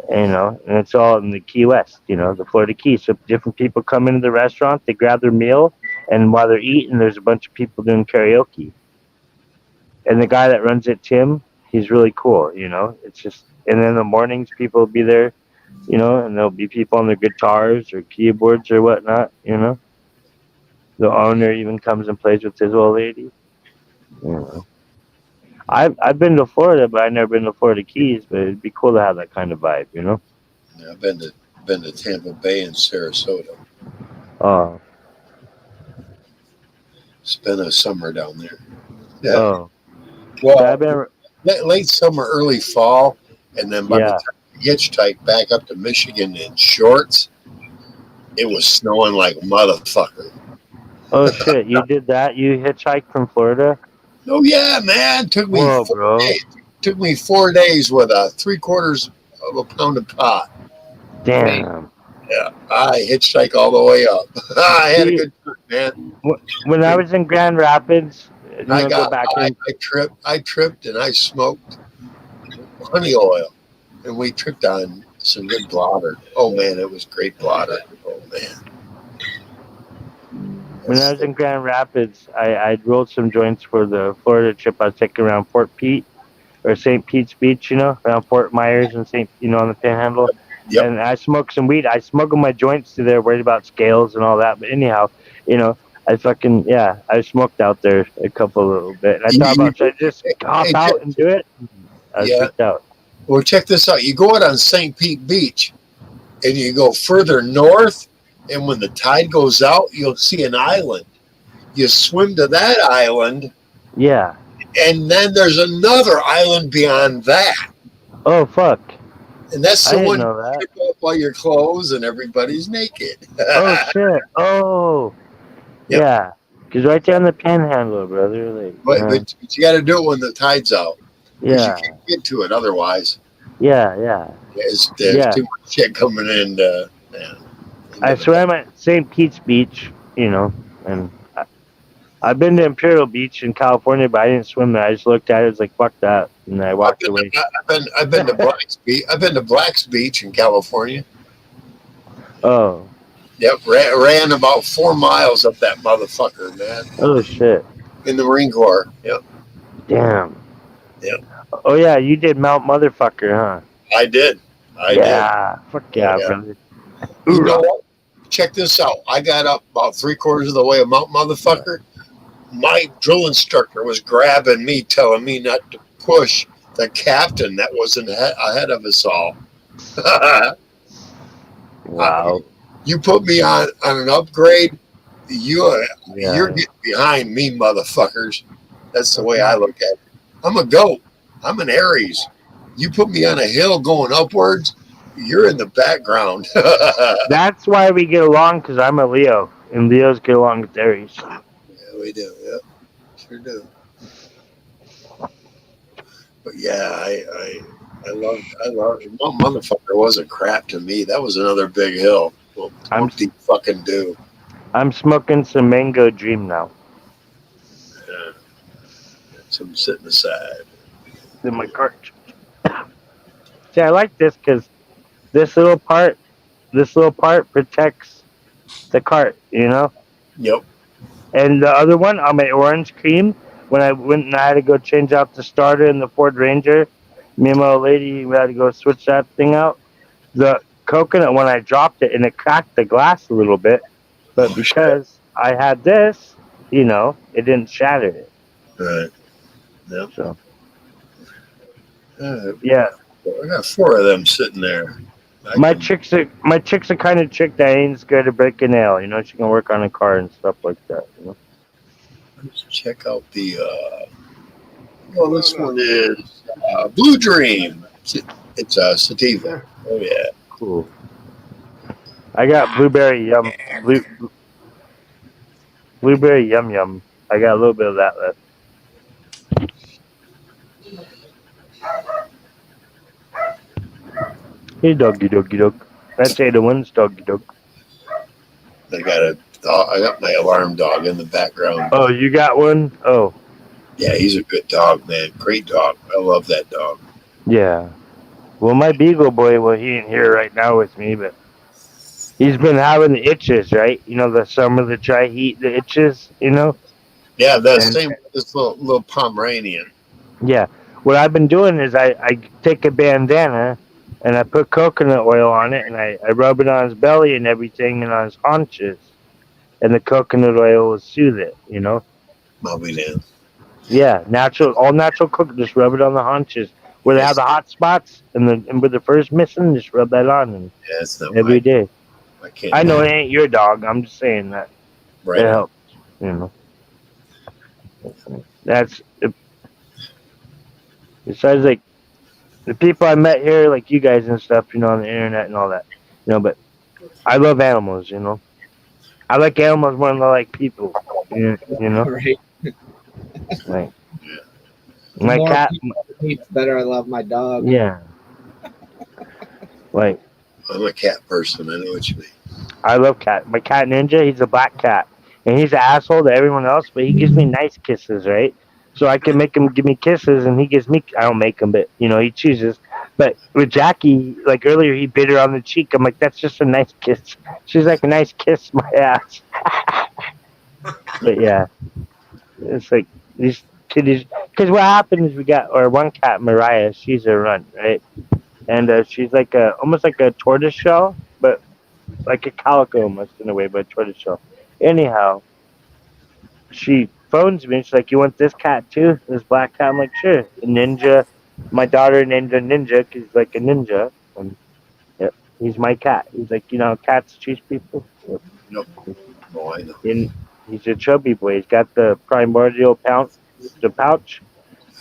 And it's all in the Key West, the Florida Keys. So different people come into the restaurant, they grab their meal, and while they're eating, there's a bunch of people doing karaoke. And the guy that runs it, Tim, he's really cool. It's just, and in the mornings, people will be there, and there'll be people on their guitars or keyboards or whatnot. The owner even comes and plays with his old lady. You know. I've been to Florida, but I've never been to Florida Keys. But it'd be cool to have that kind of vibe. yeah, I've been to Tampa Bay and Sarasota. Oh, Spent a summer down there. Yeah. oh, yeah, I've Well, been, late summer, early fall, and then by the yeah. time you hitchhiked back up to Michigan in shorts, it was snowing like a motherfucker. Oh shit, you did that? You hitchhiked from Florida? Oh yeah, man! Took me Whoa, four bro. days. Took me 4 days with a 3/4 of a pound of pot. Hey, Damn. Yeah, I hitchhiked all the way up. I had a See, good time, man. when I was in Grand Rapids, I go got back in. I tripped and I smoked honey oil, and we tripped on some good blotter. Oh man, it was great blotter. Oh man, When I that's was in Grand Rapids, I rolled some joints for the Florida trip I was taking around Fort Pete or St. Pete's Beach, around Fort Myers and on the Panhandle. yep. And I smoked some weed. I smuggled my joints through there, worried about scales and all that. But anyhow, I fucking, yeah, I smoked out there a little bit. And I thought You, about, should I just hop hey, out and do it? I was yeah. freaked out. Well, check this out. You go out on St. Pete Beach, and you go further north, and when the tide goes out, you'll see an island. You swim to that island, Yeah. and then there's another island beyond that. Oh, fuck. And that's I the didn't one you know that. strip off all your clothes and everybody's naked. Oh, shit. Oh, Yep. yeah. Because right there on the Panhandle, brother. Like, But you got to do it when the tide's out because you yeah. can't get to it otherwise. Yeah, yeah. There's Yeah. too much shit coming in. Yeah, I swam at St. Pete's Beach, and I've been to Imperial Beach in California, but I didn't swim there. I just looked at it, was like, fuck that. And I walked away. I've been to Black's Beach. I've been to Black's Beach in California. Oh. Yep, ran about 4 miles up that motherfucker, man. Oh, shit. In the Marine Corps. Yep. Damn. Yep. Oh, yeah, you did Mount Motherfucker, huh? I did. I did. Yeah. Fuck yeah, Yeah. brother. You know what? Check this out. I got up about 3/4 of the way of Mount Motherfucker. My drill instructor was grabbing me, telling me not to push the captain that wasn't ahead of us all. Wow. You put me on an upgrade, you're Yeah. getting behind me, motherfuckers. That's the way I look at it. I'm a goat. I'm an Aries. You put me on a hill going upwards, you're in the background. That's why we get along, because I'm a Leo, and Leos get along with Aries. Yeah, we do. Yeah, sure do. But yeah, I love. Motherfucker wasn't crap to me. That was another big hill. Well, what do you fucking do? I'm smoking some Mango Dream now. Yeah. Some sitting aside. In my cart. See, I like this because this little part protects the cart, Yep. And the other one on my orange cream, when I went and I had to go change out the starter in the Ford Ranger, me and my old lady, we had to go switch that thing out. The coconut when I dropped it, and it cracked the glass a little bit. But because I had this, it didn't shatter it. Right. Yep. So I yeah, got 4 of them sitting there. my chick's a kind of chick that ain't scared to break a nail. She can work on a car and stuff like that. Let's check out the. Well, this one is Blue Dream. It's a sativa. Oh yeah. Cool. I got blueberry yum yum. I got a little bit of that left. Hey, doggy, doggy, dog. That's Ada One's doggy, dog. I got my alarm dog in the background. Oh, you got one? Oh, Yeah, he's a good dog, man. Great dog. I love that dog. yeah. Well, my Beagle boy, he ain't here right now with me, but he's been having the itches, right? The summer, the dry heat, the itches, Yeah, that's And- same with this little Pomeranian. Yeah. What I've been doing is I take a bandana and I put coconut oil on it and I rub it on his belly and everything and on his haunches. And the coconut oil will soothe it, Bobby Dan. Yeah, all natural coconut. Just rub it on the haunches where they have the hot spots and where the fur's missing. Just rub that on and Yeah, it's not every day. I can't. I know it ain't your dog. I'm just saying that Right. it helps. That's besides like the people I met here, like you guys and stuff, on the internet and all that, But I love animals, I like animals more than I like people, Right. Like The my more cat, people I meet, the better I love my dog. yeah. Like I'm a cat person. I know what you mean. I love cat. My cat Ninja, he's a black cat, and he's an asshole to everyone else, but he gives me nice kisses, right? So I can make him give me kisses, and he gives me. I don't make him, but he chooses. But with Jackie, like earlier, he bit her on the cheek. I'm like, that's just a nice kiss. She's like, a nice kiss, my ass. But yeah, it's like these kitties. Because what happened is we got our one cat, Mariah. She's a runt, right? And she's like almost like a tortoise shell, but like a calico almost in a way, but a tortoise shell. Anyhow, she phones me and she's like, "You want this cat too? This black cat?" I'm like, "Sure." Ninja, my daughter named him Ninja because he's like a ninja. And yep, he's my cat. He's like, cats chase people. Yep. Nope. Oh, I know. And he's a chubby boy. He's got the primordial pouch.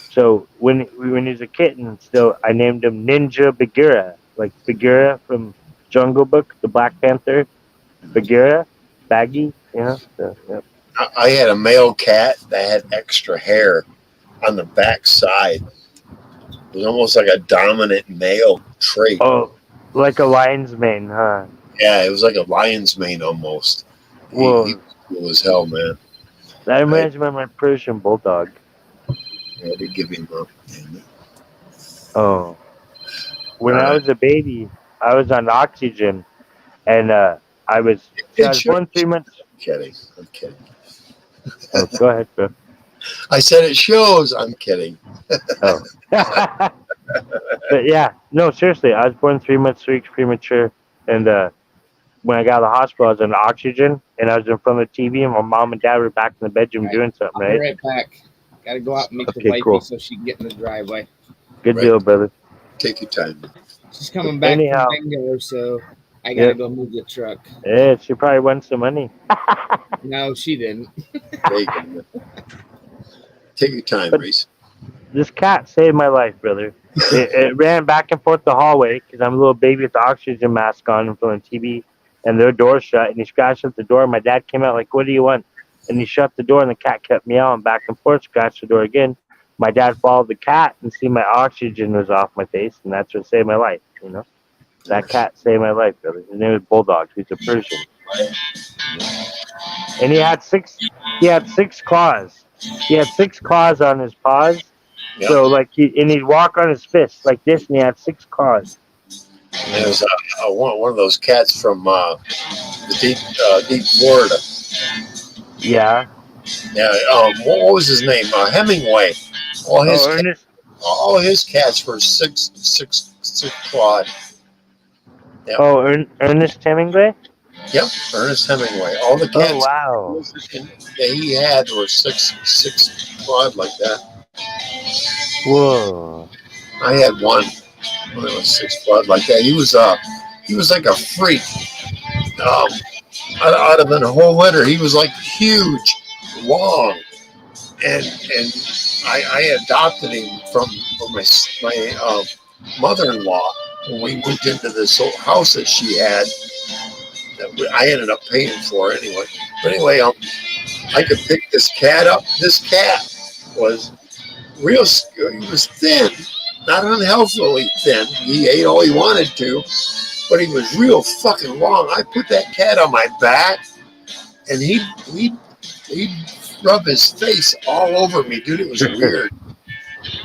So when he's a kitten, still I named him Ninja Bagheera, like Bagheera from Jungle Book, the Black Panther. Bagheera, Baggy, So, yep. I had a male cat that had extra hair on the back side. It was almost like a dominant male trait. Oh, like a lion's mane, huh? Yeah, it was like a lion's mane almost. He was cool as hell, man. That reminds me of my Persian bulldog. I had to give him up. Oh, when I was a baby, I was on oxygen, and I was born 3 months. I'm kidding. Oh, go ahead, bro. I said it shows. I'm kidding. Oh. But yeah, no, seriously, I was born 3 months, 3 weeks premature, and when I got out of the hospital, I was on oxygen, and I was in front of the TV, and my mom and dad were back in the bedroom doing something, I'll right? be right back. Gotta go out and meet the Okay, wifey cool. so she can get in the driveway. Good deal, brother. Take your time. She's coming back Anyhow. from bingo, so I gotta go move the truck. Yeah, she probably won some money. No, she didn't. There you go. Take your time, Reese. This cat saved my life, brother. It ran back and forth the hallway because I'm a little baby with the oxygen mask on in front of the TV, and their door shut, and he scratched at the door. My dad came out like, "What do you want?" And he shut the door, and the cat kept meowing back and forth, scratched the door again. My dad followed the cat and see my oxygen was off my face, and that's what saved my life, That cat saved my life, brother. His name was Bulldog. He's a Persian. And he had six claws. He had 6 claws on his paws. Yep. So like he'd walk on his fists like this, and he had 6 claws. It was one of those cats from the deep Florida. Yeah. Yeah. What was his name? Hemingway. All his cats were six clawed. Yep. Oh, Ernest Hemingway. Yep, Ernest Hemingway. All the Oh cats wow. that he had were six blood like that. Whoa. I had one when it was six blood like that. He was like a freak. Um, out of the whole litter, he was like huge, long, and I adopted him from my mother-in-law when we moved into this old house that she had. I ended up paying for anyway. But anyway, I could pick this cat up. This cat was real. He was thin, not unhealthily thin. He ate all he wanted to, but he was real fucking long. I put that cat on my back, and he'd rub his face all over me, dude. It was weird,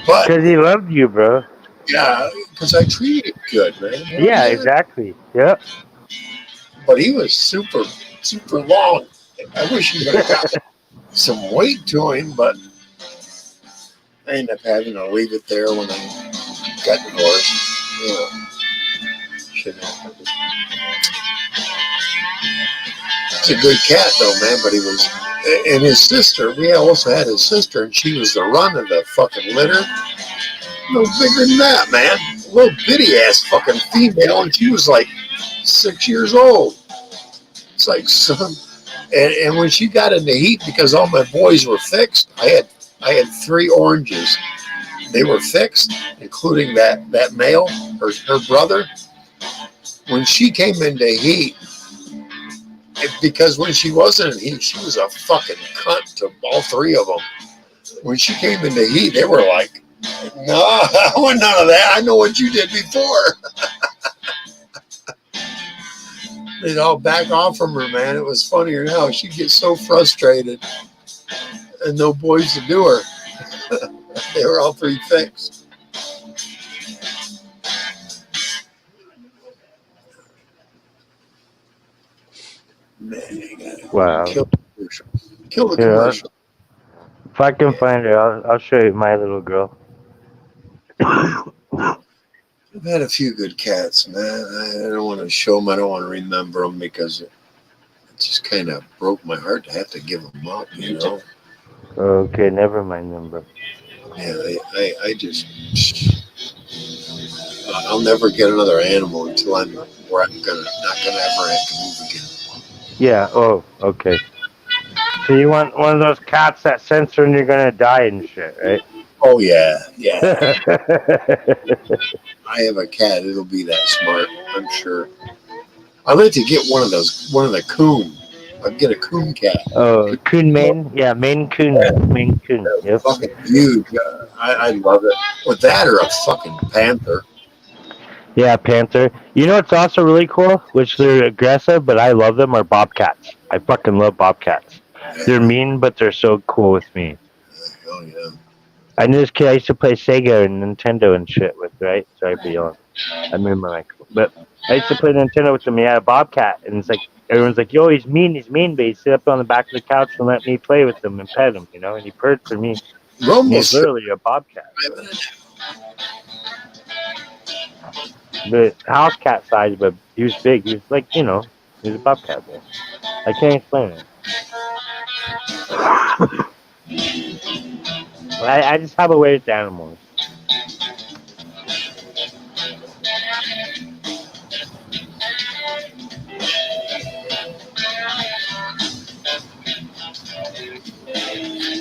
but Because he loved you, bro. yeah, because I treated him good, man. Hell Yeah, yeah. exactly. Yep. But he was super long. I wish he would have got some weight to him, but I ended up having to leave it there when I got divorced. You know, shit happened. He's a good cat though, man. But he was, and his sister. We also had his sister, and she was the run of the fucking litter. No bigger than that, man. A little bitty ass fucking female, and she was like 6 years old. It's like some, and when she got into heat, because all my boys were fixed, I had three oranges. They were fixed, including that male, her brother. When she came into heat, because when she wasn't in heat, she was a fucking cunt to all three of them. When she came into heat, they were like, "No, I want none of that. I know what you did before." They'd all back off from her, man. It was funnier now. She'd get so frustrated, and no boys to do her. They were all three fixed. Man, Wow. kill the commercial. Kill the Yeah. commercial. If I can find her, I'll show you my little girl. I've had a few good cats, man. I don't want to show them. I don't want to remember them because it just kind of broke my heart to have to give them up, you know? Okay, never mind them, bro. Yeah, I just, I'll never get another animal until I'm where I'm not gonna ever have to move again. Yeah. Oh, okay. So you want one of those cats that sense when you're gonna die and shit, right? Oh yeah, yeah. I have a cat. It'll be that smart, I'm sure. I'd like to get one of the coon. I'd get a coon cat. Oh, Coon Maine? Yeah, Maine Coon. Maine Coon. They're Yep. fucking huge. I love it. With that or a fucking panther. Yeah, Panther. You know what's also really cool? Which they're aggressive, but I love them, are Bobcats. I fucking love Bobcats. They're mean, but they're so cool with me. Oh yeah. I knew this kid I used to play Sega and Nintendo and shit with, right? Sorry for yelling. I remember my, but I used to play Nintendo with him. He had a Bobcat, and it's like everyone's like, "Yo, he's mean, but he sit up on the back of the couch and let me play with him and pet him, you know." And he purred for me. And he's literally a Bobcat, but house cat size, but he was big. He was like, he was a Bobcat, man. I can't explain it. I just have a way with animals.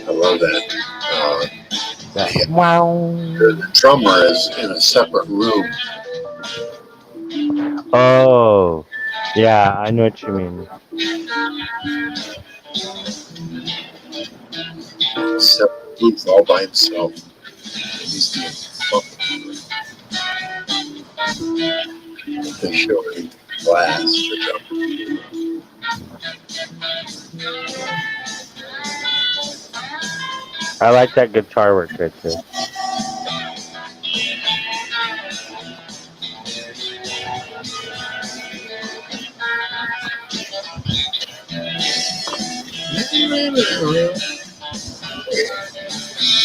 I love that. Yeah. Wow. The drummer is in a separate room. Oh, yeah, I know what you mean. Separate booth all by himself. And he's doing fucking. They show him glass. I like that guitar work right there.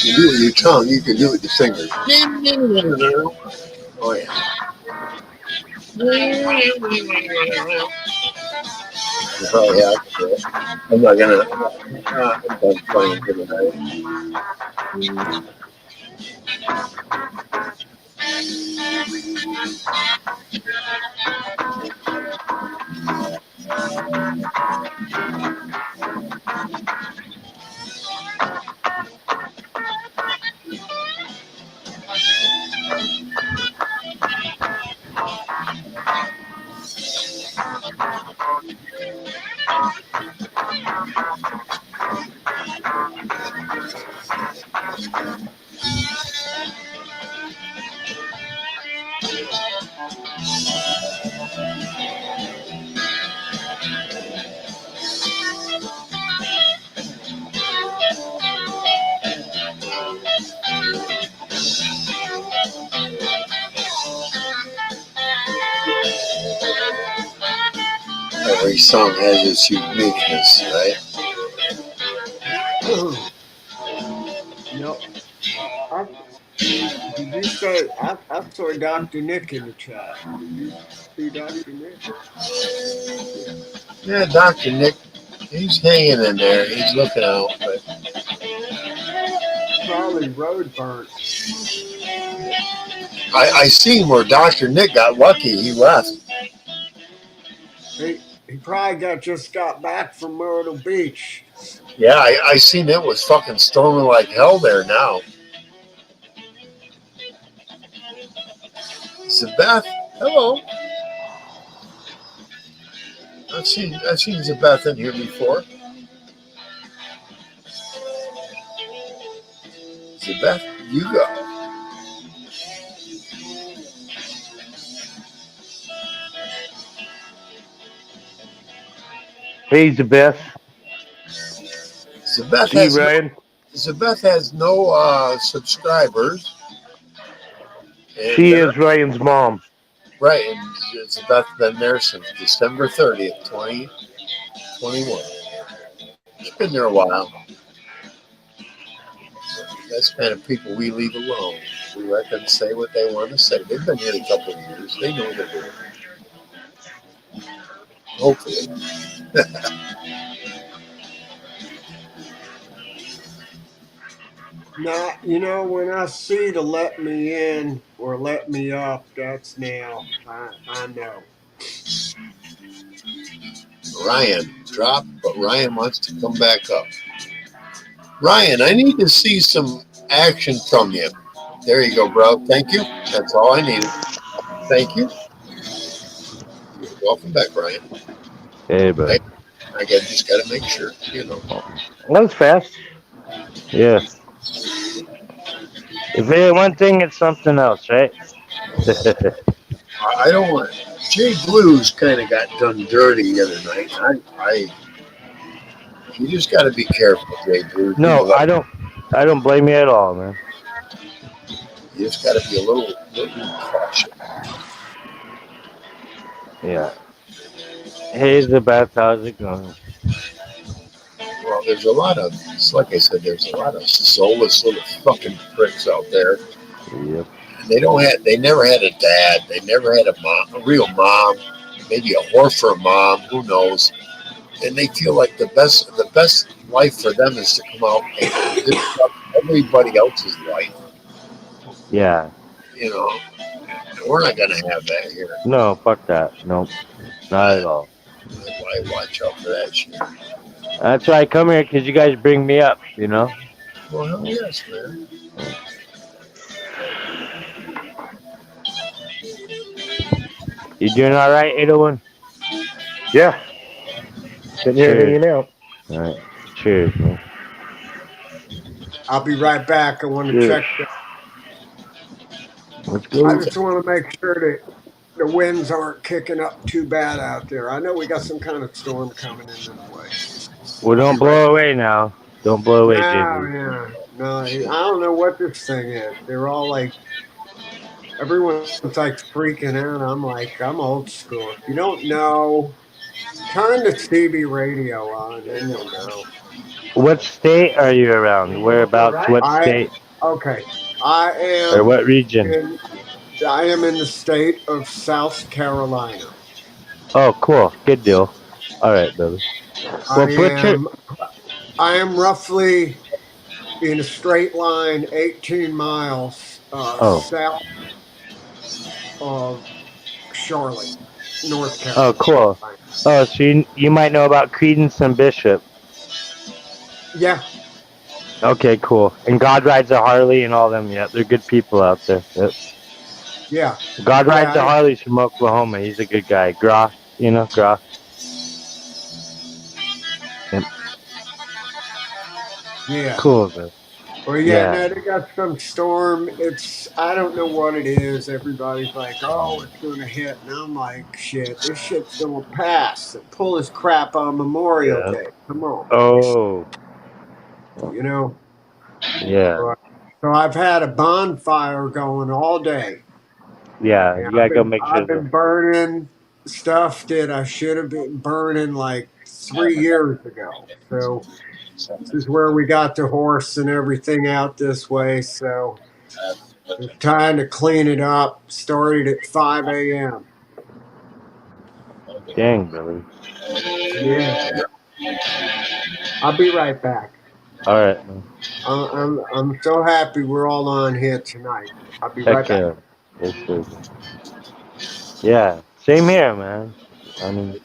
You do it with your tongue, you can do it with your fingers. Oh yeah. You probably have to. I'm not gonna. I'm done playing for the night. Every song has its uniqueness, right? Yep. I, did you say I saw Dr. Nick in the chat? Did you see Dr. Nick? Yeah, Dr. Nick, he's hanging in there. He's looking out, but Probably road burnt. I seen where Dr. Nick got lucky. He left. He probably just got back from Myrtle Beach. Yeah, I seen it was fucking storming like hell there now. Zabeth, hello. I've seen Zabeth in here before. Zabeth, you go. Hey, Zabeth. Zabeth See you, has no, Ryan. Zabeth has no subscribers. And She is Ryan's mom. right, and Zabeth's been there since December 30th, 2021. She's been there a while. That's the kind of people we leave alone. We let them say what they want to say. They've been here a couple of years. They know what they're doing. Hopefully. Now, you know, when I see the let me in or let me up, that's now. I know. Ryan dropped, but Ryan wants to come back up. Ryan, I need to see some action from you. There you go, bro. Thank you. That's all I needed. Thank you. Welcome back, Ryan. Hey, bro. I just got to make sure, you know. That was fast. Yeah. If it ain't one thing, it's something else, right? I don't want. Jay Blues kind of got done dirty the other night. You just got to be careful, Jay Blues. No, I don't blame you at all, man. You just got to be a little cautious. Yeah. Hey, Zabeth, how's it going? Well, there's a lot of, it's like I said, there's a lot of soulless little fucking pricks out there. Yep. And they never had a dad. They never had a real mom, maybe a whore for a mom, who knows. And they feel like the best life for them is to come out and disrupt everybody else's life. Yeah. You know, we're not going to have that here. No, fuck that. Nope. Not at all. Why watch out for that shit? That's why I come here, because you guys bring me up, you know? Well, hell yes, man. You doing all right, 801? Yeah. Sitting here Cheers. hanging out. All right. Cheers, man. I'll be right back. I want to Cheers. check that. Let's go. I just want to make sure that the winds aren't kicking up too bad out there. I know we got some kind of storm coming in this way. Well, don't blow away now. Don't blow away, JB. No, I don't know what this thing is. They're all like, everyone's like freaking out. I'm old school. If you don't know, turn the CB radio on, then you'll know. What state are you around? Whereabouts? What state? Okay, I Or am what region? I am in the state of South Carolina. Oh, cool. Good deal. All right, brother. I Well, Butcher. am I am roughly in a straight line 18 miles Oh, south of Charlotte, North oh, Carolina. cool. Oh, so you might know about Credence and Bishop. Yeah, Okay, cool. And God rides a Harley and all them. Yeah, they're good people out there. Yep. yeah, God rides yeah, the Harleys from Oklahoma. He's a good guy. Groff, Groff. Yep. yeah. Cool, bro. Well, yeah, Yeah. no, they got some storm. I don't know what it is. Everybody's like, oh, it's going to hit. And I'm like, shit, this shit's going to pass. Pull this crap on Memorial Yeah. Day. Come on. Oh, You know? yeah. But, so I've had a bonfire going all day. Yeah, And you gotta go make I've sure. been burning stuff that I should have been burning like 3 years ago. So this is where we got the horse and everything out this way. So it's time to clean it up. Started at 5 a.m. Dang, brother. Yeah, I'll be right back. All right, man. I'm so happy we're all on here tonight. I'll be right Heck back. yeah. Yes, sir. Yeah. Same here, man. I mean,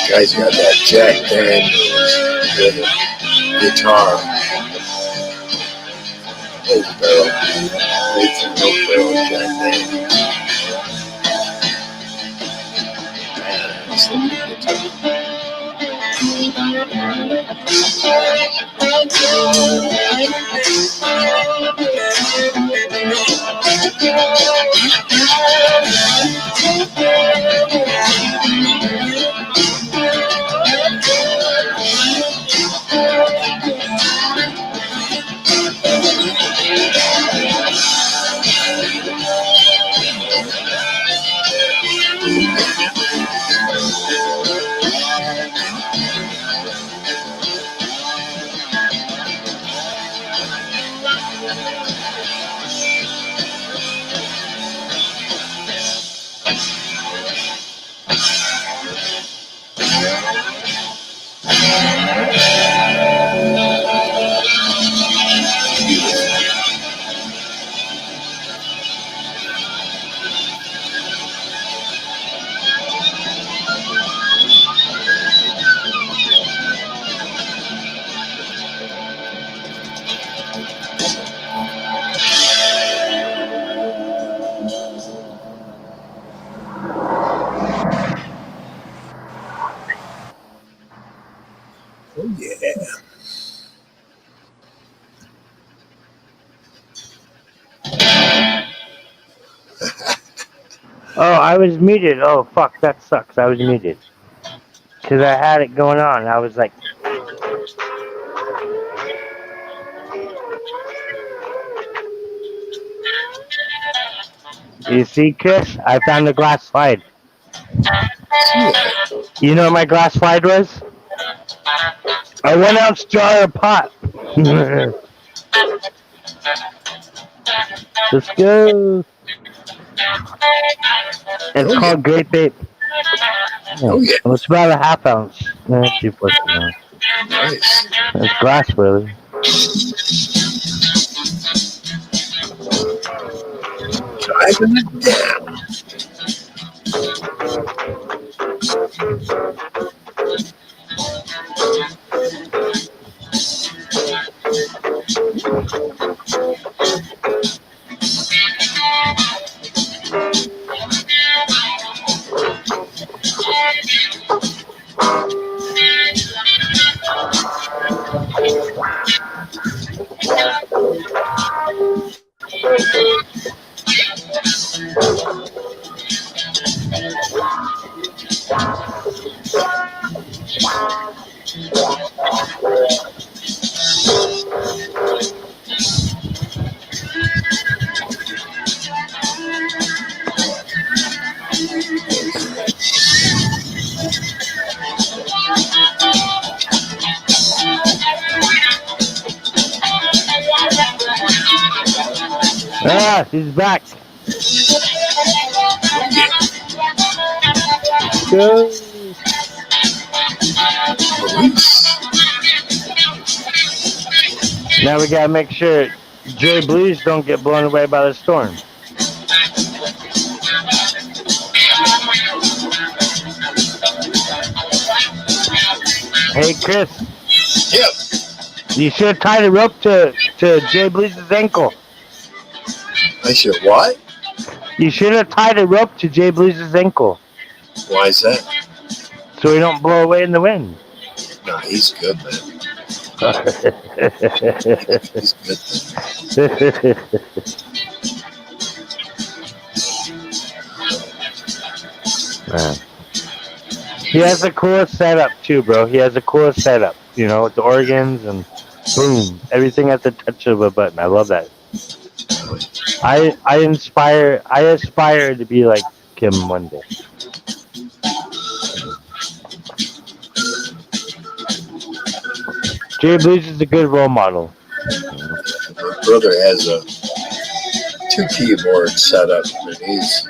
Guys got that Jack Daniels guitar. Old barrel. It's an old barrel Jack Daniels. Man, that's the Oh yeah. oh, I was muted. Oh, fuck, that sucks. I was muted because I had it going on. I was like, you see, Chris, I found the glass slide. You know what my glass slide was? A 1 ounce jar of pot. Let's go. It's Oh, called Grape Ape. Oh, yeah. Well, it's about a half ounce. 2 ounce. Nice. It's glass, brother. Driving it down. Ah, he's back. Go. Now we gotta make sure Joy Blues don't get blown away by the storm. Hey, Chris. Yep. You should have tied a rope to Jay Blues' ankle. I should what? You should have tied a rope to Jay Blues' ankle. Why is that? So he don't blow away in the wind. Nah, he's good, man. He's good. Man. He has the coolest setup too, bro. He has the coolest setup. You know, with the organs and boom, everything at the touch of a button. I love that. I aspire to be like him one day. Jay Blues is a good role model. My brother has a 2 keyboard setup, and he's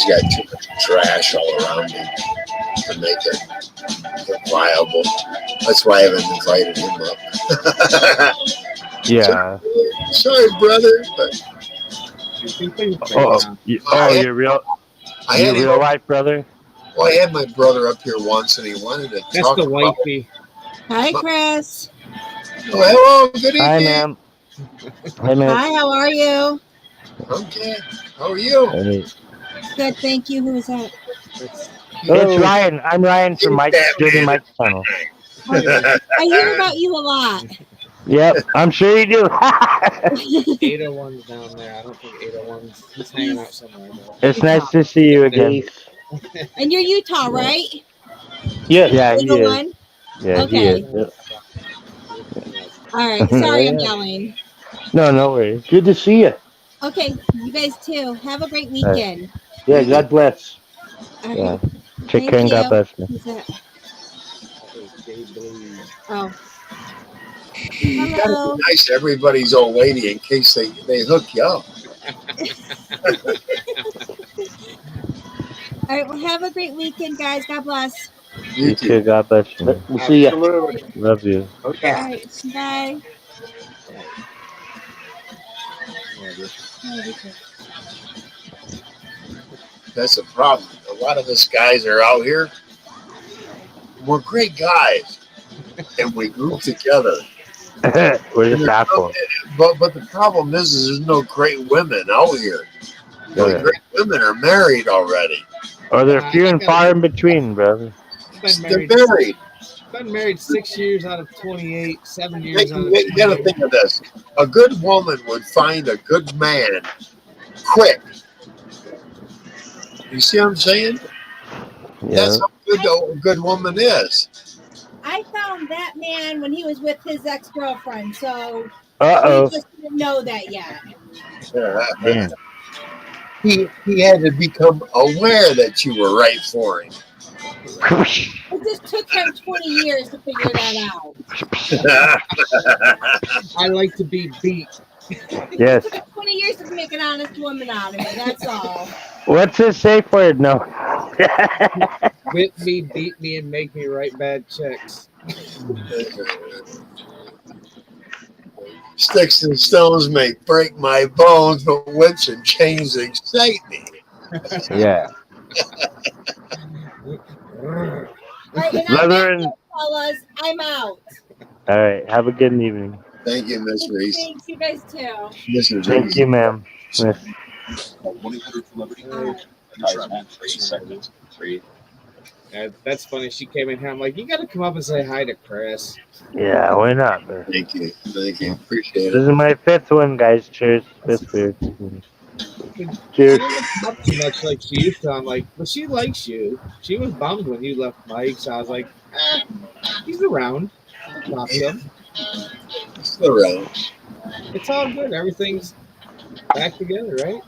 got too much trash all around him to make it viable. That's why I haven't invited him up. Yeah. Sorry, brother, but your real life brother. Well, I had my brother up here once, and he wanted to That's talk the about. wifey. Hi, Chris. Oh, hello, good evening. Hi, ma'am. Hi, ma'am. Hi, how are you? Okay, how are you? Good, thank you. Who is that? It's Ryan. I'm Ryan from Dirty Mike's channel. I hear about you a lot. Yep, I'm sure you do. 801's down there. I don't think 801's. He's hanging out somewhere. It's nice to see you again. And you're Utah, right? Yeah, he is. 801? Yeah, Okay. he is. All right. Sorry, I'm yelling. No worries. Good to see you. Okay, you guys too. Have a great weekend. Yeah, God bless. All right. Yeah. Take care and God bless you. Who's that? Oh. You gotta Hello. be nice to everybody's old lady in case they hook you up. All right. Well, have a great weekend, guys. God bless. You too. God bless you. We'll see you. Love you. Okay. All right. Bye. That's the problem. A lot of us guys are out here. We're great guys, and we group together. We're just assholes. But the problem is there's no great women out here. The great women are married already. Or they're few and far in between, brother. They're married. Been married 6 years out of 28, 7 years out of You got to think of this. A good woman would find a good man quick. You see what I'm saying? Yeah. That's how good a good woman is. I found that man when he was with his ex-girlfriend, so Uh-oh. we just didn't know that yet. He had to become aware that you were right for him. It just took him 20 years to figure that out. I like to be beat. Yes. It took him 20 years to make an honest woman out of me. That's all. What's his safe word? No. Whip me, beat me, and make me write bad checks. Sticks and stones may break my bones, but whips and chains excite me. Yeah. All right, and on Leather that and. note, fellas, I'm out. All right. Have a good evening. Thank you, Miss Reese. Thanks, you guys too. Mrs. Thank Reese. you, ma'am. Yes. That's funny. She came in here. I'm like, you got to come up and say hi to Chris. Yeah, why not? Man? Thank you. Thank you. Appreciate This it. is my fifth one, guys. Cheers. Fifth beer. She Cheers. doesn't come up too much like she used to. I'm like, but she likes you. She was bummed when you left Mike, so I was like, he's around. We'll talk to him. Still around. It's all good. Everything's back together, right?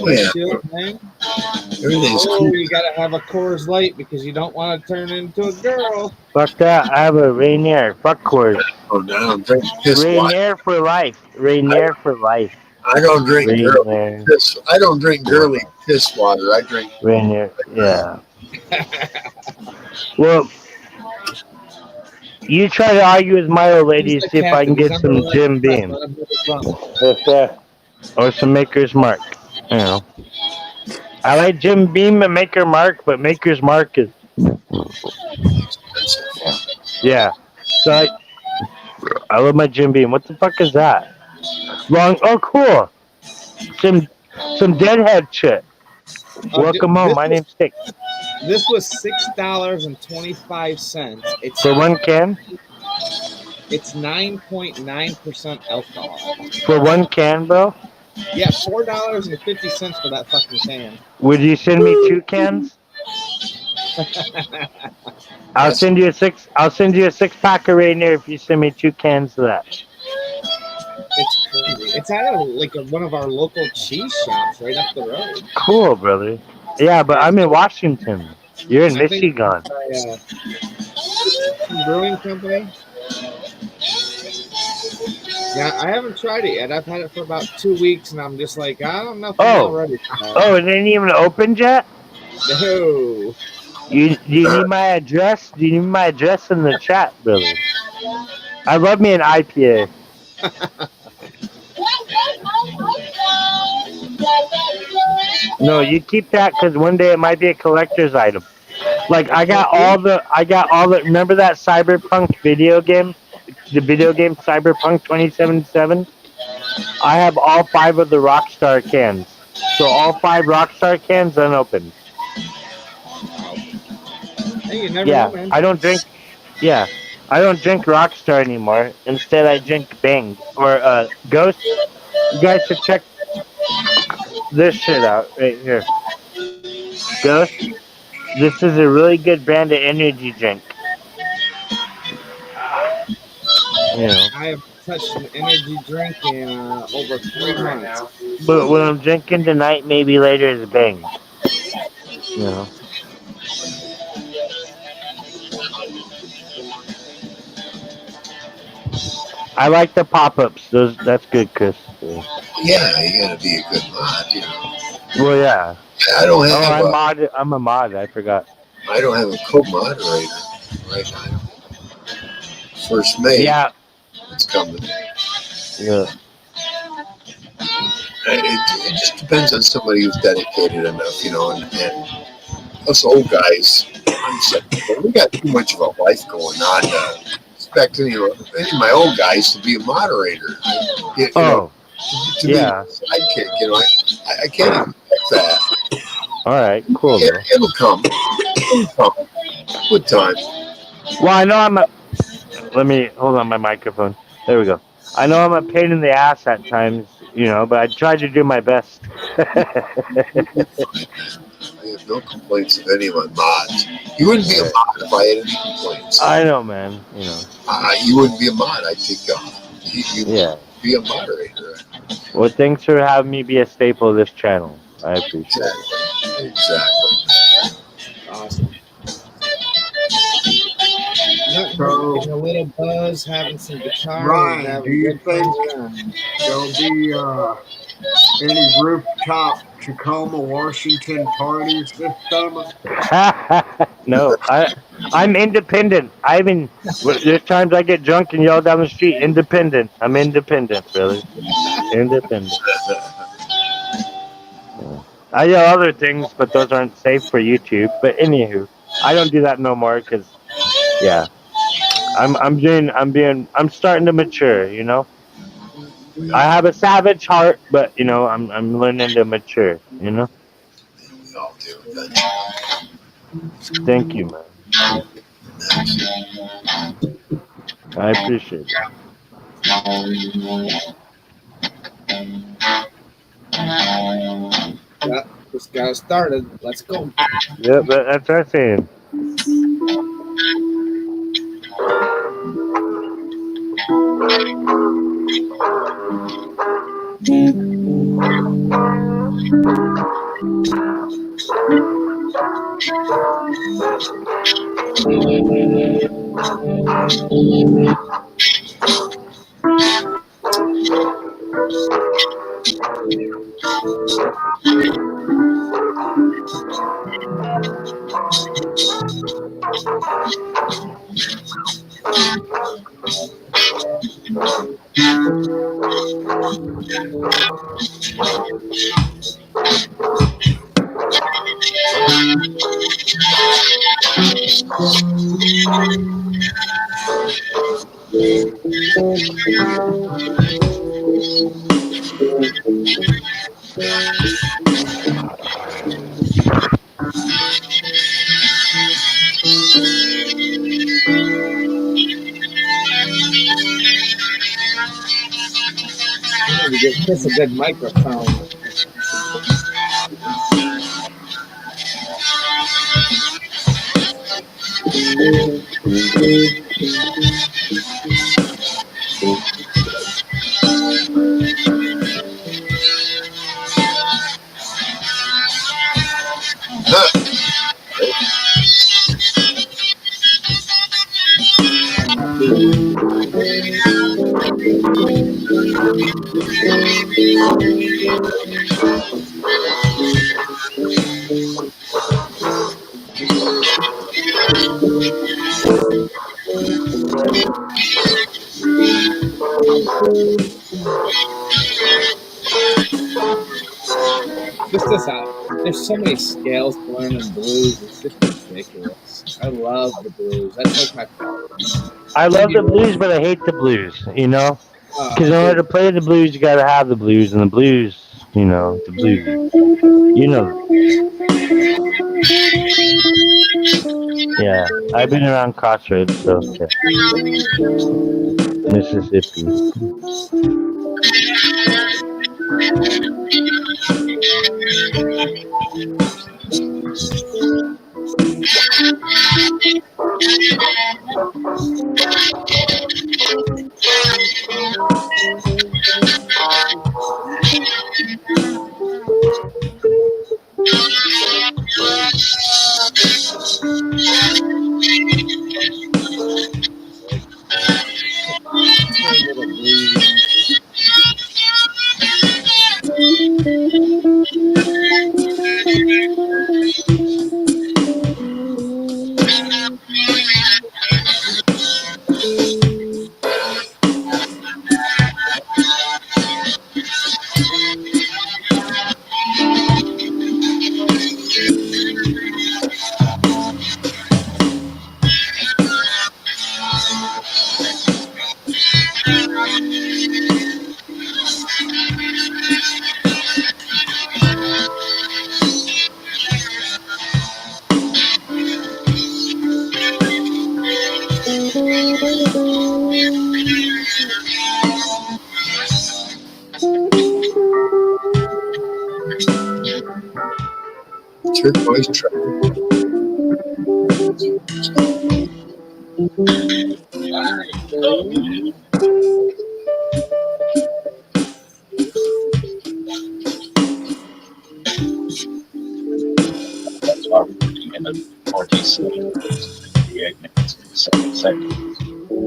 Oh, yeah. Chill, man. Everything's Oh, cool. you gotta have a Coors Light because you don't want to turn into a girl. Fuck that. I have a Rainier. Fuck Coors. Oh, no, I don't drink piss water. Rainier for life. Rainier for life. I don't drink girly Rainier. piss. I don't drink girly piss water. I drink. Rainier. Yeah. Well, you try to argue with my old lady, see if I can get some Jim Beam. Or some Maker's Mark. You know. I like Jim Beam and Maker Mark, but Maker's Mark is. Yeah. So I love my Jim Beam. What the fuck is that? Long. Oh, cool. Some deadhead shit. Welcome home. My name's Stick. This was $6.25. It's For one can? It's 9.9% alcohol. For one can, bro? Yeah, $4.50 for that fucking can. Would you send me 2 cans? I'll send you a 6-pack of Rainier if you send me 2 cans of that. It's crazy. It's at one of our local cheese shops right up the road. Cool, brother. Yeah, but I'm in Washington. You're in Michigan. Brewing company. Yeah, I haven't tried it yet. I've had it for about 2 weeks, and I'm just like, I don't know if I'm ready for that. Oh, it ain't even opened yet? No. Do you need my address? Do you need my address in the chat, brother? I love me an IPA. No, you keep that because one day it might be a collector's item. Like I got all the. Remember that Cyberpunk video game? The video game Cyberpunk 2077. I have all 5 of the Rockstar cans. So all 5 Rockstar cans unopened. Hey, you never know, man. I don't drink. Yeah, I don't drink Rockstar anymore. Instead, I drink Bang or Ghost. You guys should check this shit out right here. Ghost. This is a really good brand of energy drink. You know. I have touched an energy drink in over 3 months. But what I'm drinking tonight, maybe later, is Bang. You know. I like the pop-ups. That's good, Chris. Yeah, you gotta be a good mod, you know. Well, yeah. I don't have. I'm a mod. I forgot. I don't have a co-moderator right now. First May. Yeah. It's coming. Yeah. It just depends on somebody who's dedicated enough, you know, and us old guys, we got too much of a life going on to expect any of my old guys to be a moderator. You know, to be a sidekick, you know, I can't expect that. All right, cool. It'll come. Good time. Well, I know let me hold on my microphone. There we go. I know I'm a pain in the ass at times, you know, but I try to do my best. I have no complaints of any of my mods. You wouldn't be a mod if I had any complaints. I know, man. You know. You wouldn't be a mod. I think you'd be a moderator. Well, thanks for having me be a staple of this channel. I appreciate it. Exactly. Awesome. So, getting a little buzz, having some guitar, and Ryan, do having you good think friends around. there'll be any rooftop Tacoma, Washington parties this summer? No, I'm independent. There's times I get drunk and yell down the street. Independent. I'm independent, brother. Independent. Yeah. I yell other things, but those aren't safe for YouTube. But anywho, I don't do that no more because yeah, I'm starting to mature. I have a savage heart, but I'm learning to mature. We all do. Thank you, man. I appreciate it. Yeah, just got started. Let's go. Yep, that's what I'm saying. I need to get Chris a good microphone. I'm not doing just this out. There's so many scales to learn in blues. It's just ridiculous. I love the blues. That's like my favorite. I Then love the you blues, but I hate the blues. Because in order dude, to play the blues, you gotta have the blues, and the blues, the blues. Yeah, I've been around Crossroads, so yeah. Mississippi. it's a little blues. Turquoise track. That's why we're working in the Northeast, 58 minutes, 7 seconds. Maybe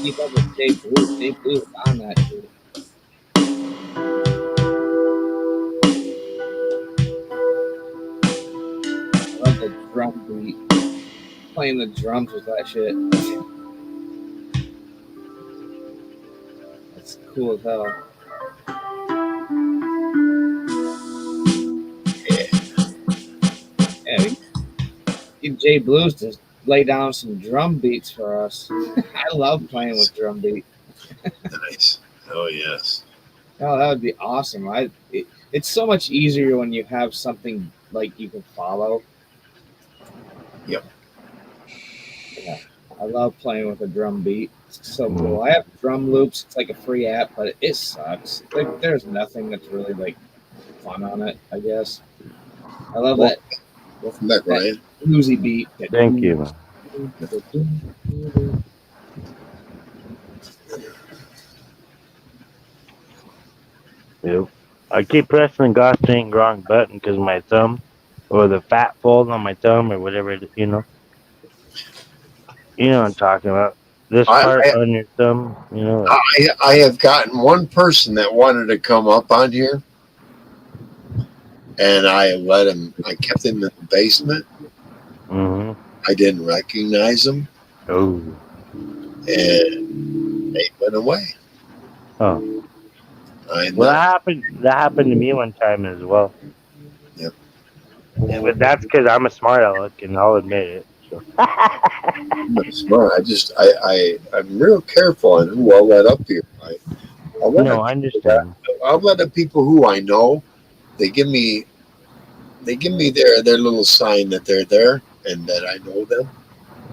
keep up with Jay Blue. Jay Blue's on that shit. I love the drum beat. Playing the drums with that shit. That's cool as hell. Yeah, Jay Blues to lay down some drum beats for us. I love playing with drum beat. Nice. Oh yes. Oh, that would be awesome. It's so much easier when you have something like you can follow. Yep. Yeah, I love playing with a drum beat. It's so cool. I have drum loops. It's like a free app, but it sucks. Like, there's nothing that's really like fun on it, I guess. I love that. Welcome back, Ryan. Bluesy beat. Thank you. Yep. I keep pressing the gosh dang wrong button because my thumb, or the fat fold on my thumb, or whatever it is, you know. You know what I'm talking about. This part on your thumb, you know. I have gotten one person that wanted to come up on here, and I kept him in the basement. Mm-hmm. I didn't recognize him. Oh. And they went away. Oh. Well, that happened to me one time as well. Yep. Yeah, but that's because I'm a smart aleck, and I'll admit it. So. I'm not smart. I'm real careful on who I'll let up here. I understand. I'll let the people who I know. They give me their little sign that they're there and that I know them.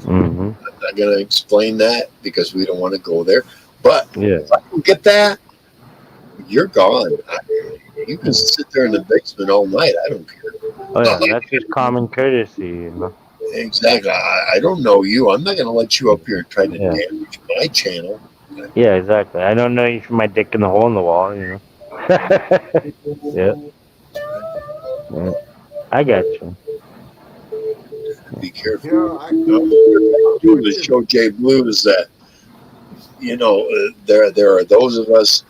Mm-hmm. I'm not gonna explain that because we don't want to go there. But yeah. If I can get that, you're gone. You can sit there in the basement all night. I don't care. Oh yeah, that's just common courtesy, you know. Exactly. I don't know you. I'm not gonna let you up here and try to damage my channel. Yeah, exactly. I don't know you from my dick in the hole in the wall, you know. Yeah. I got you. Be careful. To show Jay Blues that there are those of us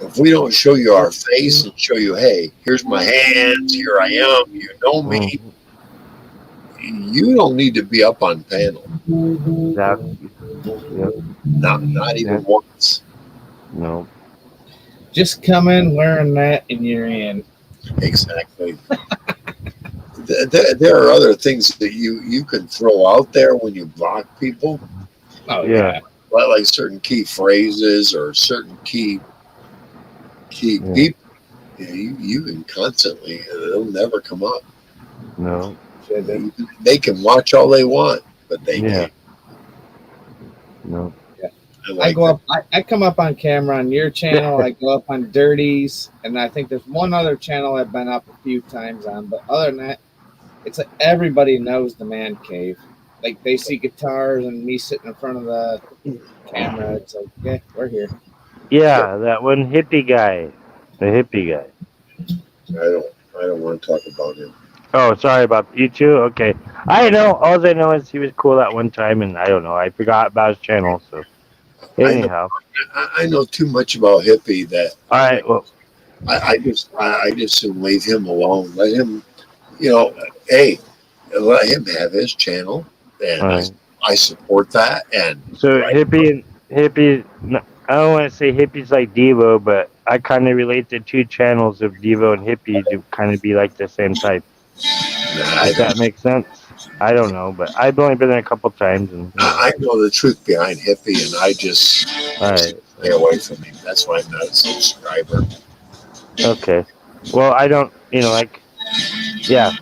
if we don't show you our face and show you, hey, here's my hands, here I am, you know me, you don't need to be up on panel. Exactly. Yep. Not even once. No. Just come in wearing that and you're in. Exactly. There are other things that you can throw out there when you block people. Oh yeah. Like certain key phrases or certain key people. You can constantly, it'll never come up. No. They can watch all they want, but they can't. No. Yeah. I come up on camera on your channel. I go up on Dirty's, and I think there's one other channel I've been up a few times on. But other than that, it's like everybody knows the man cave. Like they see guitars and me sitting in front of the camera. It's like, yeah, we're here. Yeah, that one hippie guy. The hippie guy. I don't want to talk about him. Oh, sorry about you too. Okay, I know. All I know is he was cool that one time, and I don't know. I forgot about his channel. So anyhow, I know too much about hippie that. All right. Well, I just leave him alone. Let him, hey, let him have his channel, and I support that. And so hippie. I don't want to say hippie's like Devo, but I kind of relate the two channels of Devo and hippie to kind of be like the same type. If that makes sense. I don't know, but I've only been there a couple times, and I know the truth behind hippie, and I just stay away from him. That's why I'm not a subscriber. Okay. Well, I don't. Yeah.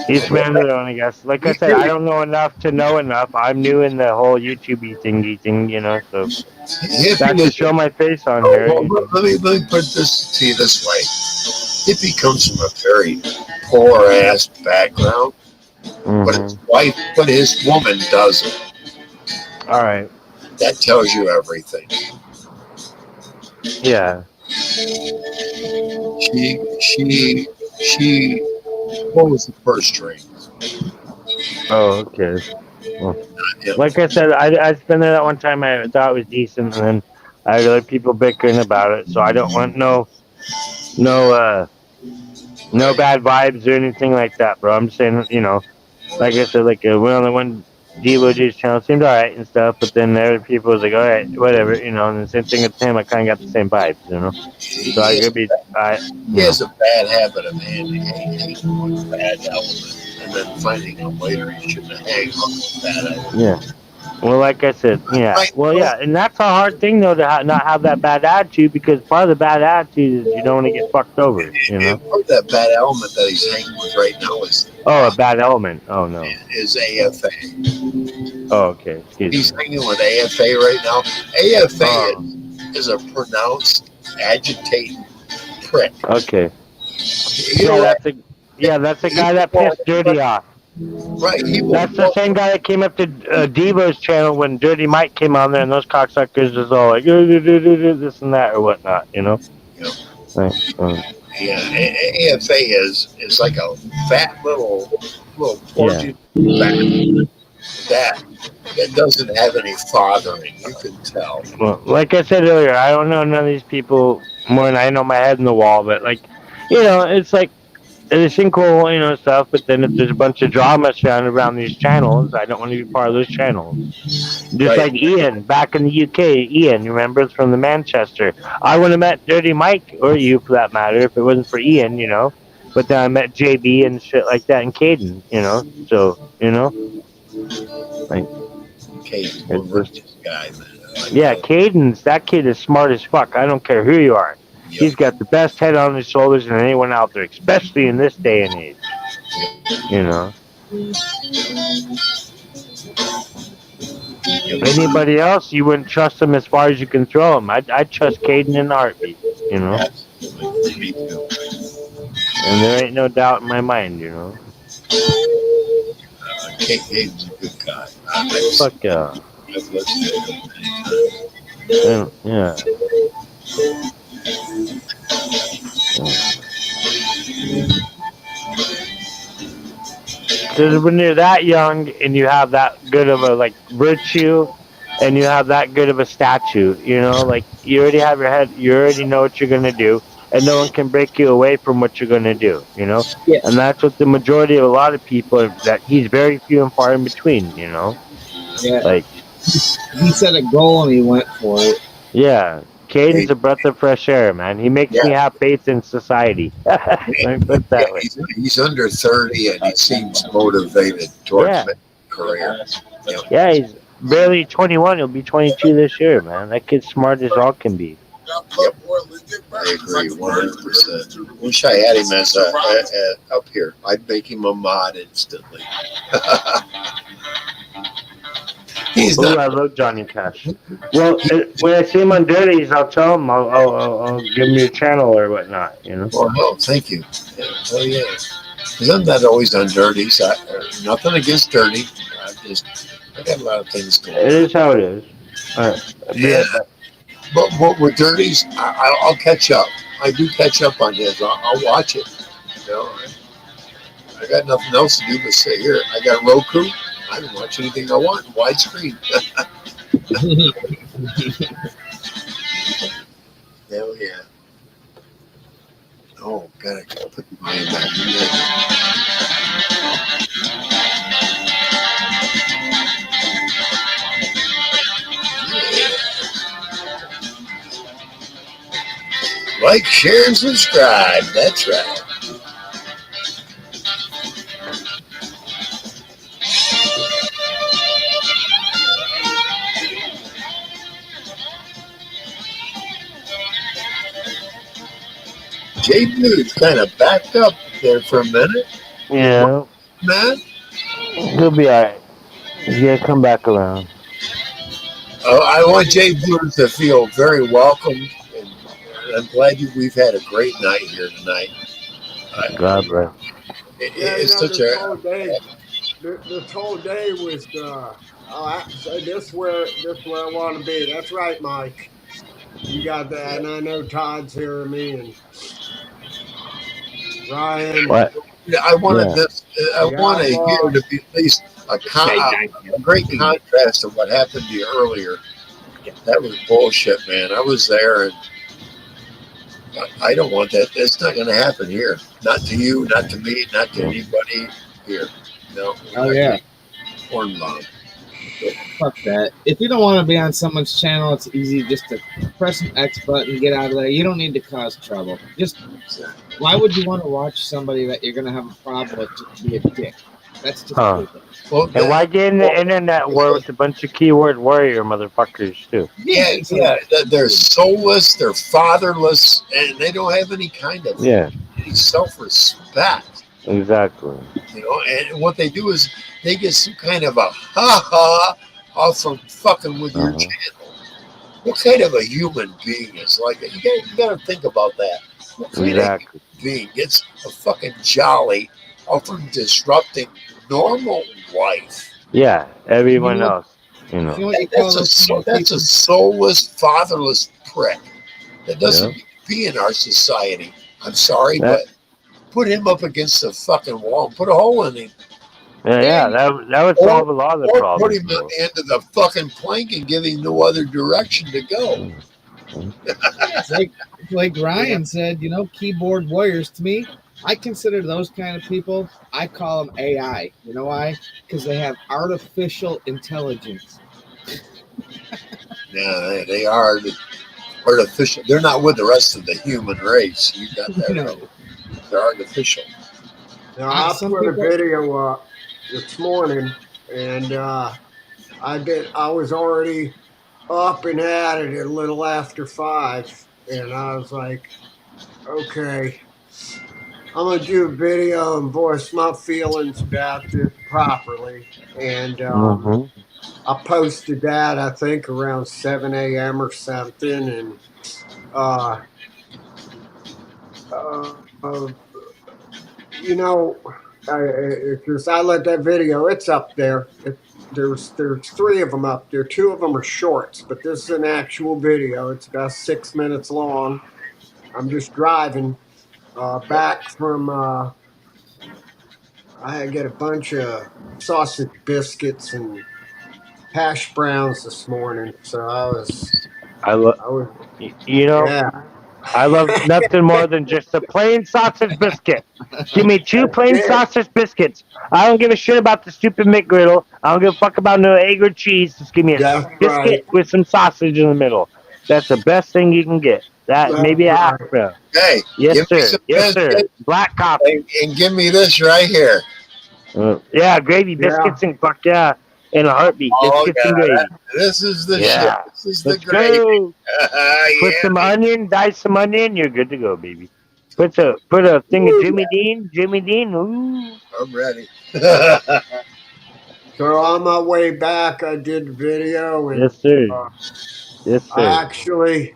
Each man their own, I guess. Like I said, I don't know enough to know enough. I'm new in the whole YouTube-y thingy thing, so that's to show my face on here. Well, let me put this to you this way. Hippie comes from a very poor ass background, but Mm-hmm. his wife, but his woman doesn't. All right. That tells you everything. Yeah. She pulls the purse strings. Oh, okay. Well, You know, like I said, I spent it that one time. I thought it was decent, and then I had other people bickering about it. So I don't want no no right? bad vibes or anything like that, bro. I'm just saying, like I said, like we only one Devo G's channel seemed alright and stuff, but then the other people was like, all right, whatever, and the same thing with him. I kind of got the same vibes. So I He has, could be, I, he has a bad habit of hanging on a bad element and then finding out later he shouldn't have hanged on the bad element. yeah. Well, like I said, yeah. Right? Well, Well, yeah, and that's a hard thing though to not have that bad attitude because part of the bad attitude is you don't want to get fucked over. part of that bad element that he's hanging with right now Oh, a bad element. Oh no. is AFA. Oh, okay. Excuse He's me. hanging with AFA right now. AFA Oh, is a pronounced agitating prick. okay. You know Yeah, what? that's a He guy that will, pissed Dirty off. right? He will. That's the same guy that came up to Devo's channel when Dirty Mike came on there, and those cocksuckers was all like this and that or whatnot. You know, Right. yeah, AFA is like a fat little Yeah. porgy that that doesn't have any fathering. You can tell. Well, like I said earlier, I don't know none of these people more than I know my head in the wall, but it's like they seem cool, stuff. But then if there's a bunch of drama surrounded around these channels, I don't want to be part of those channels. Just Right? like Ian back in the UK, Ian, you remember from the Manchester. I would have met Dirty Mike or you for that matter if it wasn't for Ian. But then I met JB and shit like that and Caden. So like Okay, well, it's just this guy, man. yeah, Caden's that kid is smart as fuck. I don't care who you are. Yep, He's got the best head on his shoulders than anyone out there, especially in this day and age. You know. yep, Anybody else, you wouldn't trust him as far as you can throw him. I'd trust Caden in a heartbeat. absolutely. Me too. And there ain't no doubt in my mind. Caden's a good guy. I've Fuck yeah. listened to him many times. And, yeah. Because when you're that young and you have that good of a virtue and you have that good of a statue, like you already have your head, you already know what you're gonna do, and no one can break you away from what you're gonna do. Yeah, And that's what the majority of a lot of people that he's very few and far in between. yeah. Like, He set a goal and he went for it. yeah. Caden's a breath of fresh air, man. He makes me Yeah, have faith in society. Let me put it yeah, that way. he's under 30 and he seems motivated towards Yeah. making a career. Yep. Yeah, he's barely 21. He'll be 22 this year, man. That kid's smart as all can be. Yep. I agree 100%. Wish I had him as up here. I'd make him a mod instantly. He's Oh, not. I love Johnny Cash. Well, when I see him on Dirties, I'll tell him I'll give him your channel or whatnot. Well, no, thank you. Yeah. Oh, yeah. Because I'm not always on dirty. So nothing against dirty. I got a lot of things going It on. is how it is. All right, I'll be Yeah. right back. But with dirties, I'll catch up. I do catch up on his. I'll watch it. I got nothing else to do but sit here. I got Roku. I can watch anything I want widescreen. Hell yeah. Oh, God, I can put the volume back in there. Like, share, and subscribe. That's right. Jay Blue's kind of backed up there for a minute, Yeah, man. he'll be all right. He's gonna come back around. I want Jay Blue to feel very welcomed, and I'm glad we've had a great night here tonight. God bless. Yeah, It's such this a whole day, this whole day was. Oh, so this where I want to be. That's right, Mike. You got that, and I know Todd's hearing me, and Ryan, What? I wanted Yeah. this. I the want to hear outlaw. to be at least a great contrast of what happened to you earlier. That was bullshit, man. I was there, and I don't want that. It's not going to happen here. Not to you, not to me, not to anybody here. No, we're Oh not yeah. getting corn bomb. Fuck that. If you don't want to be on someone's channel, it's easy just to press an X button, get out of there. You don't need to cause trouble. Just why would you want to watch somebody that you're gonna have a problem with just to be a dick? That's just Huh. stupid. Well, And why get in the internet war well, with a bunch of keyboard warrior motherfuckers too? yeah. They're soulless. They're fatherless, and they don't have any kind of Yeah, any self-respect. exactly. You know, and what they do is they get some kind of a ha ha off from fucking with your Uh-huh. channel. What kind of a human being is like that? You got to think about that. What kind Exactly. of being gets a fucking jolly off from disrupting normal life? Yeah, You everyone know what? else, you You know know. what you call those kind of That's a people? soulless, fatherless prick that Yeah. doesn't need to be in our society. I'm sorry, That, but put him up against the fucking wall, put a hole in him, yeah, that would or solve a lot of the or put problems, him you on know. the end of the fucking plank and give him no other direction to go. It's like Ryan said, keyboard warriors. To me, I consider those kind of people. I call them AI. You know why? Because they have artificial intelligence. Yeah, they are artificial. They're not with the rest of the human race. You got that No, right. They're artificial. Now I some put a people. video up this morning, and I was already up and at it a little after 5, and I was like, okay, I'm gonna do a video and voice my feelings about this properly, and Mm-hmm. I posted that I think around 7 a.m. or something, and uh, uh, you know, I let that video. It's up there. There's 3 of them up there. 2 of them are shorts, but this is an actual video. It's about 6 minutes long. I'm just driving back from. I get a bunch of sausage biscuits and hash browns this morning, so I love, I was, you know, yeah, I love nothing more than just a plain sausage biscuit. Give me 2 that's plain it. sausage biscuits. I don't give a shit about the stupid McGriddle. I don't give a fuck about no egg or cheese. Just give me a That's right. biscuit with some sausage in the middle. That's the best thing you can get. That That's maybe a hash right. brown. Hey, Yes, give me sir. some Yes, sir. biscuits Black coffee. and give me this right here. Yeah, gravy Yeah. biscuits and fuck yeah, in a heartbeat. Oh Biscuits and yeah, gravy. this is the shit. Yeah. This is the Let's gravy. go. Put Yeah, some onion, dice some onion, you're good to go, baby. Put a thing of Woo, Jimmy Dean. Jimmy Dean. Ooh. I'm ready. So on my way back, I did the video, and Yes, sir. uh, Yes, I sir. actually,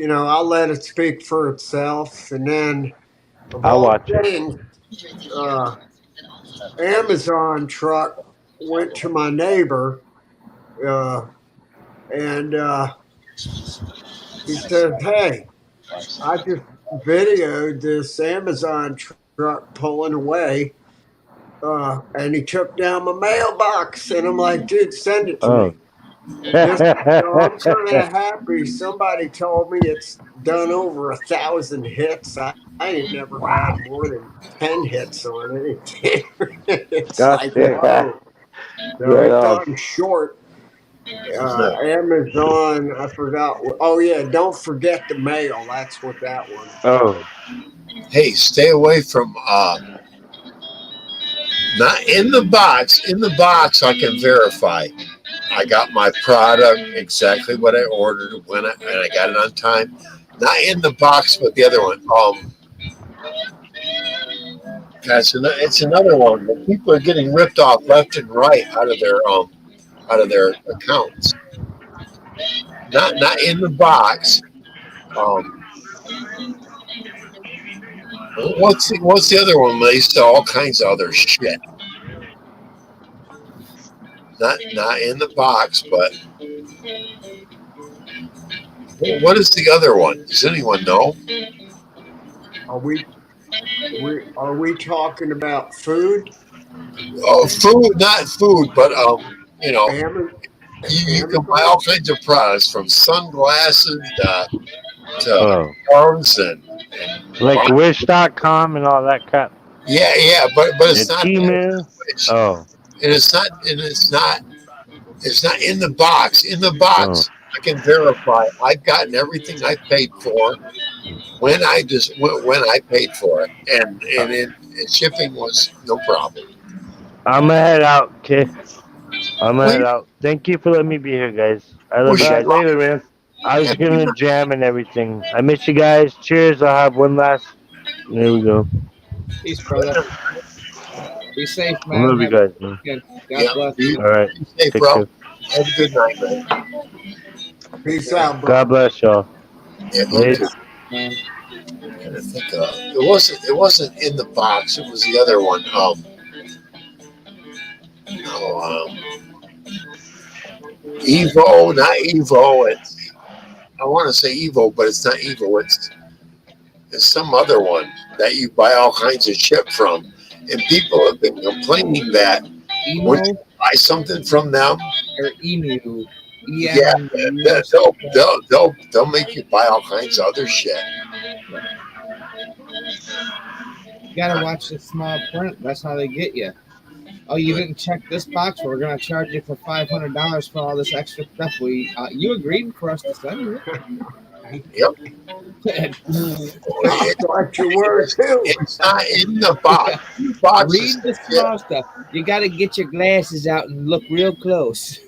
I'll let it speak for itself. And then, of I'll all watch it. things, uh, Amazon truck went to my neighbor, uh, and he says, "Hey, I just videoed this Amazon truck pulling away." And he took down my mailbox, and I'm like, "Dude, send it to Oh. me." Just, I'm kind of happy. Somebody told me it's done over 1,000 hits. I ain't never had more than 10 hits on it. It's Gosh like, dang. whoa. So Right it's on. on short. Amazon, I forgot. Oh yeah, don't forget the mail. That's what that one. Oh. Hey, stay away from not in the box. In the box, I can verify. I got my product exactly what I ordered and I got it on time. Not in the box, but the other one. It's another one. But people are getting ripped off left and right out of their accounts. Not in the box. Um, What's the other one? They sell all kinds of other shit. Not in the box, but what is the other one? Does anyone know? Are we talking about food? Oh, food, not food, but you know, Am- you can buy all Amazon? kinds of products from sunglasses to Oh, cars and like Wish.com and all that crap. yeah, but it's And not there. Timu. Oh, And it's not in the box. In the oh. box, I can verify I've gotten everything I paid for when I paid for it, and shipping was no problem. I'm gonna head out, okay? I'm gonna Well, head out. Thank you for letting me be here, guys. I well, love you All right, guys. later, man. I was gonna jam and everything. I miss you guys. Cheers. I'll have one last. There we go. Peace, brother. Be safe, I man. love you Have a guys, good man. weekend. God yeah, bless. be All right. safe, Take bro. care. Have a good night, man. Peace out, bro. God bless y'all. Yeah, you Later. too. Man. I'm trying to think of it wasn't in the box. It was the other one. No, Evo, not Evo. I want to say Evo, but it's not Evo. It's some other one that you buy all kinds of shit from. And people have been complaining that when Emo you buy something from them, or emu? yeah, EMU or something. they'll make you buy all kinds of other shit. You gotta watch the small print. That's how they get you. Oh, you didn't check this box? Well, we're gonna charge you for $500 for all this extra stuff. You agreed for us to send you Yep. it. I thought you were too. It's not in the box. Yeah. The box is Read the legit. small stuff. You gotta get your glasses out and look real close.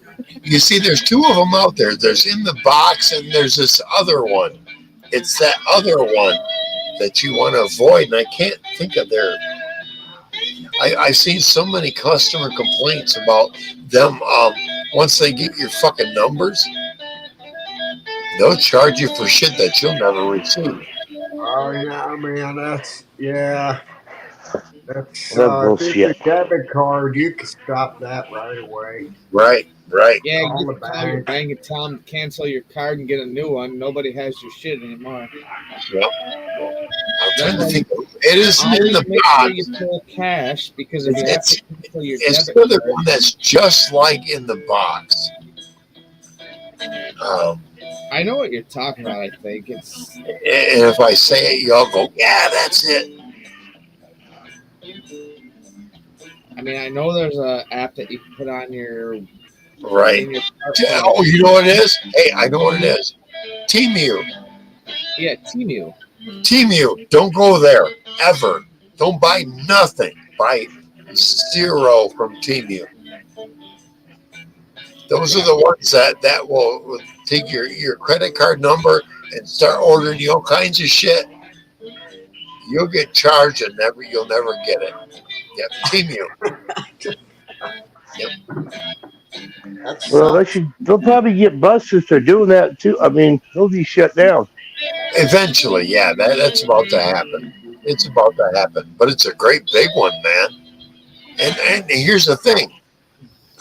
You see, there's two of them out there. There's in the box, and there's this other one. It's that other one that you want to avoid, and I can't think of their. I've seen so many customer complaints about them. Once they get your fucking numbers, they'll charge you for shit that you'll never receive. Oh yeah, man. That's That's if it's a bullshit. debit card, you can stop that right away. Right. Yeah, Call you the just call your bank. bank and tell them to cancel your card and get a new one. Nobody has your shit anymore. Yep. I'm That's trying to why think. It isn't in always the make sure you box. pull cash because if you have It's to cancel your it's debit the other card, one that's just like in the box. Um, I know what you're talking about. I think it's. and if I say it, y'all go, yeah, that's it. I mean, I know there's a app that you can put on your Right. in your Oh, you know what it is? Hey, I know what it is. Temu. Yeah, Temu. Temu. Don't go there ever. Don't buy nothing. Buy zero from Temu. Those are the ones that will take your credit card number and start ordering you all kinds of shit. You'll get charged and you'll never get it. Yep, Temu. Yep. That Well, sucks. they'll probably get busted for doing that too. I mean, they'll be shut down. Eventually, yeah, that's about to happen. It's about to happen, but it's a great big one, man. And here's the thing.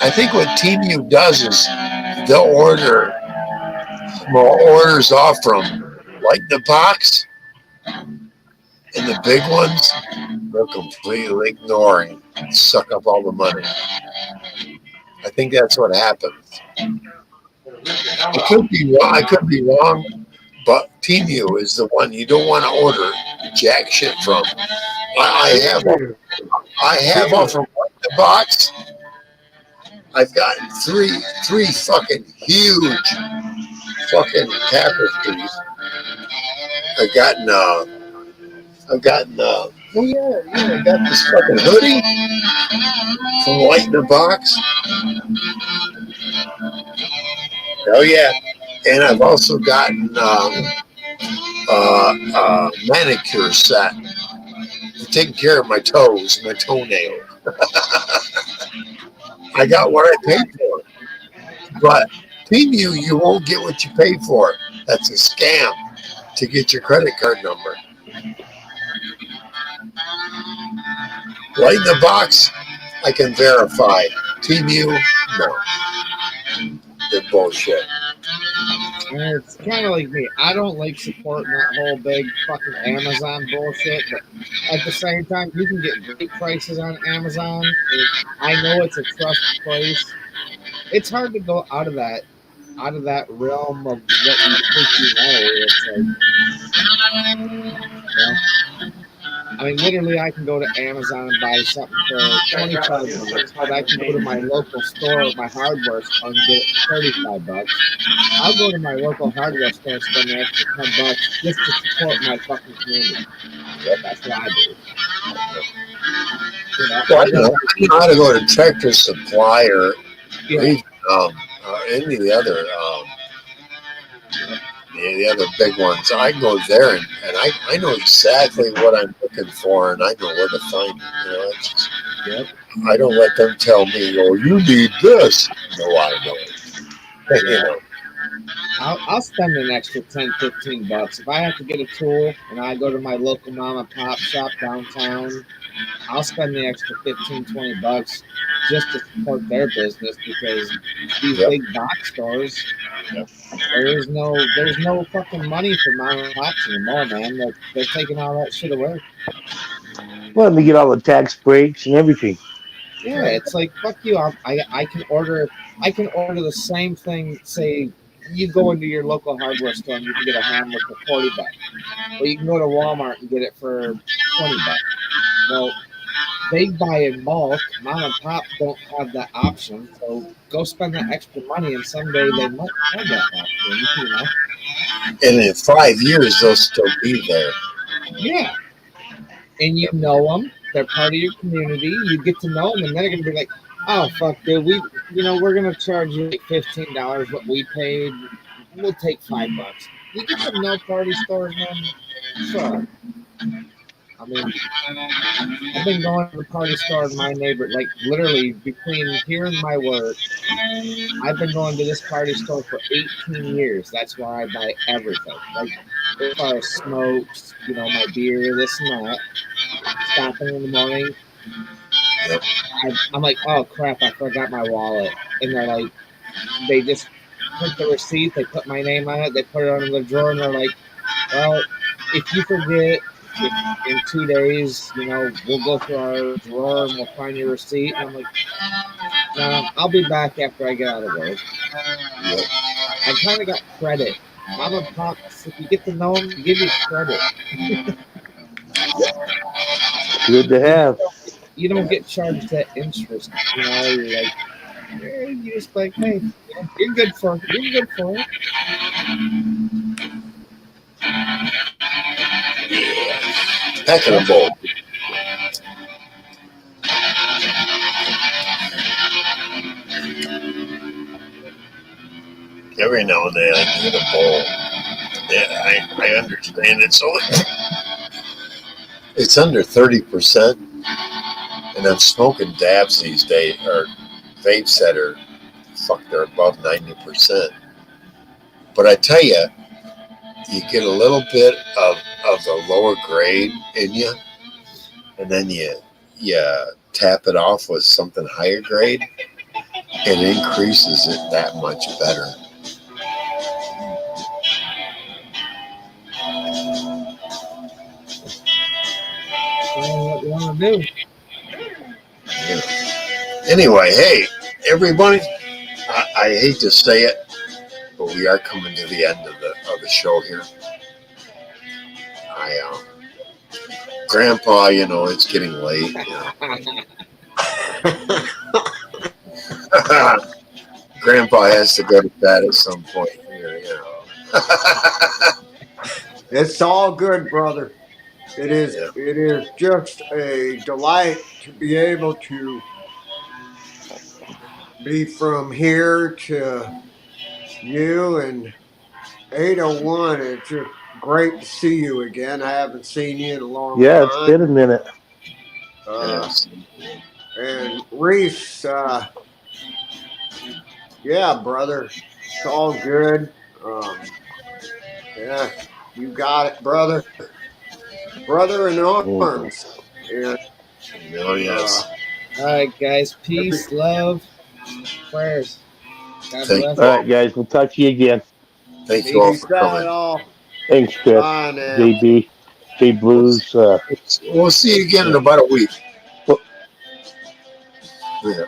I think what Temu does is they'll order small orders off from like the box, and the big ones they'll completely ignore and suck up all the money. I think that's what happens. I could be wrong, but Temu is the one you don't want to order jack shit from. I have Temu. I have off from the box. I've gotten three fucking huge fucking tapestries. I've gotten oh yeah, I got this fucking hoodie from White in the Box. Oh yeah, and I've also gotten manicure set for taking care of my toes, my toenails. I got what I paid for, but Temu, you won't get what you paid for. That's a scam to get your credit card number. Right in the box, I can verify. TeamU, no. They're bullshit. It's kind of like me. I don't like supporting that whole big fucking Amazon bullshit, but at the same time, you can get great prices on Amazon, and I know it's a trusted place. It's hard to go out of that realm of what you think you know. It's like, you know, I mean, literally, I can go to Amazon and buy something for 25 bucks, but I can go to my local store, my hardware store, and get it for 35 bucks. I'll go to my local hardware store and spend the extra 10 bucks just to support my fucking community. That's what I do. You know, Well, I'd rather, I know how to go to Tractor Supply or yeah, even any of the other the other big ones. I go there and I know exactly what I'm looking for and I know where to find it. You know, it's just, yep. I don't let them tell me, "Oh, you need this." No, I don't. You Yeah. know. I'll spend an extra 10, 15 bucks. If I have to get a tool and I go to my local mom and pop shop downtown, I'll spend the extra 15, 20 bucks just to support their business because these Yep. big box stores, Yep. there's no fucking money for mom and pops anymore, man. They're taking all that shit away. Well, they get all the tax breaks and everything. Yeah, it's like fuck you. I can order the same thing. Say you go into your local hardware store and you can get a hammer for 40 bucks. Well, you can go to Walmart and get it for 20 bucks. Well, they buy in bulk. Mom and pop don't have that option, so go spend that extra money, and someday they might have that option. You know? And in 5 years, they'll still be there. Yeah, and you know them. They're part of your community. You get to know them, and they're gonna be like, "Oh fuck, dude, we're gonna charge you like $15 what we paid. We'll take $5." You get to know party stores, man. Fuck. I mean, I've been going to the party store in my neighbor, like literally between here and my work. I've been going to this party store for 18 years. That's where I buy everything. Like as far as smokes, you know, my beer, this and that. Stopping in the morning, Yep. I'm like, oh crap, I forgot my wallet. And they're like, they just print the receipt, they put my name on it, they put it under the drawer, and they're like, well, if you forget, if in 2 days, you know, we'll go through our drawer and we'll find your receipt. And I'm like, no, I'll be back after I get out of work. Yep. I kind of got credit. Mom and pops, if you get to know them, they give you credit. Good to have. You don't get charged that interest. You know, you're like, you just like, hey, you're good for it. Heck of a bowl. Every now and then I get a bowl. Yeah, I understand it's under 30%, and I'm smoking dabs these days or vapes that are they're above 90%. But I tell you, you get a little bit of the lower grade in you, and then you tap it off with something higher grade, it increases it that much better. What you want to do? Yeah. Anyway, hey, everybody, I hate to say it, but we are coming to the end of the show here. Grandpa, you know, it's getting late. Grandpa has to go to bed at some point here, you know. It's all good, brother. It is. Yeah. It is just a delight to be able to be from here to you and 801. It's just great to see you again. I haven't seen you in a long Yeah, it's time. been a minute. Uh, Yes. and Reese, yeah, brother, it's all good. Yeah, you got it, brother. Brother in Mhm. arms. Yeah. Oh, yes. All right, guys. Peace, love, prayers. God Thank bless. you All all. right, guys. We'll talk to you again. Thank you all Peace for out, coming. all. Thanks, Chris. Bye now. JB. J Blues. We'll see you again in about a week. Well, Yeah.